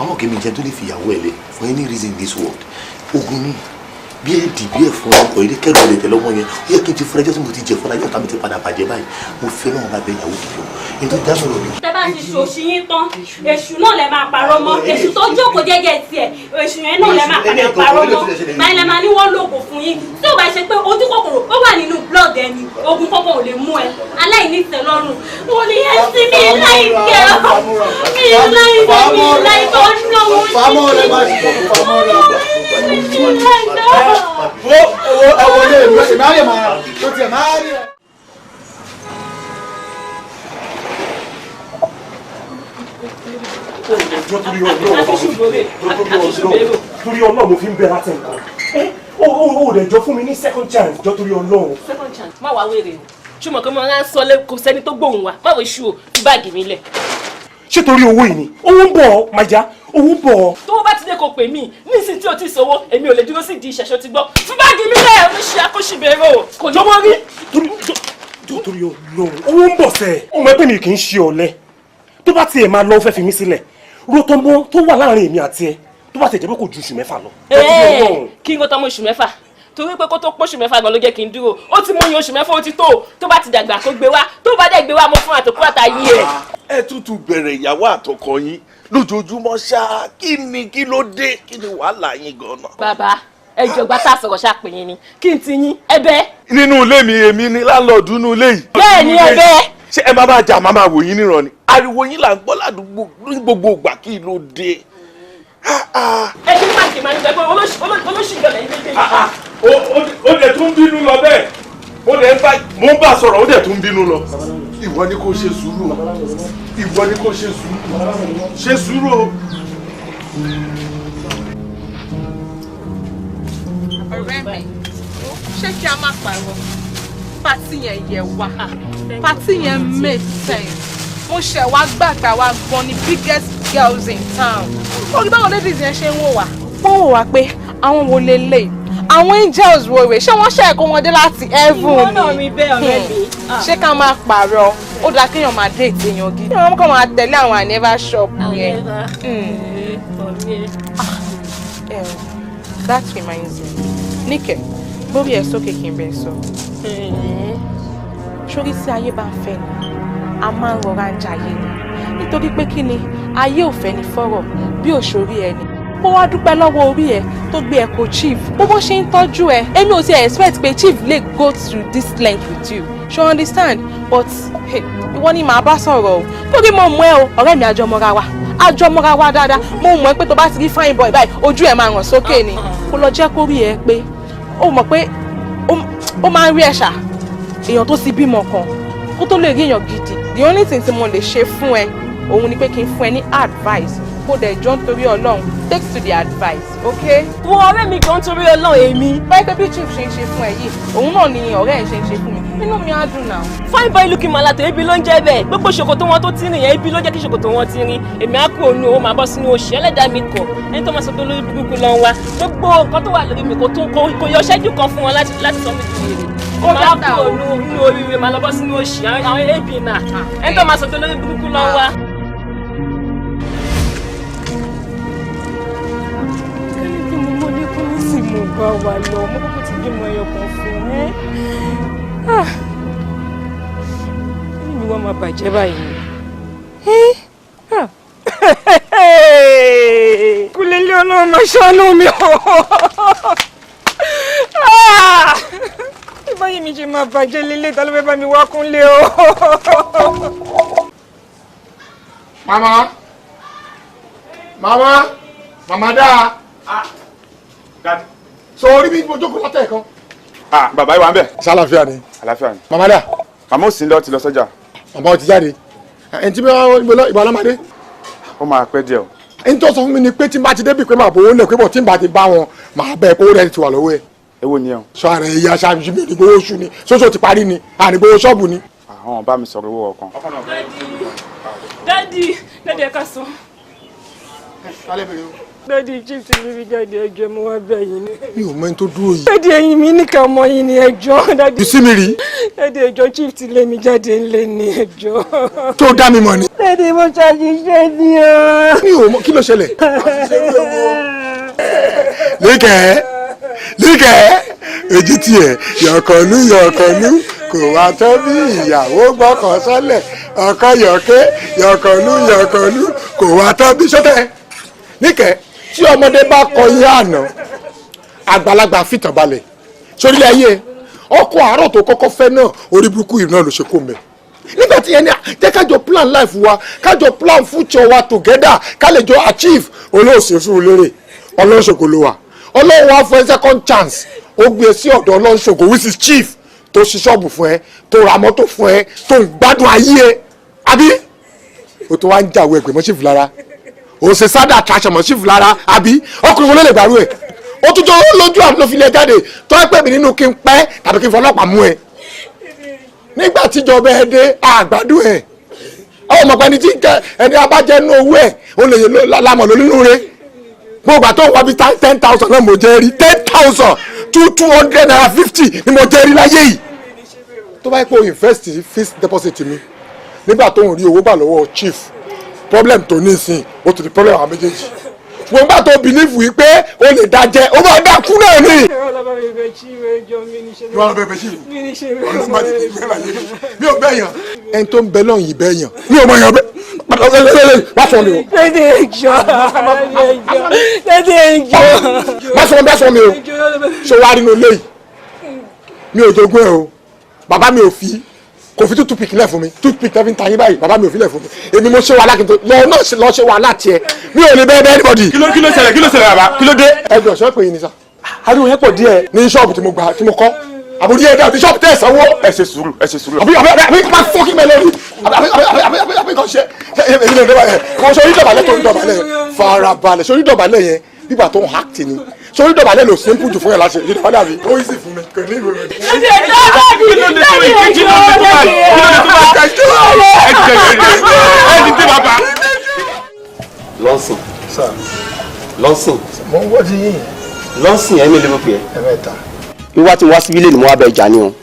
àwọn kèmí jẹ tó lè fi ìyàwó ẹ lẹ for any reason in this world ogun ni bí ẹ dì bí ẹ fún ọkọ ilé kẹrù ilé tẹ́lẹ̀ ọmọ yẹn ó yẹ kí n ti fún ẹjọ́ tí mo ti jẹ fún ẹjọ́ tàbí ti padà bàjẹ́ báyìí mo fẹ́ náà bá bẹ ìyàwó kìkì o nítorí dáná lọ rí. tẹ bá ti ṣòṣì yín tán èṣù náà lẹ máa parọ́ mọ́ èṣù tó jókòó jẹ́jẹ́ tiẹ̀ èṣù yẹn náà lẹ máa padà parọ́ mọ́ báyìí lẹ máa ní wọ́n lògùn fún yín tí ò bá ṣe pé ojú kòkòrò ó wà nínú blood ẹni ogun kọ́kọ́ ò lè mú ẹ aláìní tẹ́lọ́rùn mo ní ẹ sí mi láìpẹ́ mi láìpẹ́ ọdún ẹwọ lé èmi èmi á lè máa tó tiẹ̀ máa rí ẹ. torí Ọlọ́run mo fi ń bẹ láti nǹkan ó rẹ̀ jọ fún mi ní second chance jọ torí Ọlọ́run. second chance má wàá wèrè o ṣùgbọ́n kí mo máa ń sọ lé kò sẹ́ni tó gbóhùn wa má wo iṣu o fi báàgì mi lẹ̀. ṣé torí owó yìí ni owó ń bọ̀ ọ́ màjá owó ń bọ̀ ọ́. tó bá ti dé kó pè mí nísìnyí tí o ti sọwọ́ èmi ò lè dúró sí ìdí ìṣẹ̀ṣọ́ ti gbọ́ fi báàgì mi lẹ̀ ọ́ ṣe akóṣìbẹ̀rẹ̀ o. kò ní wọ́n rí. torí Ọlọ́run owó ń bọ̀ sẹ́ẹ̀. ó mọ̀ pé mi kì í ṣe ọ̀lẹ tó bá tiẹ̀ máa lọ fẹ́ fi mí sílẹ̀ ro tọmọ tó wà láàrin èmi àti ẹ tó bá tẹ̀ jẹ́ pé kò ju oṣù mẹ́fà lọ. kí n kó tọmọ oṣù mẹ́fà torí pé kó tó pọ̀ oṣù mẹ́fà gan ló jẹ́ kí n dúró ó ti mú yín oṣù mẹ́fà ó ti tó bá ti dàgbà kó gbé wá tó bá dẹ̀ gbé wá mo fún àtòkú àtàyè ẹ̀. ẹ tútù bẹ̀rẹ̀ ìyàwó àtọkọ yín lójoojúmọ́ ṣá kí ló dé kí ni wàhálà yín gan-an. bàbá ẹ jọgbá tá a sọ̀rọ̀ ṣàpè yín ni kí n ti yín ẹ̀bẹ̀. nínú ilé mi èmi ni láńlọ́ọ̀dù nínú ilé yìí. bẹ́ẹ̀ ni ẹ̀bẹ̀. ṣé ẹ máa jà máa wò yín níran ni ariwo yín là ń gbọ́ ládùúgbò ní gbogbo ìgbà kí ló dé. ẹ ti máa kì máa ń gbẹgbẹ olóṣìṣẹ́ lẹ́yìn méjèèjì. ó dẹ̀ tún bínú lọ bẹ́ẹ̀ mo ń bá sọ̀rọ̀ ó dẹ̀ tún bínú lọ. ìwọ ni kò ṣe sùúrù ìwọ ni kò ṣe sùúrù o. ọ̀rẹ́ mi ṣé kí a má pariwo pátì yẹn yẹ wá pátì yẹn make sense mo ṣẹ̀ wá gbàgbà wá gan ni biggest girls in town orí báwọn ladies yẹn ṣe ń wò wá. wọ́n wò wá pé àwọn wo lélẹ̀ àwọn angels wo rè ṣé wọ́n ṣe ẹ̀kọ́ wọn dé láti heaven ni ìwọ náà rí bẹ́ẹ̀ ọ̀rẹ́ mi. ṣé ká máa pààrọ̀ ó dáa kéèyàn máa dé èèyàn gidi wọ́n kàn máa tẹ̀lé àwọn ànẹ́fà shop yẹn. That reminds me Níkẹ́ bórí ẹ̀ sókè kí n bẹ̀ sọ. sórí tí ayé bá ń fẹ́ ni a máa ń rọra ń jayé ni nítorí pé kí ni ayé ò fẹ́ ni fọ́rọ̀ bí òṣòrí ẹni kó wá dúpẹ́ lọ́wọ́ orí ẹ tó gbé ẹ kó chief bó bó ṣe ń tọ́jú ẹ èmi ò ti expect pé chief lè go through this length with you ṣé you understand but ìwọ ni màá bá sọ̀rọ̀ o torí mo mọ̀ ẹ́ o ọ̀rẹ́ mi àjọmọ́ra wa dáadáa mo mọ̀ ẹ́ pé tó bá ti rí fine boy báyìí ojú ẹ̀ máa ràn sókè ni kó lọ jẹ́ kó rí ẹ pé ó mọ̀ pé ó máa ń rí ẹ̀ṣà èèyàn tó ti bímọ kan kó tó lè rí èèyàn gidi the only thing tí mo lè ṣe fún ẹ òun ni pé kí n fún ẹ ní advice kó dẹ̀ jọ́ nítorí Ọlọ́run take to the advice okay. wo ọ̀rẹ́ mi kan torí Ọlọ́run èmi. báyìí pé bí chief ṣe ń ṣe fún ẹ yìí òun náà ni ọ̀rẹ́ ẹ̀ ṣe ń ṣe fún mi inú mi á dùn náà. fine boy looking malato ebi ló ń jẹ́ bẹ́ẹ̀ gbogbo ṣòkòtò wọn tó ti rìn yẹn ebi ló jẹ́ kí ṣòkòtò wọn ti rìn èmi á kú òun owó máa bọ́ sínú oṣù ẹlẹ́dàá mi kọ̀ ẹni tó máa sọ pé lórí burúkú lọ ń wá gbogbo nǹkan tó wà lórí mi kò yọ ṣẹ́jú kan fún wọn láti sọ mí di èrè kó máa kú òun nínú oríire máa lọ bọ́ sínú oṣù àwọn ebi náà ẹni tó máa sọ pé lórí burúkú lọ ń wá. mo bá wà lọ mo kókó ti bímọ ẹyọ kan fún ẹ mi wá máa bàjẹ́ báyìí kúlélé Ọlọ́run máa ṣàánú mi báyìí mi ṣe máa bàjẹ́ lélẹ̀ tá ló fẹ́ bá mi wá kúnlé o. mama dáa. Dad. So orí mi mo jókòó látẹ̀ kan. Bàbá yìí wà ń bẹ̀. Ṣàlàfíà ni. Àlàáfíà ni. Màmá dà. Màmá ò sí lọ ti lọ sọ́jà. Màmá ò ti jáde. Ẹni tí ìbọn ọlọ́mọdé. Ó máa pẹ́ díẹ̀ o. Ẹni tó sọ fún mi ni pé tí n bá ti débi pé màá bò ó lẹ̀ pé bọ̀ tí n bá ti bá wọn màá bẹ̀ kó rẹ̀ ti wà lọ́wọ́ ẹ̀. Èwo ni ẹ̀ o. Sọ àrẹ ìyá aṣáájú mi ní gbowó oṣù ni sóṣò ti parí ni ànígbowó ṣọ́ọ̀bù ni. Àwọn bá mi sọ̀rọ̀ owó ọkàn. Dádì ẹ ká sọ. Dádì chief ti lè rí jáde ẹjọ́ mo wá bẹ̀ yín ni. Mi ò mọ ẹni tó dúró yìí. Dádì ẹ̀yin mi nìkan mọ yín ni ẹjọ́. You see me rí? Dádì ẹjọ́ chief ti lé mi jáde ńlẹ̀ ni ẹjọ́. Tó dá mi mọ̀ ni. Dádì mo ṣàṣìṣe ni o. Mi ò mọ kí ló ṣẹlẹ̀. Líkẹ́ èjì tiẹ̀ yọ̀kànlú kò wá tọ́ bí ìyàwó gbọ́kàn sọ́lẹ̀ ọkọ yọ̀kànlú kò wá tọ́ bí sọ́tẹ̀. Níkẹ́ tí ọmọdé bá kọ iye àná àgbàlagbà fìtàn balẹ̀ sórílẹ̀ ayé ọkọ àárọ̀ tó kọ́kọ́ fẹ́ náà orí burúkú yìí náà ló ṣe kó mẹ́. Nígbà tí ẹni jẹ́ kájọ plan life wa kájọ plan future wa together ká lè jọ achieve olóòṣèṣù lérè ọlọ́ṣogbo ló wà ọlọ́run wá fún ẹ second chance ó gbé e sí ọ̀dọ̀ ọlọ́ṣogbo which is chief tó ṣí ṣọ́ọ̀bù fún ẹ tó ra mọ́tò fún ẹ tó ń gbádùn ayé ẹ àbí o tó wá ń jàwé ẹgbẹ́ mọ́ chief lára o ṣe sádà attraction mọ́ chief lára àbí ọkùnrin wọn lè gbàrú ẹ ó tún jọ lójú àti lófin lẹ jáde tó ẹ pè mí nínú kí n pẹ́ tàbí kí n fọlọ́pàá mú ẹ nígbà tíjọba ẹ dé àgbàdo ẹ ọmọ pẹni tí ẹni abájẹ nínú owó ẹ ó lè lámọ̀ lónínú rẹ gbogbo àtọ́ wà bí 10,000 náà mo jẹ́ rí 10,000 250 ni mo jẹ́ rí láyé yìí tó bá yẹ kó invest fixed deposit mi nígbà tó ń rí owó gbà lọ́wọ́ chief problem tó ní ìsìn ó ti di problem àwọn méjèèjì wọ́n bá tó believe wí pé ó lè dájẹ́ ó máa dákú náà ni. mi ò bẹ́ẹ̀ yàn ẹni tó ń bẹ lọ́hùn yìí bẹ́ẹ̀ yàn mi ò mọ̀ yàn bẹ́ẹ̀ má sọ mi o. má sọ mi o ṣé wàá rí inú ilé yìí mi ò jogún ẹ o bàbá mi ò fi kò fi toothpick lẹ̀ fún mi toothpick tẹ́ fi ń ta yín báyìí bàbá mi ò fi lẹ̀ fún mi èmi mo ṣe wàhálà kí n tó lọ ṣe wàhálà tiẹ̀ mi ò lè bẹ́ẹ̀ bẹ́ẹ̀ anybody. kí ló ṣẹlẹ̀ bàbá kí ló dé. ẹgbẹ́ ọ̀ṣọ́ pé yín ni sá ariwo yẹn pọ̀ díẹ̀ ní ṣọ́ọ̀bù tí mo kọ́ àbúrò yẹn dàbí ṣọ́ọ̀bù tẹ̀ sanwó. ẹ ṣe sùúrù. àbí máa fọ́kí mẹ́ lórí àbí kan ṣe èmi lè dọ̀bálẹ̀ kan sórí dọ̀bálẹ̀ tó ń dọ̀bálẹ̀ farabalẹ̀ sórí dọ̀bálẹ̀ yẹn bíbà tó ń hack ni sórí dọ̀bálẹ̀ ló simple jù fún yẹn láti ṣe dọ̀bálẹ̀ àbí ó easy fún mi kò ní ìwé rẹ̀. lọ́sìn mo ń wọ́n ti yín. lọ́sìn ẹ̀mí lè mọ̀ pé ẹ̀mẹ́ta. wíwá tí wá síbí lè ní mo wá bẹ ìjà ni o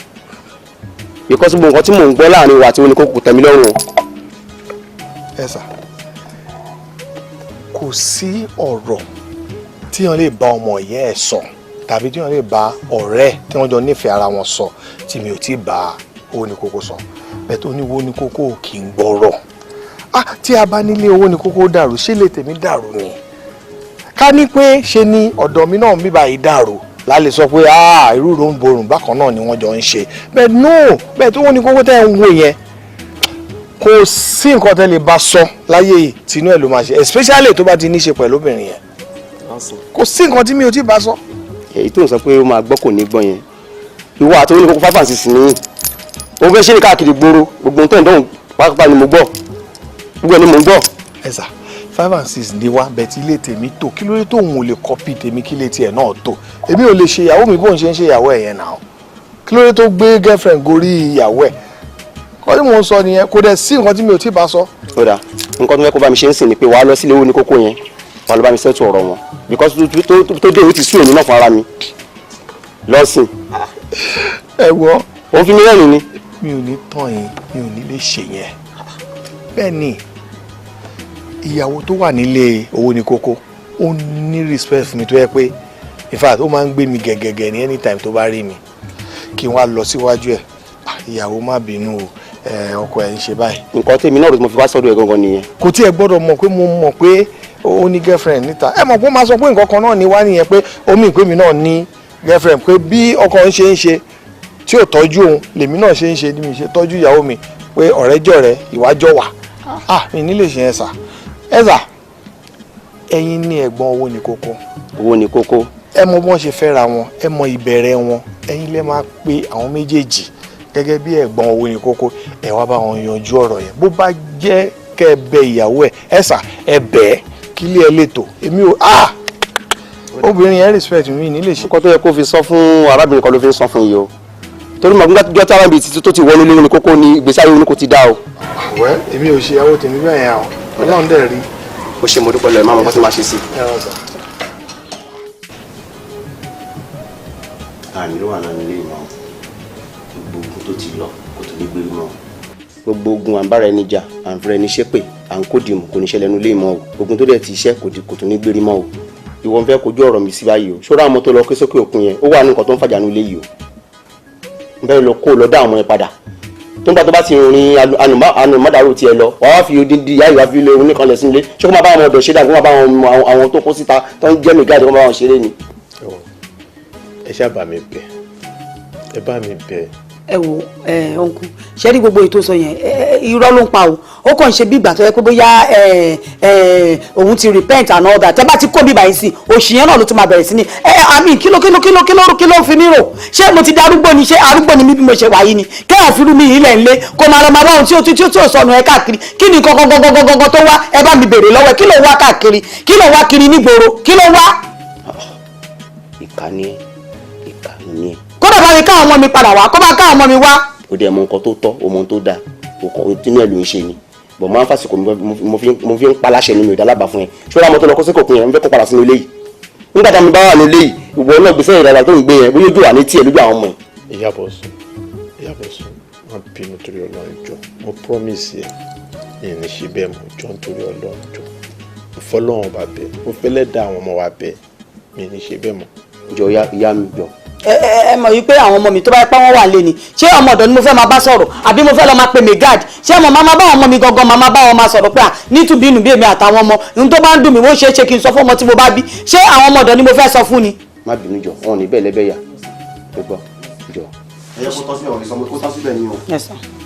because gbogbo nǹkan tí mò ń gbọ́ láàrin wa tí ó ní kó kò tẹ̀mí lọ́rùn o. ẹ sà kò sí ọ̀rọ̀ tí wọ́n lè bá ọmọ ìyá ẹ̀ sọ tàbí tí wọ́n lè bá ọ̀rẹ́ tí wọ́n jọ nífẹ̀ẹ́ ara wọn sọ tí mi ò tí ì bá owó ní kókó sọ bẹ́ẹ̀ tó ní owó ní kókó kì í gbọ́rọ̀ tí a bá nílé owó ní kókó dàrú ṣé lè tèmi dàrú ni ká ní pé ṣe ni ọ̀dọ̀ mi náà ń bíbá yìí dàrú lálẹ́ sọ pé irú ló ń borùn bákan náà ni wọ́n jọ ń ṣe bẹ́ẹ̀ no bẹ́ẹ̀ tó wọ́n ní kókó tẹ́ ń wò yẹn kò sí nǹkan tẹ́ lè bá sọ láyé yìí tinú ẹ̀ ló máa ṣe especially tó bá ti ní ṣe pẹ̀lú obìnrin yẹn kò sí nǹkan tí mi ò tí bá sọ. èyí tó ń sọ pé ó máa gbọ́ kò ní gbọ́ yẹn ìwọ àti oníkókó 5 and 6 nìyí ó fẹ́ ṣe ní káàkiri gbòòrò gbogbo ohun tó ń dọ̀hún pápá ni mo gbọ́ gbogbo ẹni mo ń gbọ́. ẹ sà 5 and 6 ní wá bẹ́ẹ̀ tí ilé tèmi tó kí ló dé tó òun ò lè kọ́pì tèmi kí ilé tiẹ̀ náà tó èmi ò lè ṣe ìyàwó mi bóun ṣe ń ṣe ìyàwó ẹ̀ yẹn náà kí ló dé tó gbé girlfriend gorí ìyàwó ẹ̀ kọ́ tí mò ń sọ nìyẹn kò dẹ̀ sí nǹkan tí mi ò tí ì bá sọ. ó dà nǹkan tó fẹ́ kó bá mi ṣe ń sìn ni pé wàá lọ sílé owó ní kókó yẹn wàá lọ bá mi ṣètò ọ̀rọ̀ wọn because tó dé òun ti sú èmi náà fún ara mi lọ́sìn. ẹ wọ òun fi mi rẹ́rìn ni. mi ò ní tán yín mi ò ní lè ṣe yẹn bẹ́ẹ̀ ni ìyàwó tó wà nílé owó ní kókó ó ní respect fún mi tó yẹ pé in fact ó máa ń gbé mi gẹ̀gẹ̀gẹ̀ ní anytime tó bá rí mi kí n wá lọ síwájú ẹ̀ ìyàwó má bínú ọkọ ẹ̀ ń ṣe báyìí. nǹkan tèmi náà ló mo fi wá sọ́dọ̀ ẹ̀ gangan nìyẹn. kò tí ẹ gbọ́dọ̀ mọ̀ pé mo mọ̀ pé ó ní girlfriend níta ẹ mọ̀ pé ó máa sọ pé nǹkan kan náà ní wá nìyẹn pé omi ìpè mi náà ní girlfriend pé bí ọkọ ń ṣe tí ò tọ́jú òun lèmi náà ṣe ń ṣe ni mi ṣe tọ́jú ìyàwó mi pé ọ̀rẹ́jọ̀rẹ́ ìwájọ́ wà mi ní lè ṣe yẹn sà ẹ̀sà ẹ̀yin ní ẹ̀gbọ́n owó ní kókó. owó ní kókó. ẹ mọ bí wọ́n ṣe fẹ́ra wọn ẹ mọ ìbẹ̀rẹ̀ wọn ẹ̀yin lè máa pe àwọn méjèèjì gẹ́gẹ́ bí ẹ̀gbọ́n owó ní kókó ẹ wá bá wọn yanjú ọ̀rọ̀ yẹn bó bá jẹ́ kẹ́ ẹ bẹ ìyàwó ẹ ẹ̀sà ẹ bẹ̀ ẹ́ kí ilé ẹ lè tò èmi ò obìnrin yẹn respect mi ní lè ṣe. nǹkan tó yẹ kó fi sọ fún arábìnrin kan ló fi ń sọ fún yìí o torí màá gbọ́dọ̀ tí arábìnrin ti tó ti wọlé lórí ní kókó ni ìgbésí ayé oníkó ti dá o. wẹ́ èmi ò ṣe ìyàwó tèmi bẹ́ẹ̀ yẹn àwọn ọlọ́run dẹ̀ rí. ó ṣe mo dúpẹ́ lọ́ọ́ ẹ̀ máa mọ̀ kó tí máa ṣe sí. àmì ló wà náà nílé ìmọ̀ gbogbo ogun tó ti lọ kò tó ní gbérí mọ́. gbogbo ogun à ń bára ẹni jà à ń fẹ́ra ẹni ṣépè à ń kó dìmú kò ní ṣẹlẹ̀ nílé ìmọ̀ o ogun tó dẹ̀ ti ṣẹ́ kò tó ní gbérí mọ́ o ìwọ ń fẹ́ kojú ọ̀rọ̀ mi sí báyìí o ṣọ́ra àwọn tó lọ ké sókè òkun yẹn ó wà ní nǹkan tó ń fàjà nílé yìí o ń bẹ́ẹ̀ lọ kó lọ dá àwọn ẹ padà tó ń bá tó bá ti rìn ànùmọ́dàrú tiẹ̀ lọ wàá fi odindi ìyá ìwà fi lé oníkan lẹ̀ sílé ṣé kó máa bá àwọn ọ̀dọ́ ṣe dà kó máa bá àwọn tó kó síta tó ń jẹ́ mi gáàdì kó máa bá wọn ṣeré ni. ẹ ṣáà bá mi bẹ̀ ẹ bá mi bẹ̀. ẹ wo ọ̀nkú ṣe rí gbogbo ètò sọ yẹn irọ́ ló ń pa o ó kàn ṣe bí ìgbà tó yẹ pé bóyá òun ti repent and all that tẹ bá ti kó bíbá yìí sí òṣì yẹn náà ló tún máa bẹ̀rẹ̀ sí ni àmì kíló fi mí rò ṣé mo ti di arúgbó ni ṣé arúgbó ni mí bí mo ṣe wà yìí ni kẹ́hìn fi rú mi yìí lẹ̀ ń lé kó máa lọ máa bá ohun tí ó sọnù ẹ káàkiri kí ni gọgọgọgọgọgọ tó wá ẹ bá mi bèrè lọ́wọ́ ẹ kí ló wá káàkiri kí ló wá kiri nígboro kí ló wá. ìkànnì ẹ kódà bá mi ká ọmọ mi padà wá kó bá ká ọmọ mi wá. ó dẹ̀ mọ nǹkan tó tọ́ ó mọ ohun tó dáa tinú ẹ̀ ló ń ṣe ni bọ̀ máa ń fàsìkò mo fi ń paláṣẹ nínú ìdálábà fún ẹ ṣọ́ra mo tó lọ kó sẹ́kọ̀ọ́ pin ẹ̀ ń fẹ́ kó padà sínú ilé yìí nígbà tá mi bá wà ní ilé yìí ìwọ náà gbèsè ìdára tó ń gbé yẹn bóyá ojú wà ní tiẹ̀ lójú àwọn ọmọ ẹ̀. Ìyábọ̀ sùn má bínú torí Ọlọ́run jọ mo promise ẹ yẹn ní ṣe bẹ́ẹ̀ mo jọ nítorí Ọlọ́run jọ mo fọlọ́run bá bẹ́ẹ̀ mo fẹ́lẹ́ dá àwọn ọmọ wa bẹ́ẹ̀ mi ní ṣe bẹ́ẹ̀ mọ́. jọ ìyá mi jọ. ẹ mọ̀ wípé àwọn ọmọ mi tó bá yẹ pé wọ́n wà lé ni ṣé ọmọ ọ̀dọ̀ ni mo fẹ́ máa bá sọ̀rọ̀ àbí mo fẹ́ lọ máa pe megad ṣé ọmọ máa bá àwọn ọmọ mi gangan máa bá wọn máa sọ̀rọ̀ pé nítubí inú bí èmi àtàwọn ọmọ ohun tó bá ń dùn mí wọ́n ṣe é ṣe kí n sọ fún ọmọ tí mo bá bí ṣé àwọn ọmọ ọ̀dọ̀ ni mo fẹ́ sọ fún ni. má bínú jọ wọn ò ní bẹ́ẹ̀ lẹ́bẹ̀ẹ́ yà tó gbọ́ jọ. ẹ kó tán síbẹ̀ wọn kì í sọ pé kó tán síbẹ̀ ni o.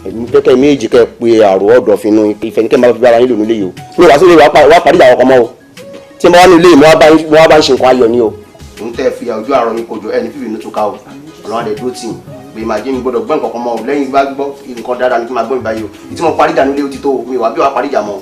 ẹ̀mí kẹ́kẹ́ méjì kẹ́ pe àrò ọ̀dọ̀ finú ìfẹ́ ní kẹ́ máa fi bára yín lò nílé yìí o ní ìwà sílé wàá parí ìyàwó kan mọ́ o tí mo wá ní ilé yìí mo wá bá ń ṣe nǹkan ayọ̀ ni o. òun tẹ́ fi ojú àrọ̀ mi kojú ẹni fífi inú tó ká o ọlọ́run àdẹ dúró tì í pé màá jẹ́ mi gbọ́dọ̀ gbọ́ nǹkan kan mọ́ o lẹ́yìn bá gbọ́ nǹkan dáadáa ni kí n máa gbọ́ mi báyìí o ìtí mo parí ìjà nílé o ti tó o mi wà bí wàá parí ìjà mọ́ o.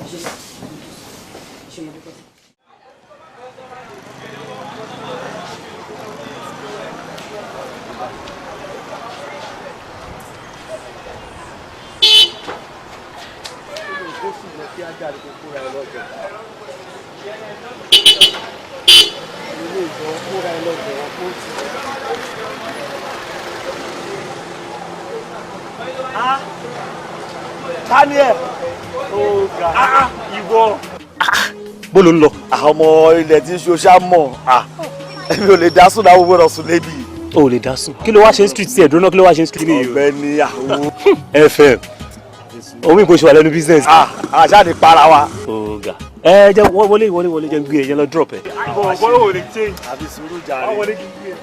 Daniel ìwọ bó ló ń lọ. àwọn ọmọ ilẹ̀ tí ṣoṣà mọ̀ èmi ò lè dá sùn láwọn gbọ́dọ̀ sùn lébi. o ò lè dá sùn kí ló wá ṣe ń street sí ẹ̀dùn náà kí ló wá ṣe ń street ní. ọ̀gbẹ́ni àwọn. fm omi ìbò ṣe wà lẹ́nu business. àṣà ni para wa. ọ̀gá ẹ jẹ́ wọlé jẹ́ ń gbé ẹ jẹ́ lọ drop ẹ. bọ́lá wo ni change. àbí sùúrù jàre. wọlé kí n gbé ẹ.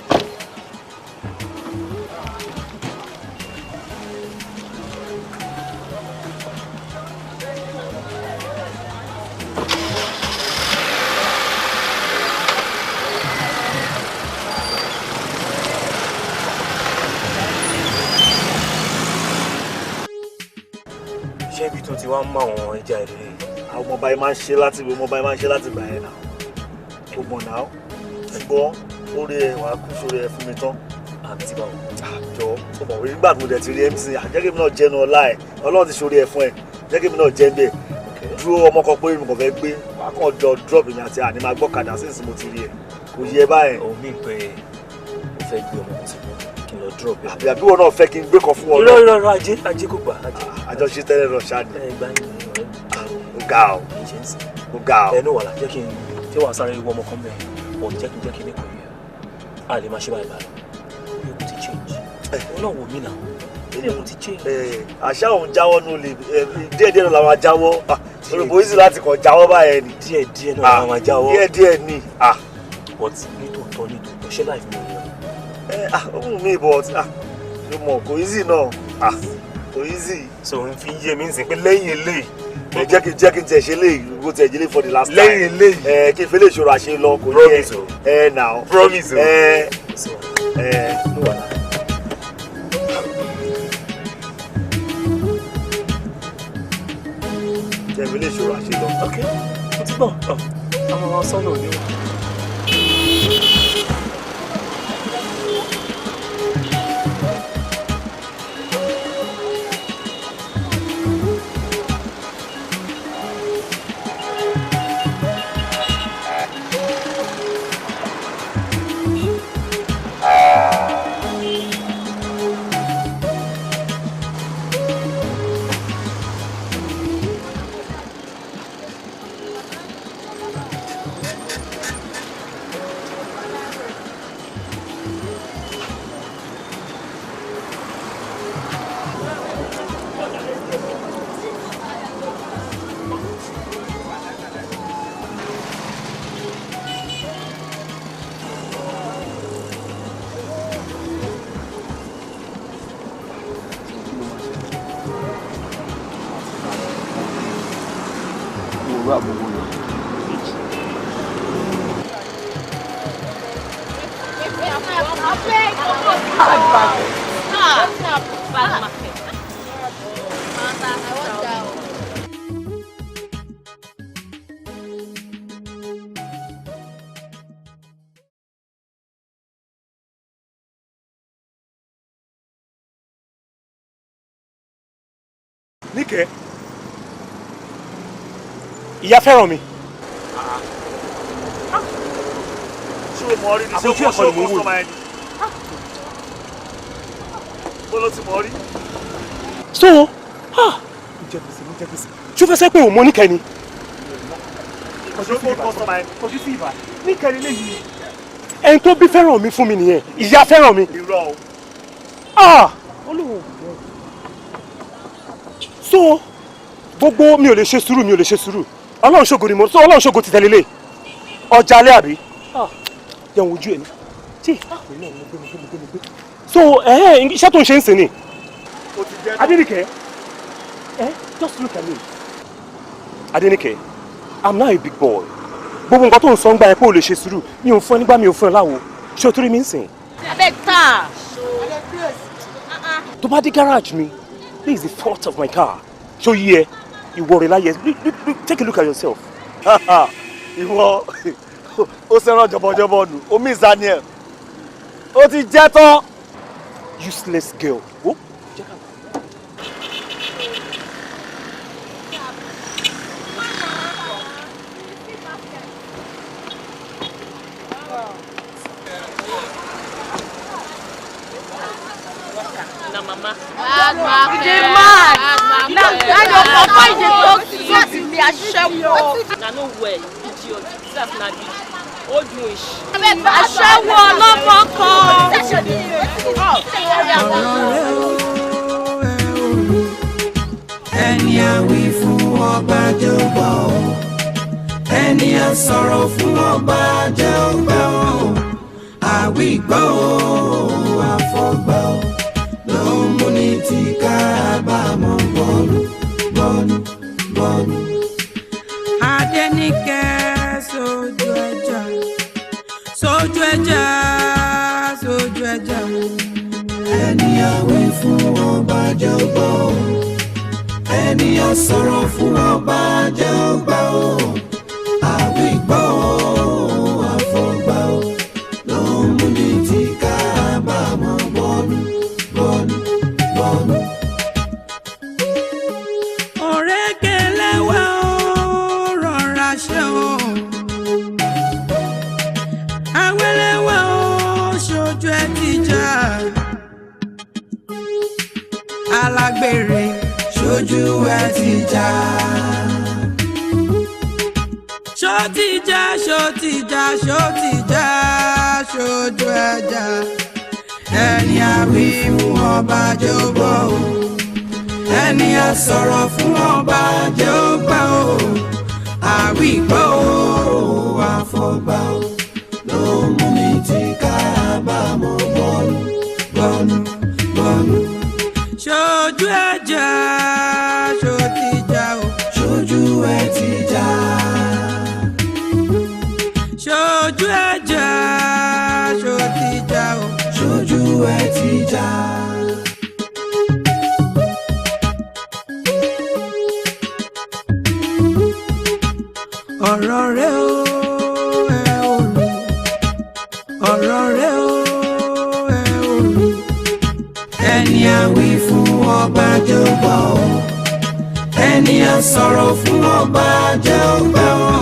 ṣé ibi tó ti wá ń mọ àwọn ẹja ìrírí àwọn ọmọ báyìí máa ń ṣe láti gbà yẹn náà kò mọ̀ náà ṣùgbọ́n orí ẹ̀ wàá kú sórí ẹ̀ fún mi tán àti báwo àjọ ọmọ òwe nígbà tí mo dẹ̀ ti rí MC àjẹ́kẹ́mi náà jẹ́nu ọlá ẹ̀ ọlọ́run ti sórí ẹ̀ fún ẹ̀ jẹ́kẹ́mi náà jẹ́ bẹ́ẹ̀ dúró ọmọ kan pé mo kàn fẹ́ gbé wàá kàn jọ drop mi àti àní máa gbọ́kadà sí ìsìn mo ti rí ẹ̀ kò yẹ báyẹn. òun mi pé mo fẹ́ gbé ọmọ tí kí n lọ drop ẹ̀. àbí wọn náà fẹ́ kí n gbé kan fún ọ lọ. irọ́ ajé kò gbà. àjọṣe tẹ́lẹ̀ lọ ṣáà ni. ẹ gbá yín ó ga ọ ó ga ọ. ẹnu wàhálà jẹ́ kí n tí wàá sáré wọ ọmọ kan bẹ́ẹ̀ ọ̀ jẹ́ kí n ní kò yẹ a lè máa ṣe báyìí báyìí bí o ti change ọlọ́run wò mí náà bí o ti change. àṣà òun jáwọ́ nù lè díẹ̀díẹ̀ náà làwọn jáwọ́ olùbó easy láti kàn jáwọ́ báyẹn ni. díẹ̀díẹ̀ náà làwọn jáwọ́. díẹ̀díẹ̀ ni. but nítòótọ́ ṣé láì fi mọ̀ yẹn. ohun mi bọ̀ ṣe mọ̀ kò easy náà kò easy. so n fi yé mi ń sìn pé lẹ́yìn eléyìí jẹ́ kí n tẹ̀ ṣe léyìí bó tẹ̀ jẹ́lé for the last time. lẹ́yìn eléyìí. kí n fi lè ṣòro àṣẹ lọ kò yẹ. promise o. now. promise o. jẹ́ fi lè ṣòro àṣẹ lọ. ok mo ti gbọ́ àwọn ọmọ sọ́nà ò ní wà. Níkẹ́, ìyá fẹ́ràn mi. ṣé o mọ̀ rí ni ṣé o mọ̀ sọ́mọ ẹni? bó ló ti mọ̀ rí? so ṣó fẹ́ sẹ́ pé òun mọ Níkẹ́ ni. kọjú sí ìbá Níkẹ́ ni léyìí. ẹni tó bí fẹ́ràn mi fún mi nìyẹn ìyá fẹ́ràn mi. irọ́ o. olówó so gbogbo mi ò lè ṣe sùúrù ọlọ́run ṣògo ni mo so ọlọ́run ṣògo ti tẹ̀lé lé ọjà alẹ́ àbí yẹn wojú ẹ̀ ní tí so iṣẹ́ tó ń ṣe ń sìn ni Adéníkẹ́ just look at me Adéníkẹ́ I'm now a big boy gbogbo nǹkan tó ń sọ ń gba ẹ pé ò lè ṣe sùúrù mi ò fún ẹ nígbà mi ò fún ẹ láwo ṣé o tó rí mi ń sìn. abeg ta. tó bá dé garage mi. This is the fault of my car. So yeah, you worry like yes. Take a look at yourself. Ìwọ ó ṣẹran jọbọjọbọ nù. Omi Daniel. Ó ti jẹ́ tán. Useless girl. Oh, mama. You dey mad. Now your papa you dey talk to me aṣẹ́wó. Na no well, idiot. Self na be old wish. Aṣẹ́wó ọlọ́mọ kan. Ẹni a wí fún ọba jọba o, ẹni a sọ̀rọ̀ fún ọba jọba o, àwí gbọ́ o, àfọ̀gbà o. Lómúnitì kábàámọ̀ bọ́ọ̀lù. Adéníkẹ́ sójú ẹja. Ẹni a wí fún ọba jọgbọ́, ẹni a sọ̀rọ̀ fún ọba jọgbọ́. ẹ ti já. Ṣó ti já, ṣó ti já, ṣó ti já, ṣojú ẹja. Ẹni àwí fún ọba jẹ́ ó gbọ́ o. Ẹni a sọ̀rọ̀ fún ọba jẹ́ ó gbà o. Àwí gbọ́ o, àfọ̀gbà o. Ló mú mi tí kábàámọ̀ bọ́nu, bọ́nu, bọ́nu. Ṣojú ẹja, ṣó ti já o. Ṣojú ẹ ti já. Ṣojú ẹja, ṣó ti já o. Ṣojú ẹ ti já. Ọ̀rọ̀ rẹ o, ẹ ò rí. Ọ̀rọ̀ rẹ o, ẹ ò rí. Ẹni a wí fún ọba jẹ́ ó gbà o. Ẹni a sọ̀rọ̀ fún ọba jẹ́ ó gbà o.